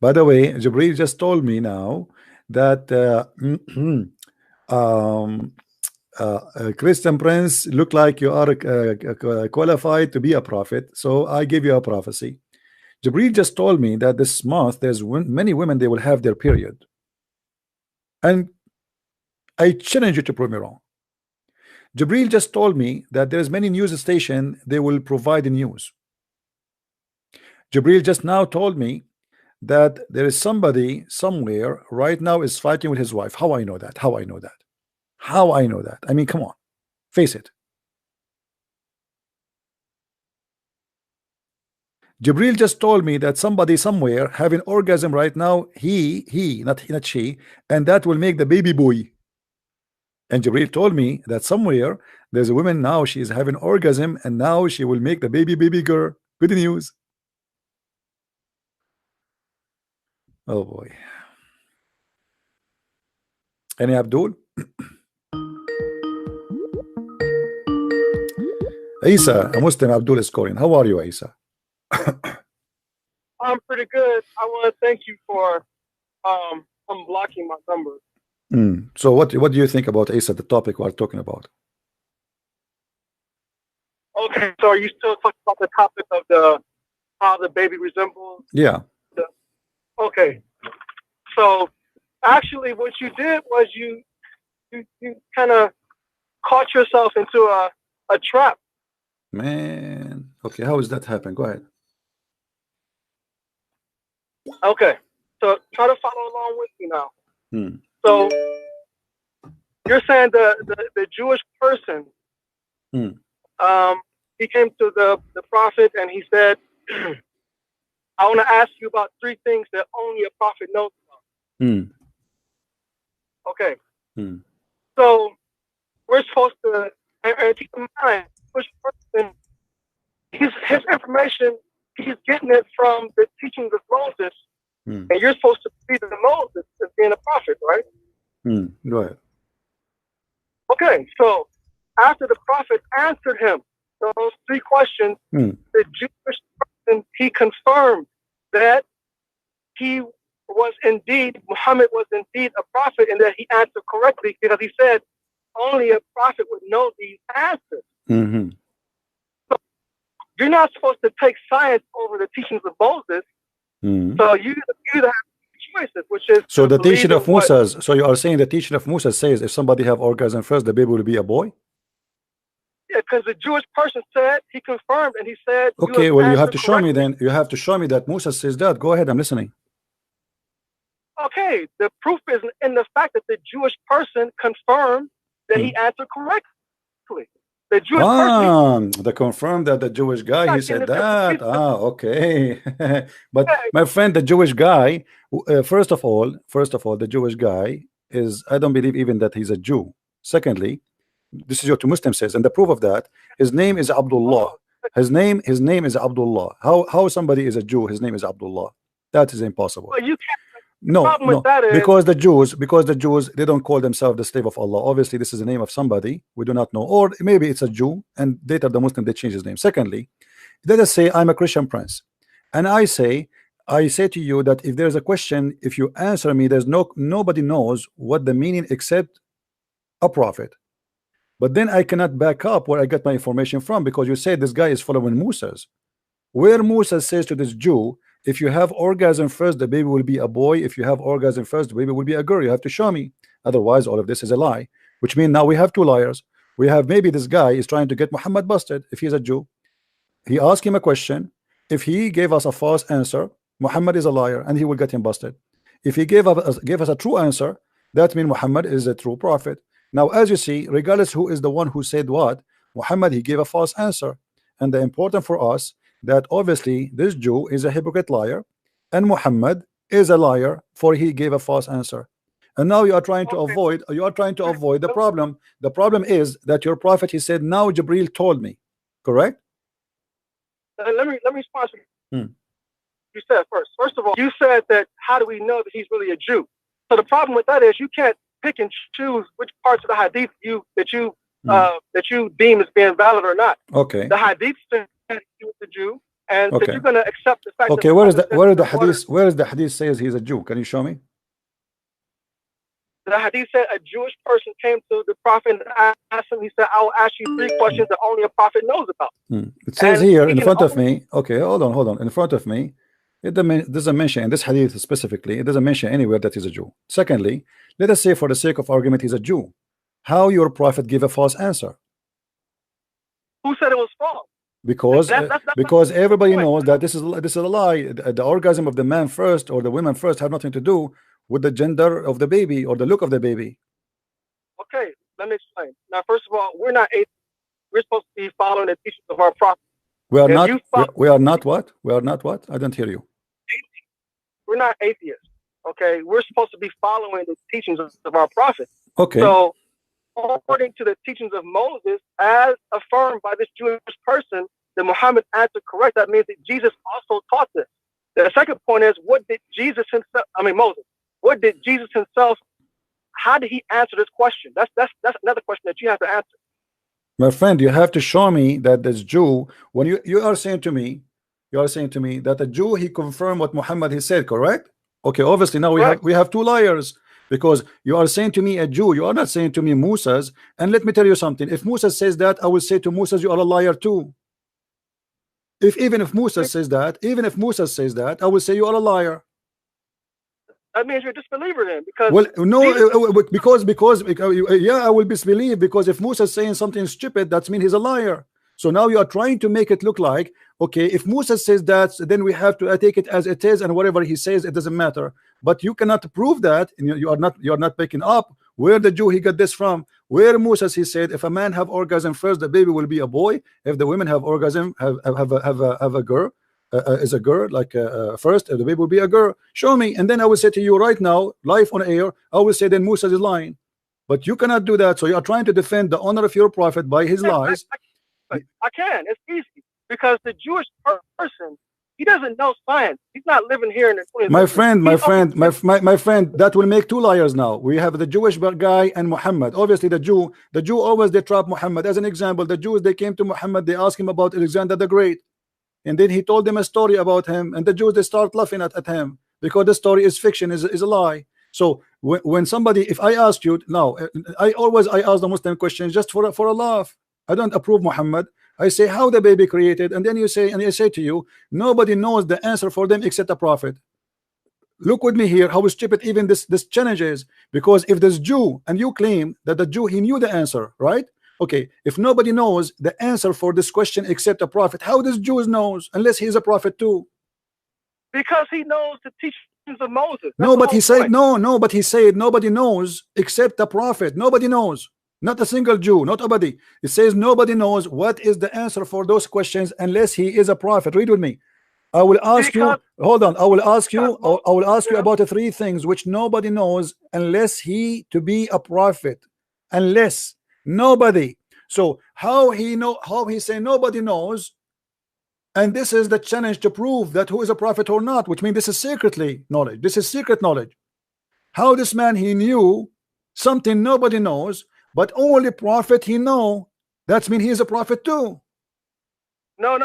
By the way, Jibril just told me now that Christian Prince, look like you are qualified to be a prophet, so I give you a prophecy. Jibril just told me that this month there's many women, they will have their period, and I challenge you to prove me wrong. Jibril just told me that there's many news station, they will provide the news. Jibril just now told me that there is somebody somewhere right now is fighting with his wife. How I know that? How I know that? How I know that? I mean, come on, face it. Jibril just told me that somebody somewhere having orgasm right now, he not she, and that will make the baby boy. And Jibril told me that somewhere there's a woman now, she is having orgasm, and now she will make the baby girl. Good news. Oh boy. Any Abdul? Isa, a Muslim Abdul is calling. How are you, Isa? I'm pretty good. I want to thank you for unblocking my number. So what do you think about Isa, the topic we're talking about? Okay, so are you still talking about the topic of how the baby resembles? Yeah. Okay. So actually what you did was you kind of caught yourself into a trap. Man. Okay, how does that happen? Go ahead. Okay. So try to follow along with me now. So you're saying the Jewish person, he came to the prophet and he said, I want to ask you about 3 things that only a prophet knows about. Okay. So we're supposed to, and keep in mind, which person, his information, he's getting it from the teachings of Moses, and you're supposed to be the Moses as being a prophet, right? Go ahead. Okay, so after the prophet answered him those 3 questions, the Jewish person, he confirmed that he was indeed, Muhammad was indeed a prophet, and that he answered correctly, because he said only a prophet would know these answers. So you're not supposed to take science over the teachings of Moses. So you either have choices, which is so the teaching of Musa. So you are saying the teaching of Musa says if somebody have orgasm first, the baby will be a boy? Yeah, because the Jewish person said, he confirmed, and he said, okay, well, you have to show me then. You have to show me that Musa says that. Go ahead, I'm listening. Okay, the proof is in the fact that the Jewish person confirmed that he answered correctly. The Jewish person, they confirmed that the Jewish guy, he said that. Okay. But my friend, the Jewish guy, first of all, the Jewish guy is, I don't believe even that he's a Jew. Secondly, this is what the Muslim says, and the proof of that, his name is Abdullah. His name is Abdullah. How somebody is a Jew, his name is Abdullah? That is impossible. Well, you can't. No, because the Jews, they don't call themselves the slave of Allah. Obviously, this is the name of somebody we do not know, or maybe it's a Jew, and later the Muslim they change his name. Secondly, let us say I'm a Christian prince, and I say to you that if there's a question, if you answer me, there's nobody knows what the meaning except a prophet. But then I cannot back up where I get my information from, because you say this guy is following Moses. Where Moses says to this Jew, if you have orgasm first, the baby will be a boy. If you have orgasm first, the baby will be a girl. You have to show me. Otherwise, all of this is a lie. Which means now we have two liars. We have maybe this guy is trying to get Muhammad busted if he's a Jew. He asked him a question. If he gave us a false answer, Muhammad is a liar and he will get him busted. If he gave us a true answer, that means Muhammad is a true prophet. Now, as you see, regardless who is the one who said what, Muhammad, he gave a false answer. And the important for us that obviously this Jew is a hypocrite liar and Muhammad is a liar, for he gave a false answer. And now you are trying to avoid the problem. The problem is that your prophet, he said, now Jibril told me. Correct? Let me respond to you said first of all, you said that how do we know that he's really a Jew? So the problem with that is you can't pick and choose which parts of the hadith that you deem as being valid or not. Okay. The hadith says he was a Jew, and that you're going to accept the fact. Okay, where is the hadith says he's a Jew? Can you show me? The hadith said a Jewish person came to the prophet and asked him. He said, "I will ask you 3 questions that only a prophet knows about." It says here in front of me. Okay, hold on. In front of me, it doesn't mention in this hadith specifically. It doesn't mention anywhere that he's a Jew. Secondly, let us say for the sake of argument he's a Jew. How your prophet give a false answer? Who said it was false? Because everybody knows that this is a lie. The orgasm of the man first or the women first have nothing to do with the gender of the baby or the look of the baby. Okay, let me explain. Now, first of all, we're not atheists. We're supposed to be following the teachings of our prophet. We are not what? We are not what? I don't hear you. We're not atheists. Okay, we're supposed to be following the teachings of our prophet. Okay. So, according to the teachings of Moses, as affirmed by this Jewish person, that Muhammad answered correct. That means that Jesus also taught this. The second point is, what did Moses? What did Jesus himself? How did he answer this question? That's another question that you have to answer. My friend, you have to show me that this Jew, when you are saying to me that a Jew, he confirmed what Muhammad he said, correct? Okay, obviously now we have 2 liars, because you are saying to me a Jew, you are not saying to me Moses. And let me tell you something, if Moses says that, I will say to Moses, you are a liar too. Even if Moses says that, I will say you are a liar. That means you're a disbeliever then, because because I will disbelieve, because if Musa is saying something stupid, that means he's a liar. So now you are trying to make it look like, okay, if Musa says that, then we have to take it as it is, and whatever he says, it doesn't matter. But you cannot prove that, and you are not picking up where the Jew he got this from. Where Musa he said, if a man have orgasm first, the baby will be a boy. If the women have orgasm, have a girl. Is a girl, like first the baby will be a girl. Show me, and then I will say to you right now, live on air, I will say then Musa is lying. But you cannot do that. So you are trying to defend the honor of your prophet by his lies. I can. It's easy, because the Jewish person, he doesn't know science. He's not living here in the 20th century. My friend, that will make 2 liars now. We have the Jewish guy and Muhammad. Obviously the Jew always they trap Muhammad. As an example, the Jews, they came to Muhammad, they asked him about Alexander the Great. And then he told them a story about him, and the Jews, they start laughing at him, because the story is fiction, is a lie. So when somebody, if I ask you now, I ask the Muslim questions just for a laugh. I don't approve Muhammad. I say how the baby created, and then you say, and I say to you, nobody knows the answer for them except a prophet. Look with me here how stupid even this challenge is, because if this Jew, and you claim that the Jew, he knew the answer, right? Okay, if nobody knows the answer for this question except a prophet, how does Jews knows, unless he is a prophet too? Because he knows the teachings of Moses. No, but he said but he said nobody knows except a prophet. Nobody knows, not a single Jew, not nobody. It says nobody knows what is the answer for those questions unless he is a prophet. Read with me. I will ask you. Hold on. I will ask you about the 3 things which nobody knows unless he to be a prophet. Unless. Nobody. So how he say nobody knows, and this is the challenge to prove that who is a prophet or not, which means this is secretly knowledge. This is secret knowledge. How this man, he knew something nobody knows, but only prophet he know. That means he is a prophet too. No.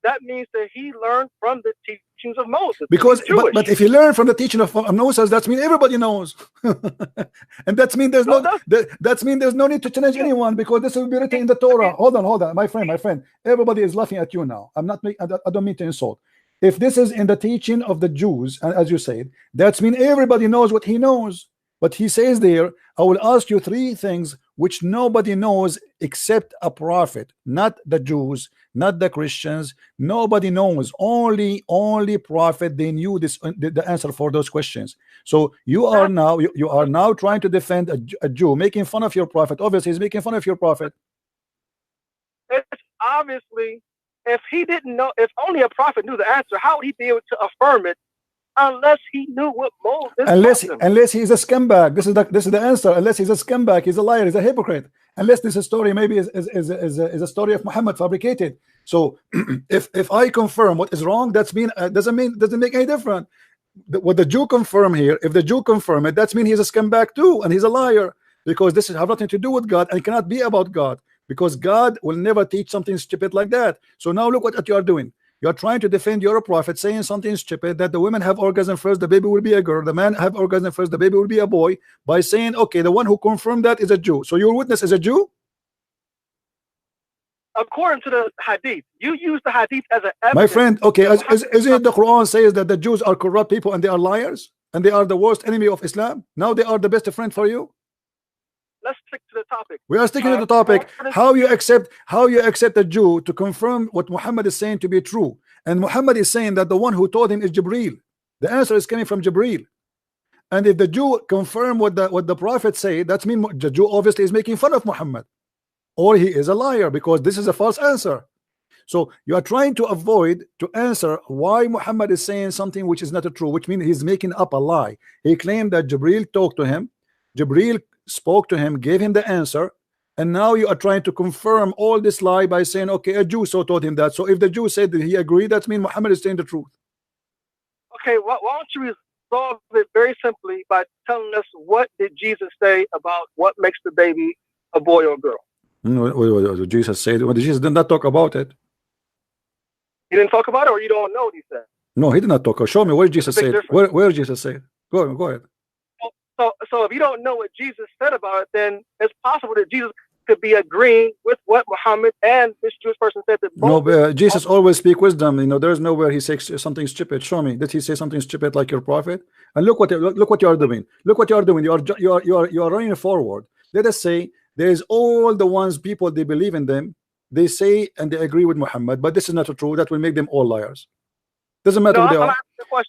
That means that he learned from the teachings of Moses. Because but if you learn from the teaching of Moses, that means everybody knows. And that means there's there's no need to challenge anyone, because this will be written in the Torah. Hold on, my friend. Everybody is laughing at you now. I don't mean to insult. If this is in the teaching of the Jews, as you said, that means everybody knows what he knows. But he says there, I will ask you 3 things which nobody knows except a prophet, not the Jews, not the Christians. Nobody knows. Only prophet, they knew this, the answer for those questions. So you are now trying to defend a Jew, making fun of your prophet. Obviously, he's making fun of your prophet. It's obviously, if he didn't know, if only a prophet knew the answer, how would he be able to affirm it? Unless he knew what Moses unless he's a scumbag. This is the answer. Unless he's a scumbag, he's a liar, he's a hypocrite. Unless this story maybe is a story of Muhammad fabricated. So if I confirm what is wrong, doesn't make any difference. What the Jew confirm here, if the Jew confirm it, that means he's a scumbag too, and he's a liar, because this have nothing to do with God and cannot be about God, because God will never teach something stupid like that. So now look what you are doing. You're trying to defend your prophet, saying something stupid, that the women have orgasm first, the baby will be a girl, the man have orgasm first, the baby will be a boy, by saying, okay, the one who confirmed that is a Jew. So your witness is a Jew? According to the hadith, you use the hadith as an evidence. My friend, okay, isn't it the Quran says that the Jews are corrupt people and they are liars, and they are the worst enemy of Islam? Now they are the best friend for you? Let's stick to the topic. We are sticking to the topic. How you accept a Jew to confirm what Muhammad is saying to be true, and Muhammad is saying that the one who told him is Jibreel. The answer is coming from Jibreel. And if the Jew confirm what the prophet said, that means the Jew obviously is making fun of Muhammad, or he is a liar, because this is a false answer. So you are trying to avoid to answer why Muhammad is saying something which is not true, which means he's making up a lie. He claimed that Jibreel talked to him, Jibreel spoke to him, gave him the answer, and now you are trying to confirm all this lie by saying, okay, a Jew so told him that. So if the Jew said that he agreed, that means Muhammad is saying the truth. Okay, why don't you resolve it very simply by telling us, what did Jesus say about what makes the baby a boy or a girl? What Jesus said? Well, Jesus did not talk about it. He didn't talk about it, or you don't know what he said? No, he did not talk. Show me where Jesus said. Where Jesus said? Go ahead. So if you don't know what Jesus said about it, then it's possible that Jesus could be agreeing with what Muhammad and this Jewish person said. That no, Jesus always speak wisdom. There is nowhere he says something stupid. Show me. Did he say something stupid like your prophet? And look what you are doing. Look what you are doing. You are running forward. Let us say there is all the ones people, they believe in them. They say and they agree with Muhammad, but this is not true. That will make them all liars. Doesn't matter who they are.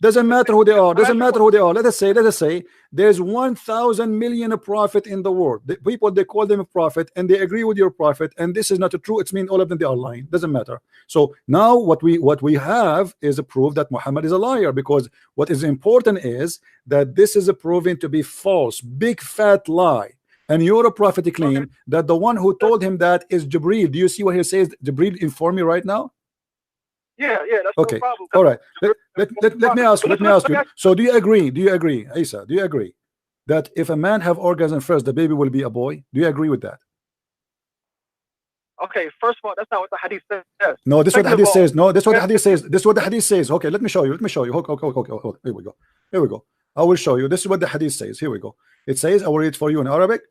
Doesn't matter who they are. Doesn't matter who they are. Let us say there's 1,000 million prophet in the world. The people, they call them a prophet and they agree with your prophet, and this is not true. It means all of them, they are lying. Doesn't matter. So now what we have is a proof that Muhammad is a liar, because what is important is that this is a proven to be false, big fat lie. And your prophet claim that the one who told him that is Jibreel. Do you see what he says? Jibreel inform me right now. Yeah, that's okay. No problem. All right. Let me ask you. So do you agree, Isa? Do you agree that if a man have orgasm first, the baby will be a boy? Do you agree with that? Okay, first of all, that's not what the hadith says. No, this is what the hadith says. No, this is what the hadith says. This is what the hadith says. Okay, let me show you. Okay. Here we go. I will show you. This is what the hadith says. Here we go. It says, I will read it for you in Arabic,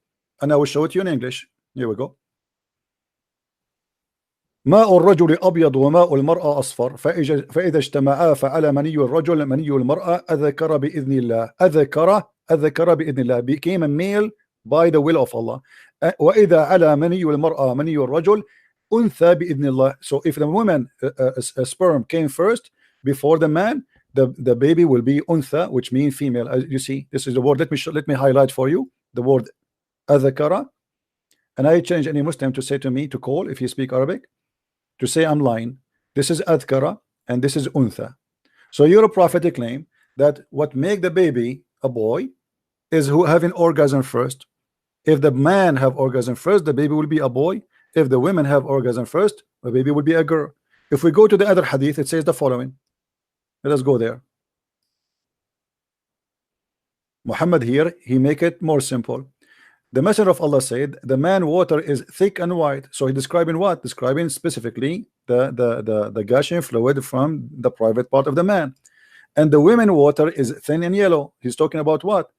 and I will show it to you in English. Here we go. ماء الرجل أبيض وماء المرأة أصفر فإذا اجتمعا فعلى مني الرجل مني المرأة أذكر بإذن الله أذكر بإذن الله became a male by the will of Allah. وإذا على مني المرأة مني الرجل أنثى بإذن الله. So if the woman a sperm came first before the man, the baby will be أنثى, which means female. As you see, this is the word. Let me highlight for you the word أذكر, and I change any Muslim to say to me to call if you speak Arabic, to say I'm lying. This is adhkara and this is untha. So your prophetic claim that what make the baby a boy is who having orgasm first. If the man have orgasm first, the baby will be a boy. If the women have orgasm first, the baby will be a girl. If we go to the other hadith, it says the following. Let us go there. Muhammad here, he make it more simple. The Messenger of Allah said the man water is thick and white. So he describing what? Describing specifically the gushing fluid from the private part of the man, and the women water is thin and yellow. He's talking about what?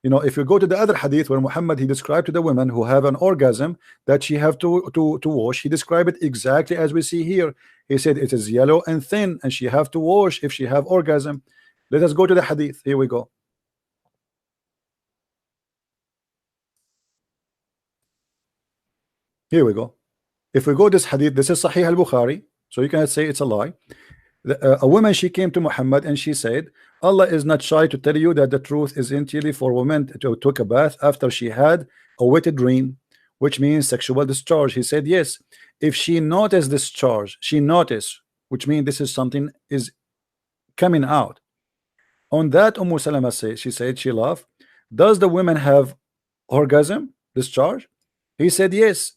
You know, if you go to the other hadith where Muhammad, he described to the women who have an orgasm that she have to wash, he described it exactly as we see here. He said it is yellow and thin and she have to wash if she have orgasm. Let us go to the hadith. Here we go. Here we go. If we go this hadith, this is Sahih al-Bukhari, so you cannot say it's a lie. A woman, she came to Muhammad and she said, Allah is not shy to tell you that the truth is entirely for women to take a bath after she had a wet dream, which means sexual discharge. He said yes, if she noticed discharge, she noticed, which means this is something is coming out. On that, Salama said, she said, she laughed, does the woman have orgasm discharge? He said yes.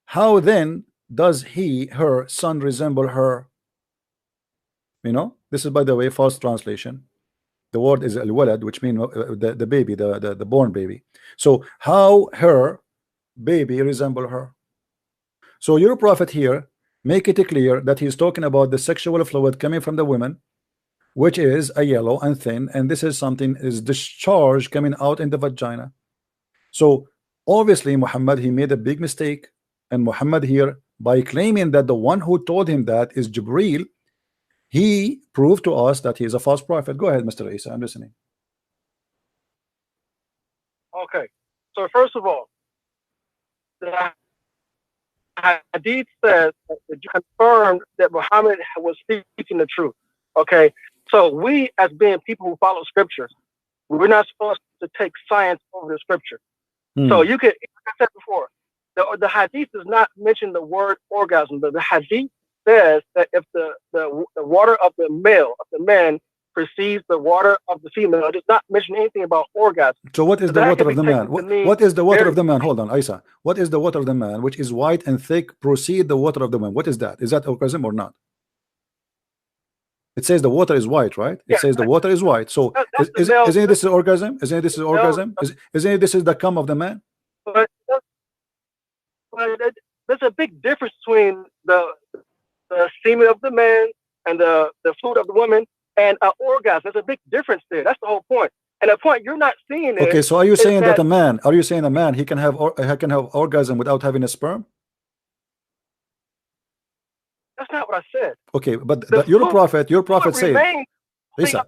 How then does her son resemble her? You know, this is, by the way, false translation. The word is al-walad, which means the baby, the born baby. So how her baby resemble her? So your prophet here make it clear that he's talking about the sexual fluid coming from the woman, which is a yellow and thin, and this is something is discharge coming out in the vagina. So obviously Muhammad, he made a big mistake, and Muhammad here, by claiming that the one who told him that is Jibreel, he proved to us that he is a false prophet. Go ahead, Mr. Isa, I'm listening. Okay, so first of all, the hadith says that you confirmed that Muhammad was speaking the truth. Okay, so we, as being people who follow scriptures, we're not supposed to take science over the scripture. So you could, like I said before, the hadith does not mention the word orgasm. The hadith says that if the water of the male, of the man, precedes the water of the female, it does not mention anything about orgasm. So what is the water of the man? What is the water of the man? Hold on, Isa. What is the water of the man, which is white and thick, proceed the water of the man? What is that? Is that orgasm or not? It says the water is white, right? It says the water is white. So isn't this orgasm? Isn't this orgasm? Isn't this the cum of the man? But there's a big difference between the semen of the man and the fluid of the woman and an orgasm. There's a big difference there. That's the whole point. And the point you're not seeing. Okay, so are you saying that a man? Are you saying a man he can have orgasm without having a sperm? That's not what I said. Okay, but your prophet said. Listen,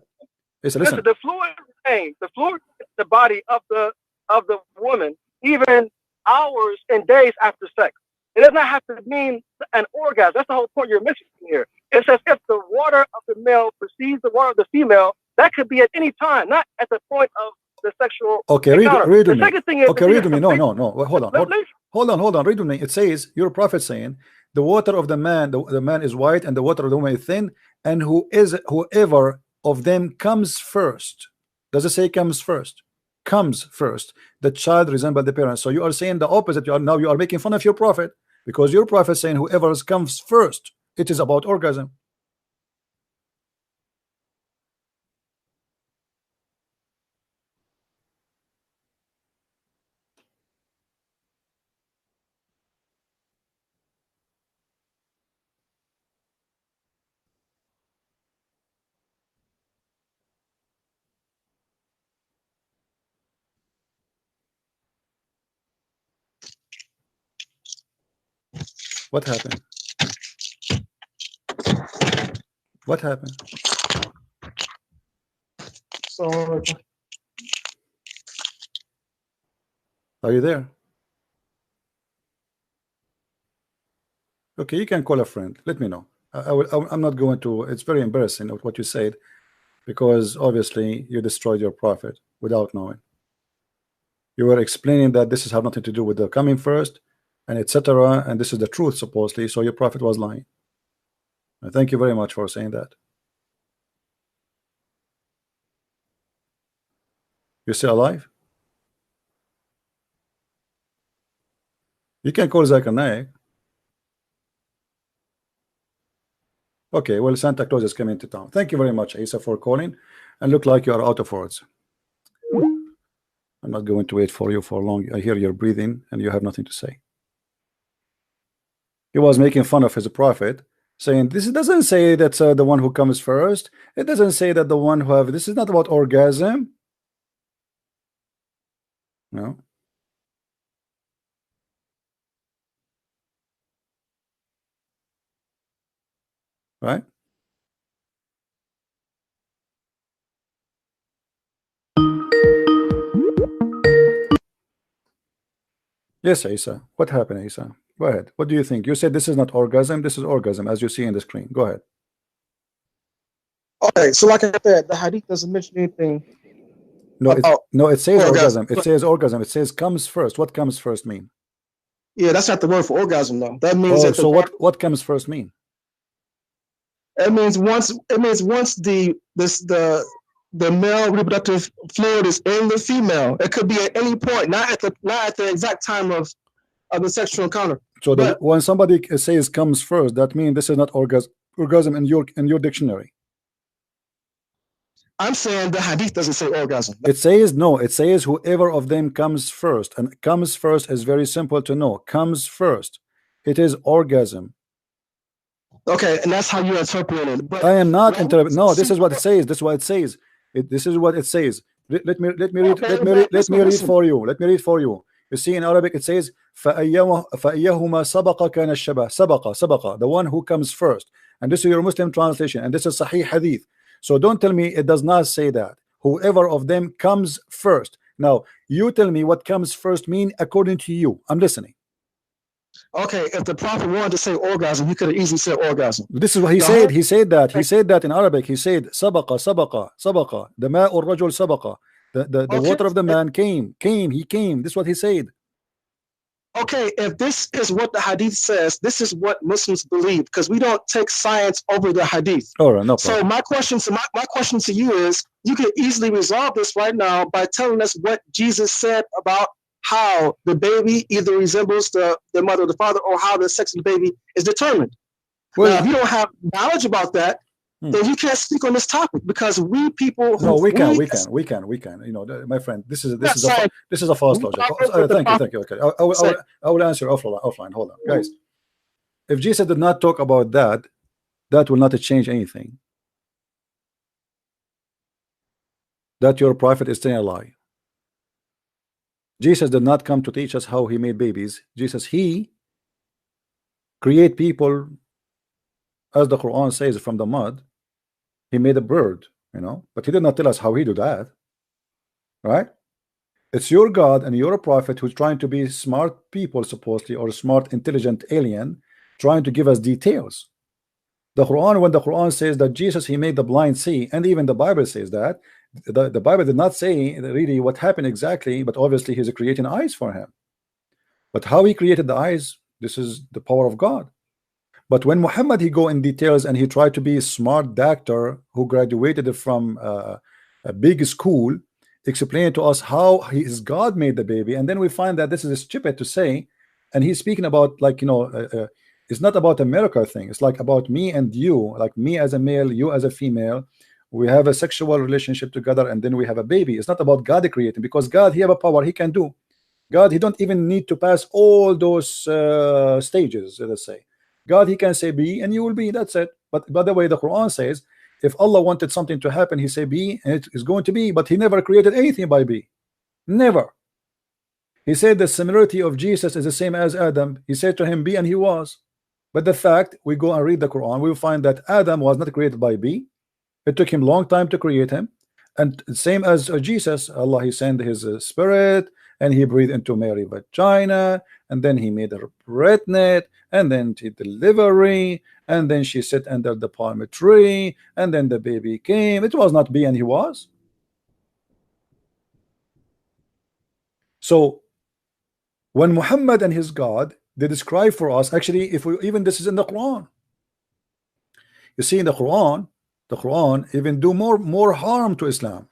listen. The fluid remains. The fluid is the body of the woman, even hours and days after sex. It does not have to mean an orgasm. That's the whole point you're missing here. It says if the water of the male precedes the water of the female, that could be at any time, not at the point of the sexual. Okay, encounter. read the with me. second thing is, okay, read with me. No. Hold on. Read with me. It says your prophet saying the water of the man, the man is white, and the water of the woman is thin, and whoever of them comes first. Does it say comes first? Comes first. The child resembles the parents. So you are saying the opposite. You are making fun of your prophet, because your prophet saying whoever comes first, it is about orgasm. What happened? What happened? Are you there? Okay, you can call a friend. Let me know. I'm not going to. It's very embarrassing what you said, because obviously you destroyed your prophet without knowing. You were explaining that this has nothing to do with the coming first, and etc. And this is the truth supposedly. So your prophet was lying. And thank you very much for saying that. You still alive? You can call Zakir Naik. Okay, well, Santa Claus is coming to town. Thank you very much, Isa, for calling. And look like you are out of words. I'm not going to wait for you for long. I hear your breathing and you have nothing to say. He was making fun of his prophet saying this doesn't say that the one who comes first. It doesn't say that the one who have. This is not about orgasm. No. Right? Yes, Isa. What happened, Isa? Go ahead. What do you think? You said this is not orgasm. This is orgasm, as you see in the screen. Go ahead. Okay, so like I said, the hadith doesn't mention anything. No, it says orgasm. It says orgasm. It says comes first. What comes first mean? Yeah, that's not the word for orgasm, though. That means that so what comes first mean? It means once the male reproductive fluid is in the female. It could be at any point, not at the exact time of the sexual encounter. So when somebody says comes first, that means this is not orgasm in your dictionary. I'm saying the hadith doesn't say orgasm. It says no. It says whoever of them comes first, and comes first is very simple to know. Comes first. It is orgasm. Okay, and that's how you interpret it. But I am not interpreting. No, this is what it says. This is what it says. This is what it says. Let me read. Let me read for you. Let me read for you. You see in Arabic it says فَأَيَّهُمَا سَبَقَ كَانَ الشَّبَهُ. سَبَقَ, the one who comes first. And this is your Muslim translation, and this is Sahih Hadith. So don't tell me it does not say that. Whoever of them comes first. Now you tell me what comes first mean according to you. I'm listening. Okay, if the Prophet wanted to say orgasm, he could have easily said orgasm. This is what he said. He said that. He said that in Arabic. He said sabaqa, sabaqa, sabaqa. The ma'u ar-rajul sabaqa. The water of the man came. He came. This is what he said. Okay, if this is what the hadith says, this is what Muslims believe, because we don't take science over the hadith. All right, no problem. So my question to you is, you can easily resolve this right now by telling us what Jesus said about how the baby either resembles the mother or the father, or how the sex of the baby is determined. Well, now, if you don't have knowledge about that, then you can't speak on this topic, because we people. No, we can. You know, my friend, this is a false logic. Thank you. Okay, I will answer offline. Hold on, guys. If Jesus did not talk about that, that will not change anything. That your prophet is telling a lie. Jesus did not come to teach us how he made babies. He create people, as the Quran says, from the mud. He made a bird, you know, but he did not tell us how he do that, right? It's your God and your prophet who's trying to be smart people, supposedly, or smart, intelligent alien, trying to give us details. The Quran, when the Quran says that Jesus, he made the blind see, and even the Bible says that, the Bible did not say really what happened exactly, but obviously he's creating eyes for him. But how he created the eyes, this is the power of God. But when Muhammad, he go in details and he tried to be a smart doctor who graduated from a big school, explain to us how his God made the baby, and then we find that this is stupid to say, and he's speaking about, like, you know, it's not about a miracle thing. It's like about me and you, like me as a male, you as a female. We have a sexual relationship together, and then we have a baby. It's not about God creating, because God, he have a power, he can do. God, he don't even need to pass all those stages, let's say. God, he can say be, and you will be. That's it. But by the way, the Quran says, if Allah wanted something to happen, he say be, and it is going to be. But he never created anything by be. Never. He said the similarity of Jesus is the same as Adam. He said to him be, and he was. But the fact, we go and read the Quran, we will find that Adam was not created by be. It took him a long time to create him. And same as Jesus, Allah, he sent his spirit, and he breathed into Mary's vagina, and then he made her pregnant, and then she delivery, and then she sat under the palm tree, and then the baby came. It was not be, and he was. So when Muhammad and his God, they describe for us, actually, if we even, this is in the Quran. You see, in the Quran even do more harm to Islam.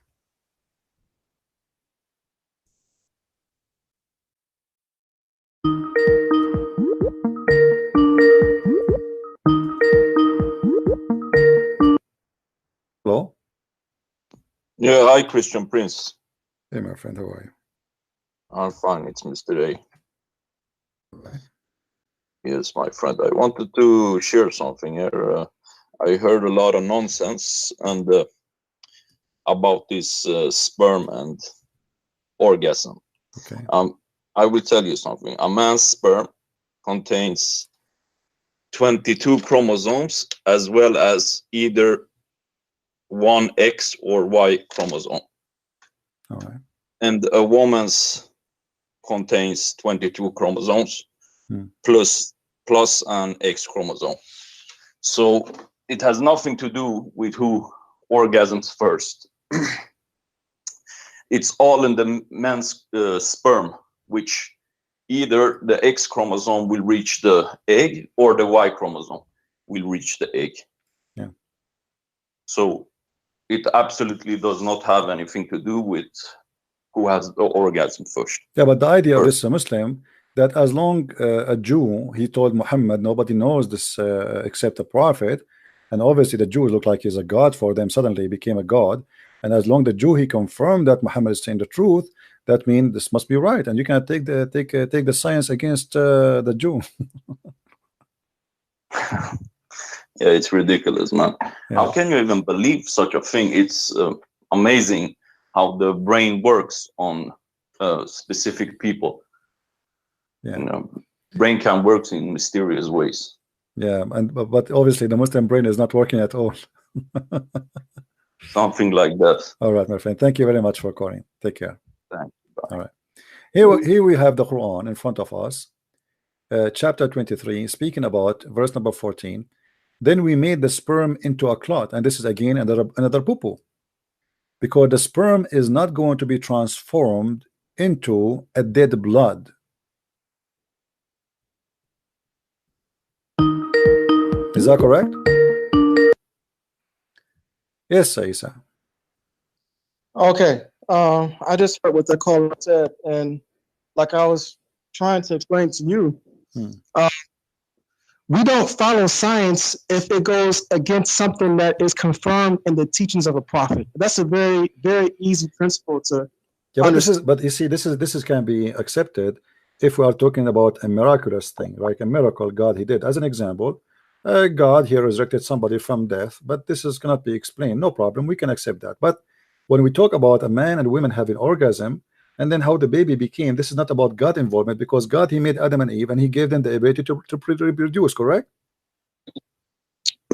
Hello? Yeah, hi, Christian Prince. Hey, my friend, how are you? I'm fine. It's Mr. A. Yes, my friend. I wanted to share something here. I heard a lot of nonsense and about this sperm and orgasm. Okay. I will tell you something. A man's sperm contains 22 chromosomes as well as either one X or Y chromosome. All right. And a woman's contains 22 chromosomes plus an X chromosome. So it has nothing to do with who orgasms first. It's all in the man's sperm, which either the X chromosome will reach the egg or the Y chromosome will reach the egg. Yeah. So it absolutely does not have anything to do with who has the orgasm first. Yeah, but the idea of this Muslim, that as long a Jew, he told Muhammad, nobody knows this except a prophet, and obviously the Jews look like he's a god for them. Suddenly he became a god, and as long the Jew, he confirmed that Muhammad is saying the truth. That means this must be right, and you cannot take the science against the Jew. Yeah, it's ridiculous, man. Yeah. How can you even believe such a thing? It's amazing how the brain works on specific people. Yeah. You know, brain can work in mysterious ways. Yeah, but obviously the Muslim brain is not working at all. Something like that. All right, my friend. Thank you very much for calling. Take care. Thanks. All right. Here we have the Quran in front of us, chapter 23, speaking about verse number 14. Then we made the sperm into a clot, and this is again another poo-poo, because the sperm is not going to be transformed into a dead blood. Is that correct? Yes, Isa. Okay. I just heard what the caller said, and like I was trying to explain to you, we don't follow science if it goes against something that is confirmed in the teachings of a prophet. That's a very, very easy principle to. Yeah, but you see, this is can be accepted if we are talking about a miraculous thing, like a miracle God he did. As an example, God here resurrected somebody from death, but this is cannot be explained. No problem, we can accept that. But when we talk about a man and women having orgasm, and then how the baby became, this is not about God involvement, because God, he made Adam and Eve and he gave them the ability to reproduce, correct?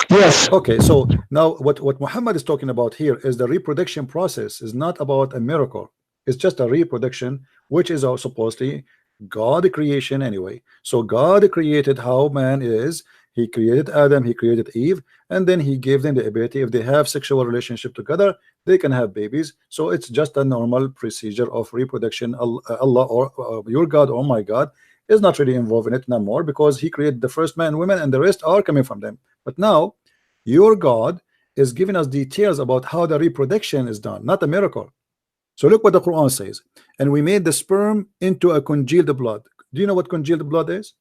Yes. Okay, so now what Muhammad is talking about here is the reproduction process is not about a miracle. It's just a reproduction, which is also supposedly God creation anyway. So God created how man is. He created Adam, he created Eve, and then he gave them the ability, if they have sexual relationship together, they can have babies. So it's just a normal procedure of reproduction. Allah or your God or my God is not really involved in it no more, because he created the first man and women and the rest are coming from them. But now your God is giving us details about how the reproduction is done, not a miracle. So look what the Quran says. And we made the sperm into a congealed blood. Do you know what congealed blood is?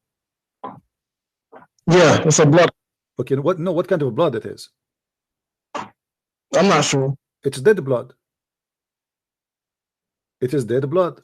Yeah, it's a blood. Okay, what kind of blood it is? I'm not sure. It's dead blood. It is dead blood.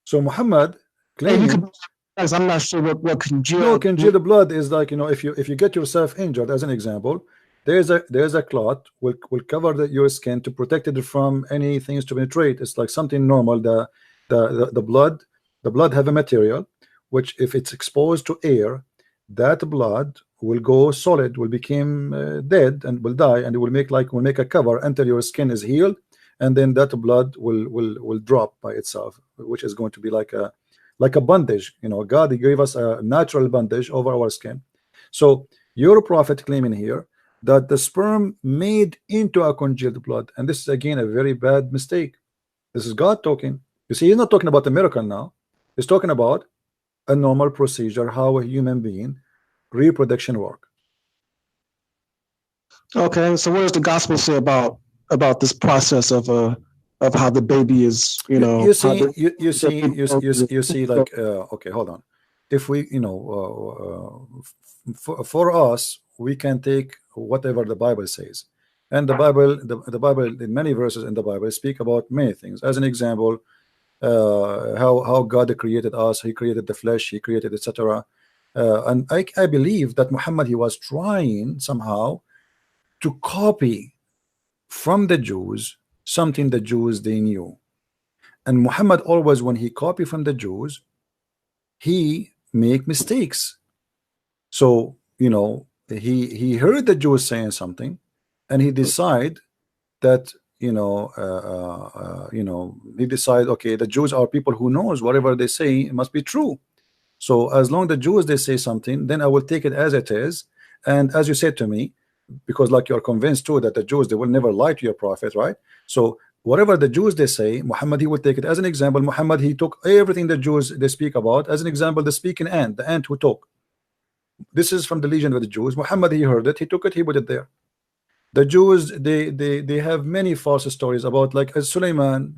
So Muhammad claiming, I'm not sure what congealed. No, congealed blood is like, you know, if you get yourself injured, as an example, there's a clot will cover your skin to protect it from any things to penetrate. It's like something normal. The blood have a material which, if it's exposed to air, that blood will go solid, will become dead and will die, and it will make a cover until your skin is healed, and then that blood will drop by itself, which is going to be like a bandage. You know, God, he gave us a natural bandage over our skin. So your prophet claiming here that the sperm made into a congealed blood, and this is again a very bad mistake. This is God talking. You see, he's not talking about a miracle now. He's talking about a normal procedure, how a human being reproduction work. Okay, so what does the gospel say about this process of how the baby is, you know? You see, like, okay, hold on. If we, you know, for us, we can take whatever the Bible says, and the Bible, in many verses in the Bible speak about many things. As an example, how God created us, he created the flesh, he created etc. And I believe that Muhammad, he was trying somehow to copy from the Jews something the Jews they knew. And Muhammad always, when he copied from the Jews, he make mistakes. So you know, he heard the Jews saying something, and he decide that he decide, okay, the Jews are people who knows whatever they say it must be true. So as long the Jews they say something, then I will take it as it is. And as you said to me, because like you're convinced too that the Jews, they will never lie to your prophet, right? So whatever the Jews they say, Muhammad, he will take it as an example. Muhammad, he took everything the Jews they speak about as an example. The speaking ant, the ant who talk, this is from the legend of the Jews. Muhammad, he heard it, he took it, he put it there. The Jews, they have many false stories about, like Suleiman,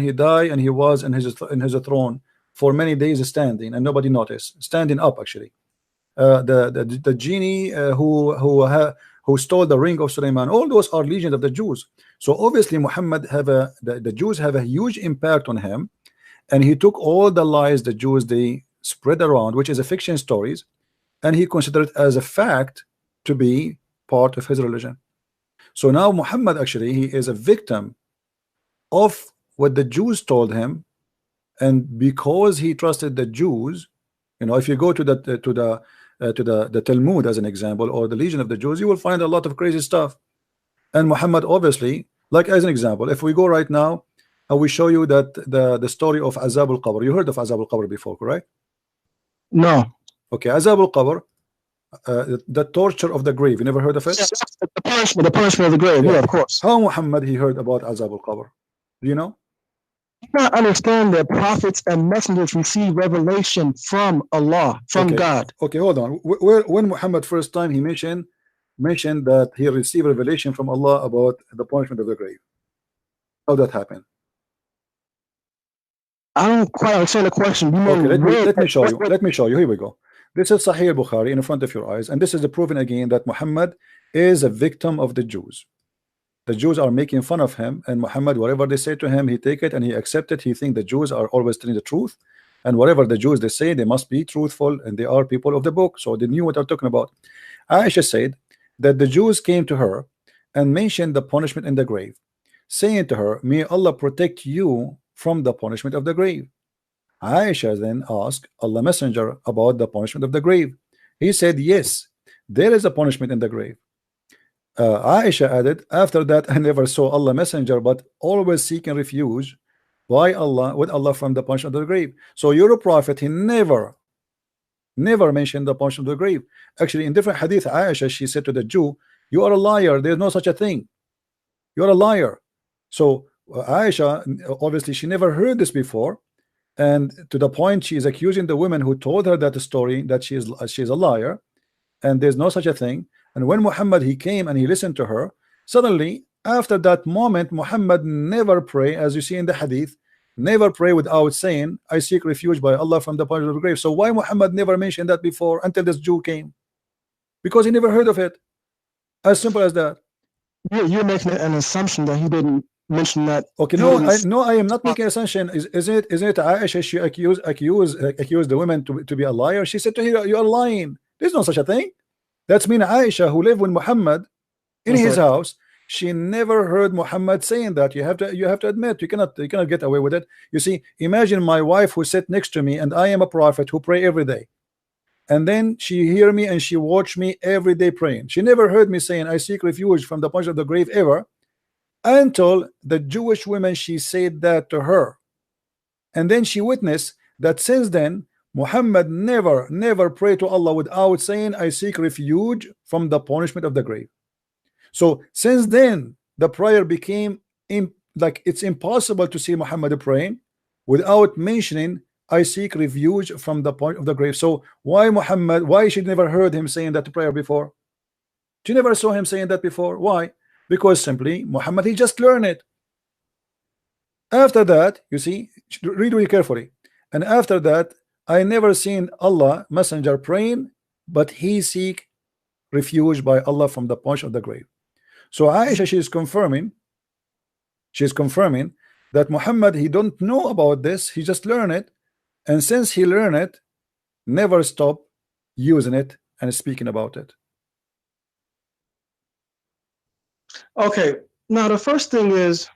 he died and he was in his throne for many days standing and nobody noticed, standing up actually. The genie who stole the ring of Suleiman, all those are legends of the Jews. So obviously Muhammad the Jews have a huge impact on him, and he took all the lies the Jews they spread around, which is a fiction stories, and he considered it as a fact to be part of his religion. So now Muhammad actually, he is a victim of what the Jews told him, and because he trusted the Jews, you know, if you go to the Talmud as an example, or the Legion of the Jews, you will find a lot of crazy stuff. And Muhammad obviously, like as an example, if we go right now, I will show you that the story of Azab al-Qabr. You heard of Azab al-Qabr before, correct? No. Okay, Azab al-Qabr, the torture of the grave. You never heard of it? Yes, the punishment of the grave. Yeah, of course. How Muhammad he heard about Azab al-Qabr? Do you know? You not understand that prophets and messengers receive revelation from Allah, from God. Okay, hold on. When Muhammad first time he mentioned that he received revelation from Allah about the punishment of the grave, how that happened? I don't quite understand the question. Okay, let me show you. Let me show you. Here we go. This is Sahih Bukhari in front of your eyes, and this is the proven again that Muhammad is a victim of the Jews. The Jews are making fun of him, and Muhammad, whatever they say to him, he take it and he accept it. He think the Jews are always telling the truth, and whatever the Jews they say, they must be truthful, and they are people of the book, so they knew what they're talking about. Aisha said that the Jews came to her and mentioned the punishment in the grave, saying to her, may Allah protect you from the punishment of the grave. Aisha then asked Allah Messenger about the punishment of the grave. He said, yes, there is a punishment in the grave. Aisha added, after that I never saw Allah Messenger but always seeking refuge by Allah with Allah from the punishment of the grave. So your prophet, he never mentioned the punishment of the grave. Actually, in different hadith, Aisha, she said to the Jew, you are a liar, there's no such a thing, you're a liar. So Aisha, obviously she never heard this before, and to the point she is accusing the women who told her that story that she is a liar, and there's no such a thing. And when Muhammad he came and he listened to her, suddenly after that moment Muhammad never pray, as you see in the hadith, never pray without saying I seek refuge by Allah from the punishment of the grave. So why Muhammad never mentioned that before until this Jew came? Because he never heard of it. As simple as that. You're making an assumption that he didn't mention that. Okay, no, I am not making an assumption. Isn't it Aisha, she accused the women to be a liar? She said to her, you are lying, there's no such a thing. That's mean Aisha, who lived with Muhammad in his house, she never heard Muhammad saying that. You have to admit, you cannot get away with it. You see, imagine my wife who sit next to me and I am a prophet who pray every day, and then she hear me and she watch me every day praying. She never heard me saying I seek refuge from the punishment of the grave ever, until the Jewish women she said that to her, and then she witnessed that since then Muhammad never prayed to Allah without saying I seek refuge from the punishment of the grave. So since then the prayer became like it's impossible to see Muhammad praying without mentioning I seek refuge from the point of the grave. So why she never heard him saying that prayer before? She never saw him saying that before. Why? Because simply Muhammad he just learned it. After that, you see, read really carefully, and after that I never seen Allah Messenger praying, but he seek refuge by Allah from the punch of the grave. So Aisha, she is confirming that Muhammad, he don't know about this, he just learned it, and since he learned it, never stop using it and speaking about it. Okay, now the first thing is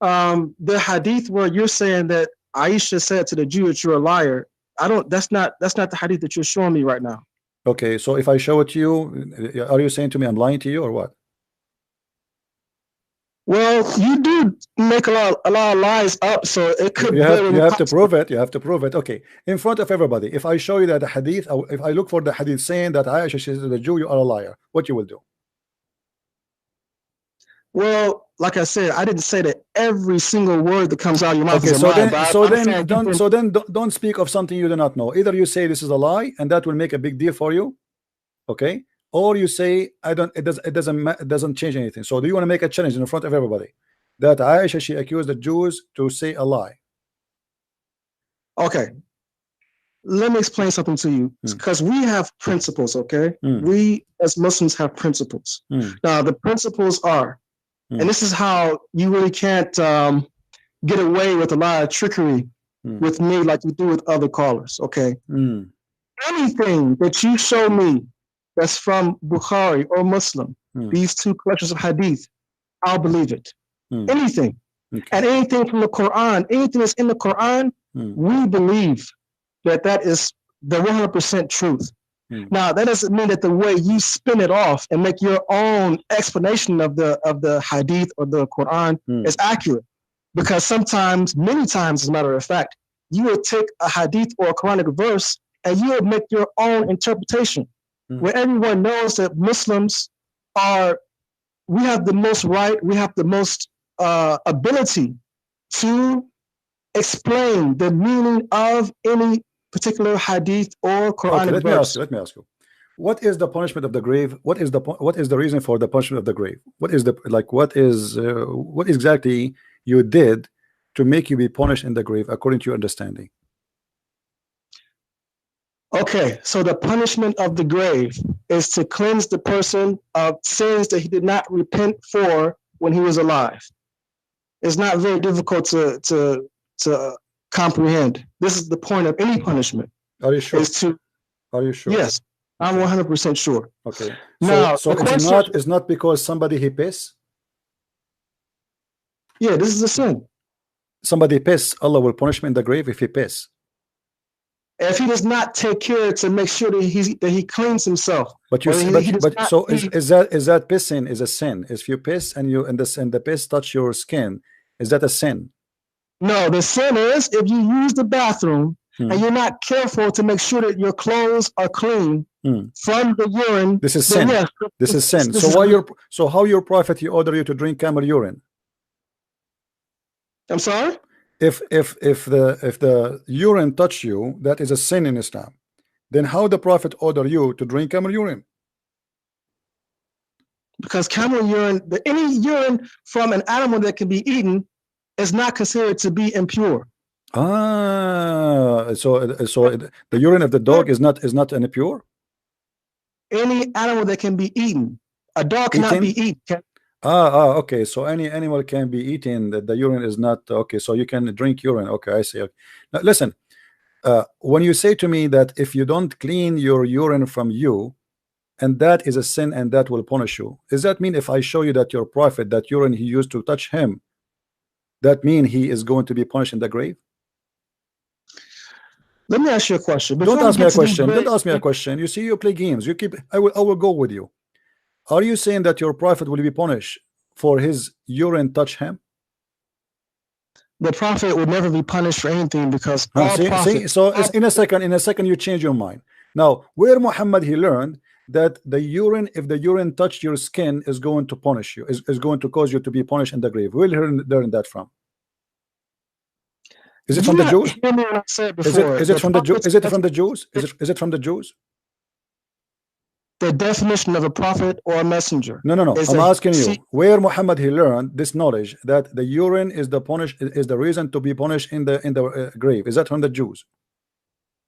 the hadith where you're saying that Aisha said to the Jew that you're a liar. That's not the hadith that you're showing me right now. Okay, so if I show it to you, are you saying to me I'm lying to you or what? Well, you do make a lot of lies up, so it could. You have to prove it. You have to prove it. Okay, in front of everybody. If I show you that the hadith, if I look for the hadith saying that Aisha says to the Jew, you are a liar, what you will do? Well, like I said, I didn't say that every single word that comes out of your mouth Okay, is a lie. so then don't speak of something you do not know. Either you say this is a lie, and that will make a big deal for you, okay? Or you say it doesn't change anything. So do you want to make a challenge in front of everybody that Aisha, she accused the Jews to say a lie? Okay, let me explain something to you, because we have principles, okay? We as Muslims have principles. Now the principles are, and this is how you really can't get away with a lot of trickery with me like you do with other callers, okay? Anything that you show me that's from Bukhari or Muslim, these two collections of hadith, I'll believe it. Anything. Okay. And anything from the Quran, anything that's in the Quran, we believe that is the 100% truth. Now, that doesn't mean that the way you spin it off and make your own explanation of the hadith or the Quran is accurate. Because sometimes, many times, as a matter of fact, you will take a hadith or a Quranic verse and you will make your own interpretation, where everyone knows that Muslims we have the most right, we have the most ability to explain the meaning of any particular hadith or Quranic verse. Let me ask you. What is the punishment of the grave? What is the reason for the punishment of the grave? What exactly you did to make you be punished in the grave according to your understanding? Okay, so the punishment of the grave is to cleanse the person of sins that he did not repent for when he was alive. It's not very difficult to comprehend. This is the point of any punishment. Are you sure? Are you sure? Yes, I'm 100% sure. Okay. Now, so it's not because somebody he piss? Yeah, this is a sin. Somebody piss, Allah will punish him in the grave if he piss. If he does not take care to make sure that he cleans himself. But you is that pissing is a sin? If you piss and the piss touch your skin, is that a sin? No, the sin is if you use the bathroom and you're not careful to make sure that your clothes are clean from the urine. This is sin. Yes, this is sin. So how your prophet he order you to drink camel urine? I'm sorry? If the urine touch you, that is a sin in Islam. Then how the prophet order you to drink camel urine? Because camel urine, any urine from an animal that can be eaten is not considered to be impure. So the urine of the dog is not impure? Any animal that can be eaten. A dog cannot be eaten. Okay. So any animal can be eaten. The urine is not okay. So you can drink urine. Okay, I see. Okay. Now, listen, when you say to me that if you don't clean your urine from you, and that is a sin, and that will punish you, does that mean if I show you that your prophet, that urine he used to touch him, that mean he is going to be punished in the grave? Let me ask you a question. Don't ask me a question. Don't ask me a question. You see, you play games. You keep. I will go with you. Are you saying that your prophet will be punished for his urine touch him? The prophet would never be punished for anything because so in a second you change your mind. Now, where Muhammad he learned that the urine, if the urine touched your skin, is going to punish you, is going to cause you to be punished in the grave. Where learn that from? Is it from the Jews? Is it from the Jews? Is it from the Jews? Is it from the Jews? The definition of a prophet or a messenger. No. I'm asking you, where Muhammad he learned this knowledge that the urine is the reason to be punished in the grave? Is that from the Jews?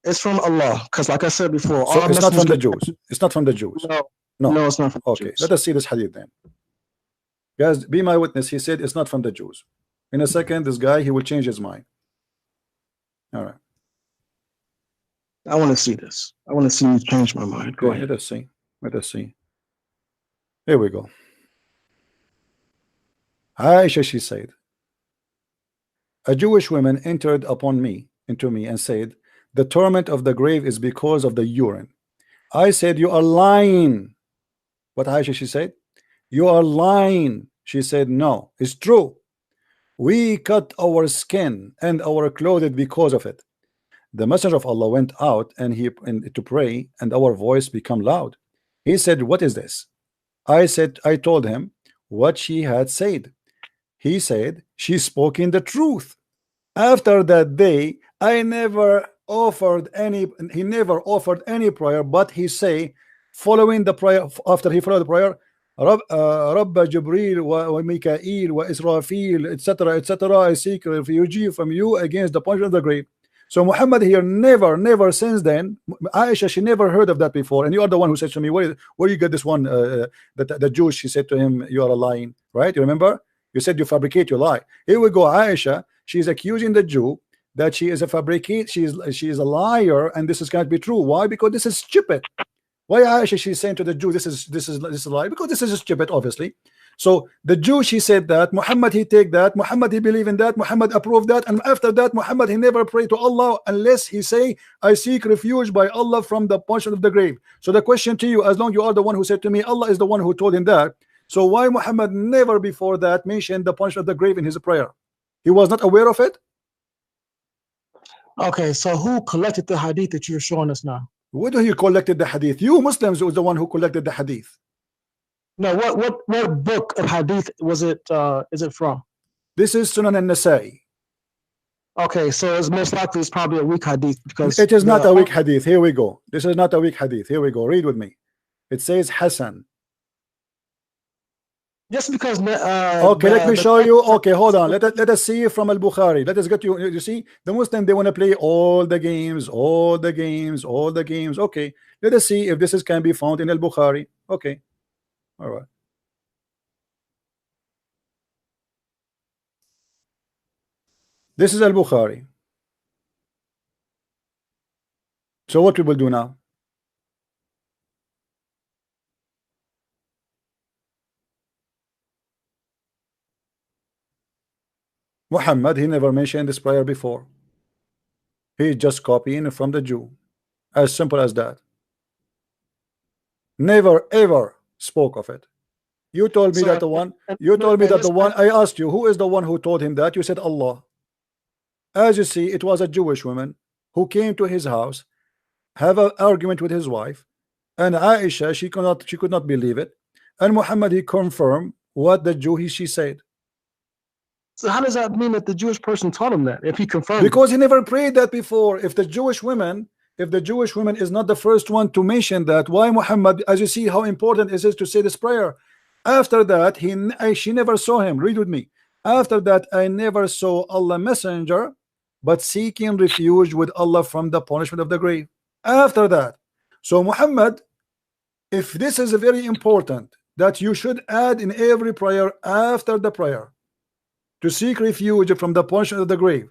It's from Allah, because like I said before, so it's not from the Jews. It's not from the Jews. No, it's not from the Jews. Okay, let us see this hadith then. Guys, be my witness. He said it's not from the Jews. In a second, this guy, he will change his mind. All right. I want to see this. I want to see you change my mind. Go ahead. Let us see. Let us see. Here we go. Aisha, she said, a Jewish woman entered into me and said, the torment of the grave is because of the urine. I said, you are lying. What Aisha, she said, you are lying. She said, no, it's true. We cut our skin and our clothes because of it. The messenger of Allah went out to pray, and our voice became loud. He said, what is this? I told him what she had said. He said, she spoke in the truth. After that day, he never offered any prayer, but he say, following the prayer, after he followed the prayer, Rabba Jibreel wa Mikael wa Israfil, etc., etc., I seek refuge from you against the punishment of the grave. So Muhammad here never since then, Aisha, she never heard of that before. And you are the one who said to me, where you get this one, the Jews, she said to him, you are a lying, right? You remember? You said you fabricate, you lie. Here we go. Aisha, she's accusing the Jew that she is a fabricate, she is a liar, and this is can't be true. Why? Because this is stupid. Why Aisha, she's saying to the Jew, this is a lie? Because this is stupid, obviously. So the Jew, she said that, Muhammad, he take that, Muhammad, he believe in that, Muhammad approved that, and after that, Muhammad, he never pray to Allah unless he say, I seek refuge by Allah from the punishment of the grave. So the question to you, as long you are the one who said to me, Allah is the one who told him that, so why Muhammad never before that mentioned the punishment of the grave in his prayer? He was not aware of it? Okay, so who collected the hadith that you're showing us now? What do you collected the hadith? You Muslims was the one who collected the hadith. No, what book of hadith was it? Is it from? This is Sunan al-Nasa'i. Okay, so it's most likely it's probably a weak hadith because it is not a weak hadith. Here we go. This is not a weak hadith. Here we go. Read with me. It says Hassan. Just because. Okay, let me show you. Okay, hold on. Let us see from Al-Bukhari. Let us get you. You see, the Muslim, they want to play all the games. Okay, let us see if this can be found in Al-Bukhari. Okay, all right. This is Al-Bukhari. So what we will do now? Muhammad, he never mentioned this prayer before. He just copying from the Jew. As simple as that. Never ever spoke of it. You told me that the one. You told me that the one. I asked you, who is the one who told him that? You said Allah. As you see, it was a Jewish woman who came to his house, have an argument with his wife, and Aisha, she could not believe it, and Muhammad, he confirmed what the Jew she said. So how does that mean that the Jewish person taught him that if he confirmed? Because he never prayed that before. If the Jewish woman is not the first one to mention that, why Muhammad? As you see how important it is to say this prayer. After that, she never saw him. Read with me. After that, I never saw Allah messenger, but seeking refuge with Allah from the punishment of the grave. After that, so Muhammad, if this is very important, that you should add in every prayer after the prayer to seek refuge from the punishment of the grave.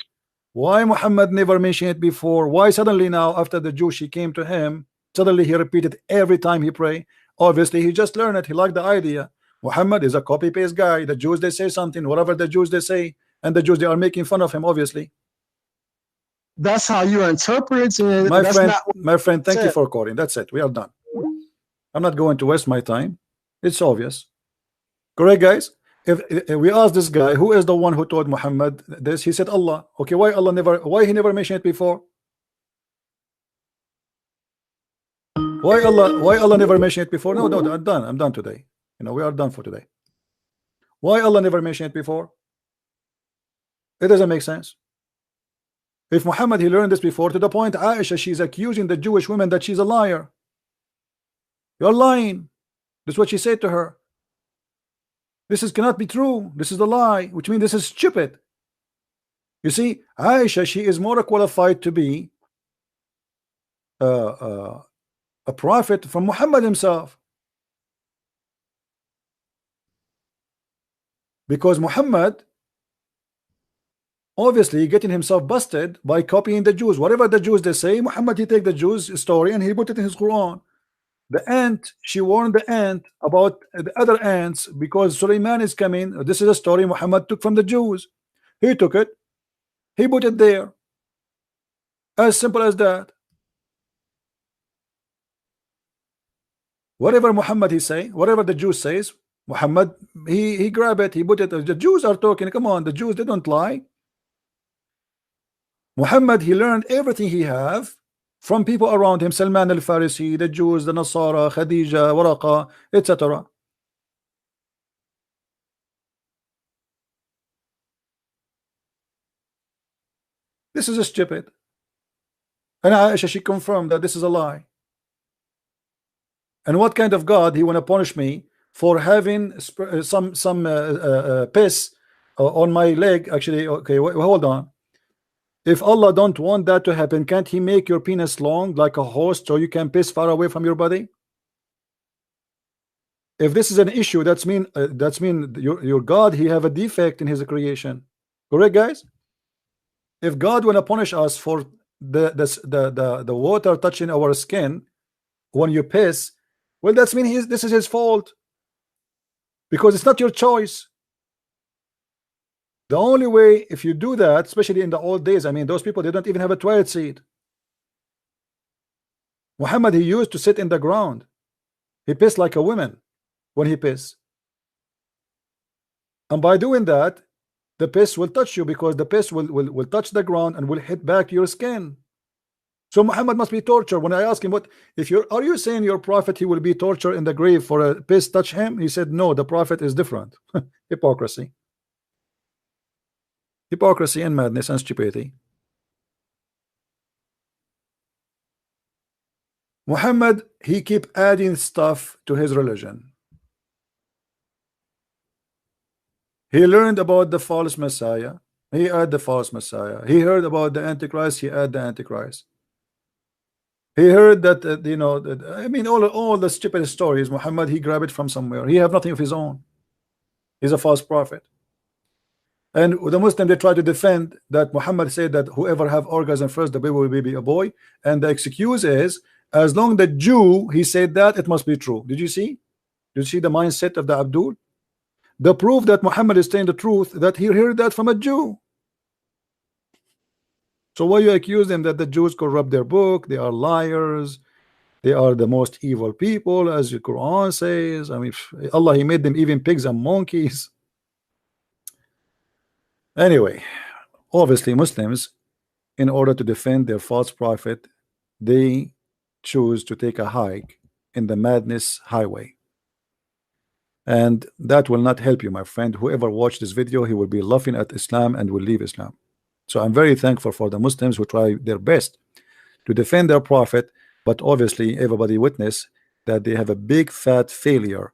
Why Muhammad never mentioned it before? Why suddenly now, after the Jew, she came to him, suddenly he repeated every time he pray? Obviously, he just learned it. He liked the idea. Muhammad is a copy-paste guy. The Jews, they say something, whatever the Jews, they say, and the Jews, they are making fun of him, obviously. That's how you interpret it. My friend, thank you for calling. That's it. We are done. I'm not going to waste my time. It's obvious. Correct, guys? If we ask this guy who is the one who told Muhammad this, he said Allah. Okay, why he never mentioned it before? Why Allah never mentioned it before? No, I'm done today. We are done for today. Why Allah never mentioned it before? It doesn't make sense. If Muhammad, he learned this before, to the point Aisha, she's accusing the Jewish woman that she's a liar. You're lying. That's what she said to her. This cannot be true. This is a lie, which means this is stupid. You see, Aisha, she is more qualified to be a prophet from Muhammad himself, because Muhammad, obviously getting himself busted by copying the Jews. Whatever the Jews they say, Muhammad, he take the Jews story and he put it in his Quran. The ant, she warned the ant about the other ants because Suleiman is coming. This is a story Muhammad took from the Jews. He took it, he put it there. As simple as that. Whatever Muhammad he say, whatever the Jews says, Muhammad he grab it, he put it. The Jews are talking. Come on, the Jews, they don't lie. Muhammad, he learned everything he have from people around him, Salman al-Farisi, the Jews, the Nasara, Khadija, Waraqa, etc. This is stupid. And Aisha, she confirmed that this is a lie. And what kind of God he want to punish me for having some piss on my leg? Actually, okay, hold on. If Allah don't want that to happen, can't he make your penis long like a horse so you can piss far away from your body? If this is an issue, that's mean your God, he have a defect in his creation. Correct, guys? If God want to punish us for the water touching our skin when you piss, well, that's mean this is his fault, because it's not your choice. The only way, if you do that, especially in the old days, I mean, those people, they don't even have a toilet seat. Muhammad, he used to sit in the ground. He pissed like a woman when he pissed. And by doing that, the piss will touch you, because the piss will touch the ground and will hit back your skin. So Muhammad must be tortured. When I asked him, are you saying your prophet, he will be tortured in the grave for a piss touch him? He said, no, the prophet is different. Hypocrisy. Hypocrisy and madness and stupidity. Muhammad, he keep adding stuff to his religion. He learned about the false Messiah. He add the false Messiah. He heard about the Antichrist. He add the Antichrist. He heard that I mean, all the stupid stories. Muhammad, he grabbed it from somewhere. He have nothing of his own. He's a false prophet. And the Muslim, they try to defend that Muhammad said that whoever have orgasm first, the baby will be a boy. And the excuse is, as long the Jew, he said that, it must be true. Did you see? Did you see the mindset of the Abdul? The proof that Muhammad is saying the truth, that he heard that from a Jew. So why you accuse them that the Jews corrupt their book? They are liars. They are the most evil people, as the Quran says. I mean, Allah, he made them even pigs and monkeys. Anyway, obviously Muslims, in order to defend their false prophet, they choose to take a hike in the madness highway. And that will not help you, my friend. Whoever watched this video, he will be laughing at Islam and will leave Islam. So I'm very thankful for the Muslims who try their best to defend their prophet, but obviously everybody witness that they have a big fat failure,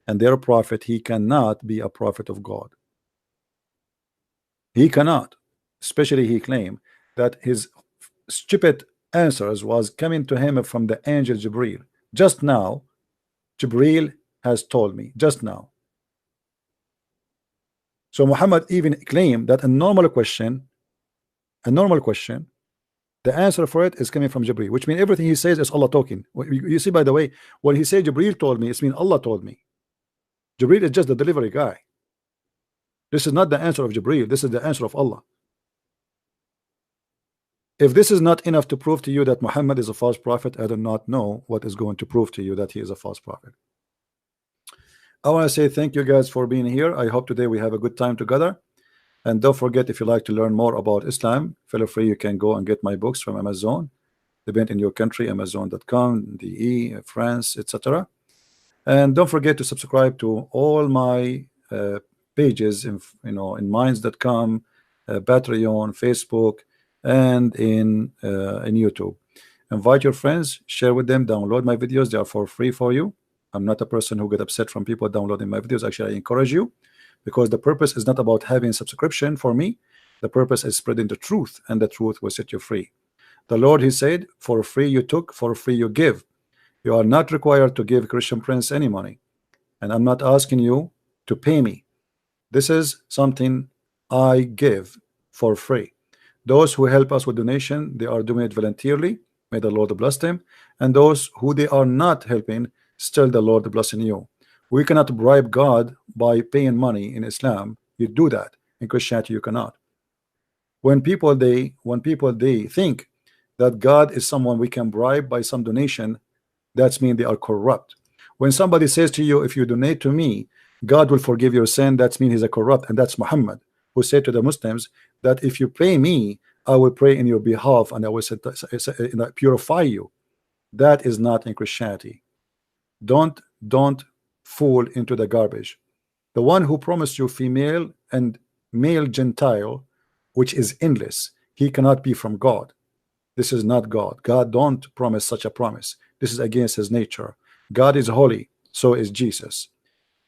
and their prophet, he cannot be a prophet of God. He cannot. Especially he claimed that his stupid answers was coming to him from the angel Jibril. Just now, Jibril has told me, just now. So Muhammad even claimed that a normal question, the answer for it is coming from Jibril, which means everything he says is Allah talking. You see, by the way, when he said Jibril told me, it means Allah told me. Jibril is just the delivery guy. This is not the answer of Jibril. This is the answer of Allah. If this is not enough to prove to you that Muhammad is a false prophet, I do not know what is going to prove to you that he is a false prophet. I want to say thank you guys for being here. I hope today we have a good time together. And don't forget, if you like to learn more about Islam, feel free, you can go and get my books from Amazon. Depend in your country, Amazon.com, DE, France, etc. And don't forget to subscribe to all my pages in Minds.com, Patreon, Facebook, and in YouTube. Invite your friends, share with them, download my videos. They are for free for you. I'm not a person who get upset from people downloading my videos. Actually, I encourage you, because the purpose is not about having subscription for me. The purpose is spreading the truth, and the truth will set you free. The Lord, he said, for free you took, for free you give. You are not required to give Christian Prince any money, and I'm not asking you to pay me. This is something I give for free. Those who help us with donation, they are doing it voluntarily. May the Lord bless them. And those who they are not helping, still the Lord blessing you. We cannot bribe God by paying money in Islam. You do that. In Christianity, you cannot. When people they think that God is someone we can bribe by some donation, that's mean they are corrupt. When somebody says to you, if you donate to me, God will forgive your sin, that's mean he's a corrupt, and that's Muhammad, who said to the Muslims that if you pay me, I will pray in your behalf and I will purify you. That is not in Christianity. Don't fall into the garbage. The one who promised you female and male Gentile, which is endless, he cannot be from God. This is not God. God don't promise such a promise. This is against his nature. God is holy, so is Jesus.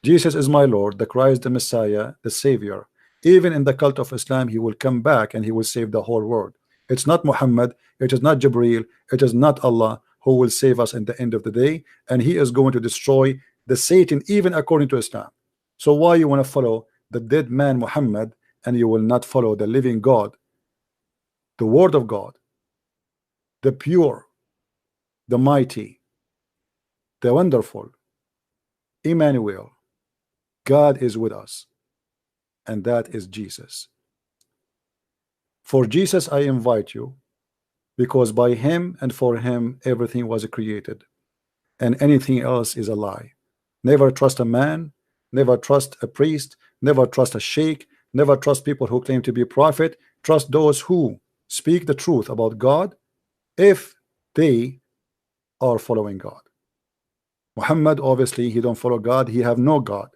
Jesus is my Lord, the Christ, the Messiah, the Savior. Even in the cult of Islam, he will come back and he will save the whole world. It's not Muhammad, it is not Jibreel, it is not Allah who will save us in the end of the day, and he is going to destroy the Satan even according to Islam. So why you want to follow the dead man Muhammad and you will not follow the living God, the word of God, the pure, the mighty, the wonderful, Emmanuel? God is with us, and that is Jesus. For Jesus I invite you, because by him and for him everything was created, and anything else is a lie. Never trust a man, never trust a priest, never trust a sheikh, never trust people who claim to be prophet. Trust those who speak the truth about God if they are following God. Muhammad, obviously he don't follow God, he have no God.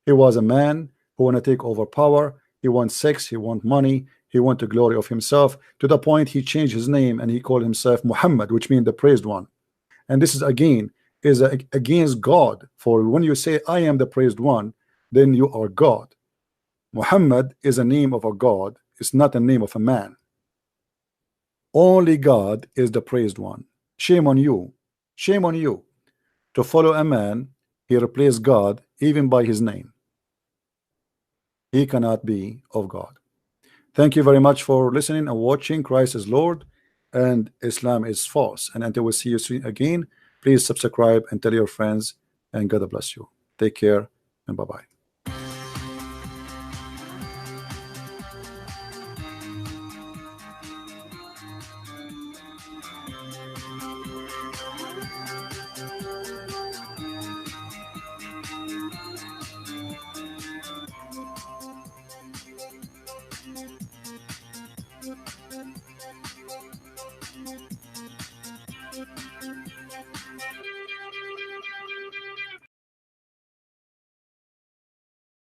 He was a man who want to take over power. He wants sex, he want money, he want the glory of himself, to the point he changed his name and he called himself Muhammad, which means the praised one. And this is again against God. For when you say I am the praised one, then you are God. Muhammad is a name of a God, it's not a name of a man. Only God is the praised one. Shame on you, shame on you to follow a man. He replaced God even by his name. He cannot be of God. Thank you very much for listening and watching. Christ is Lord and Islam is false. And until we see you soon again, please subscribe and tell your friends, and God bless you. Take care and bye-bye.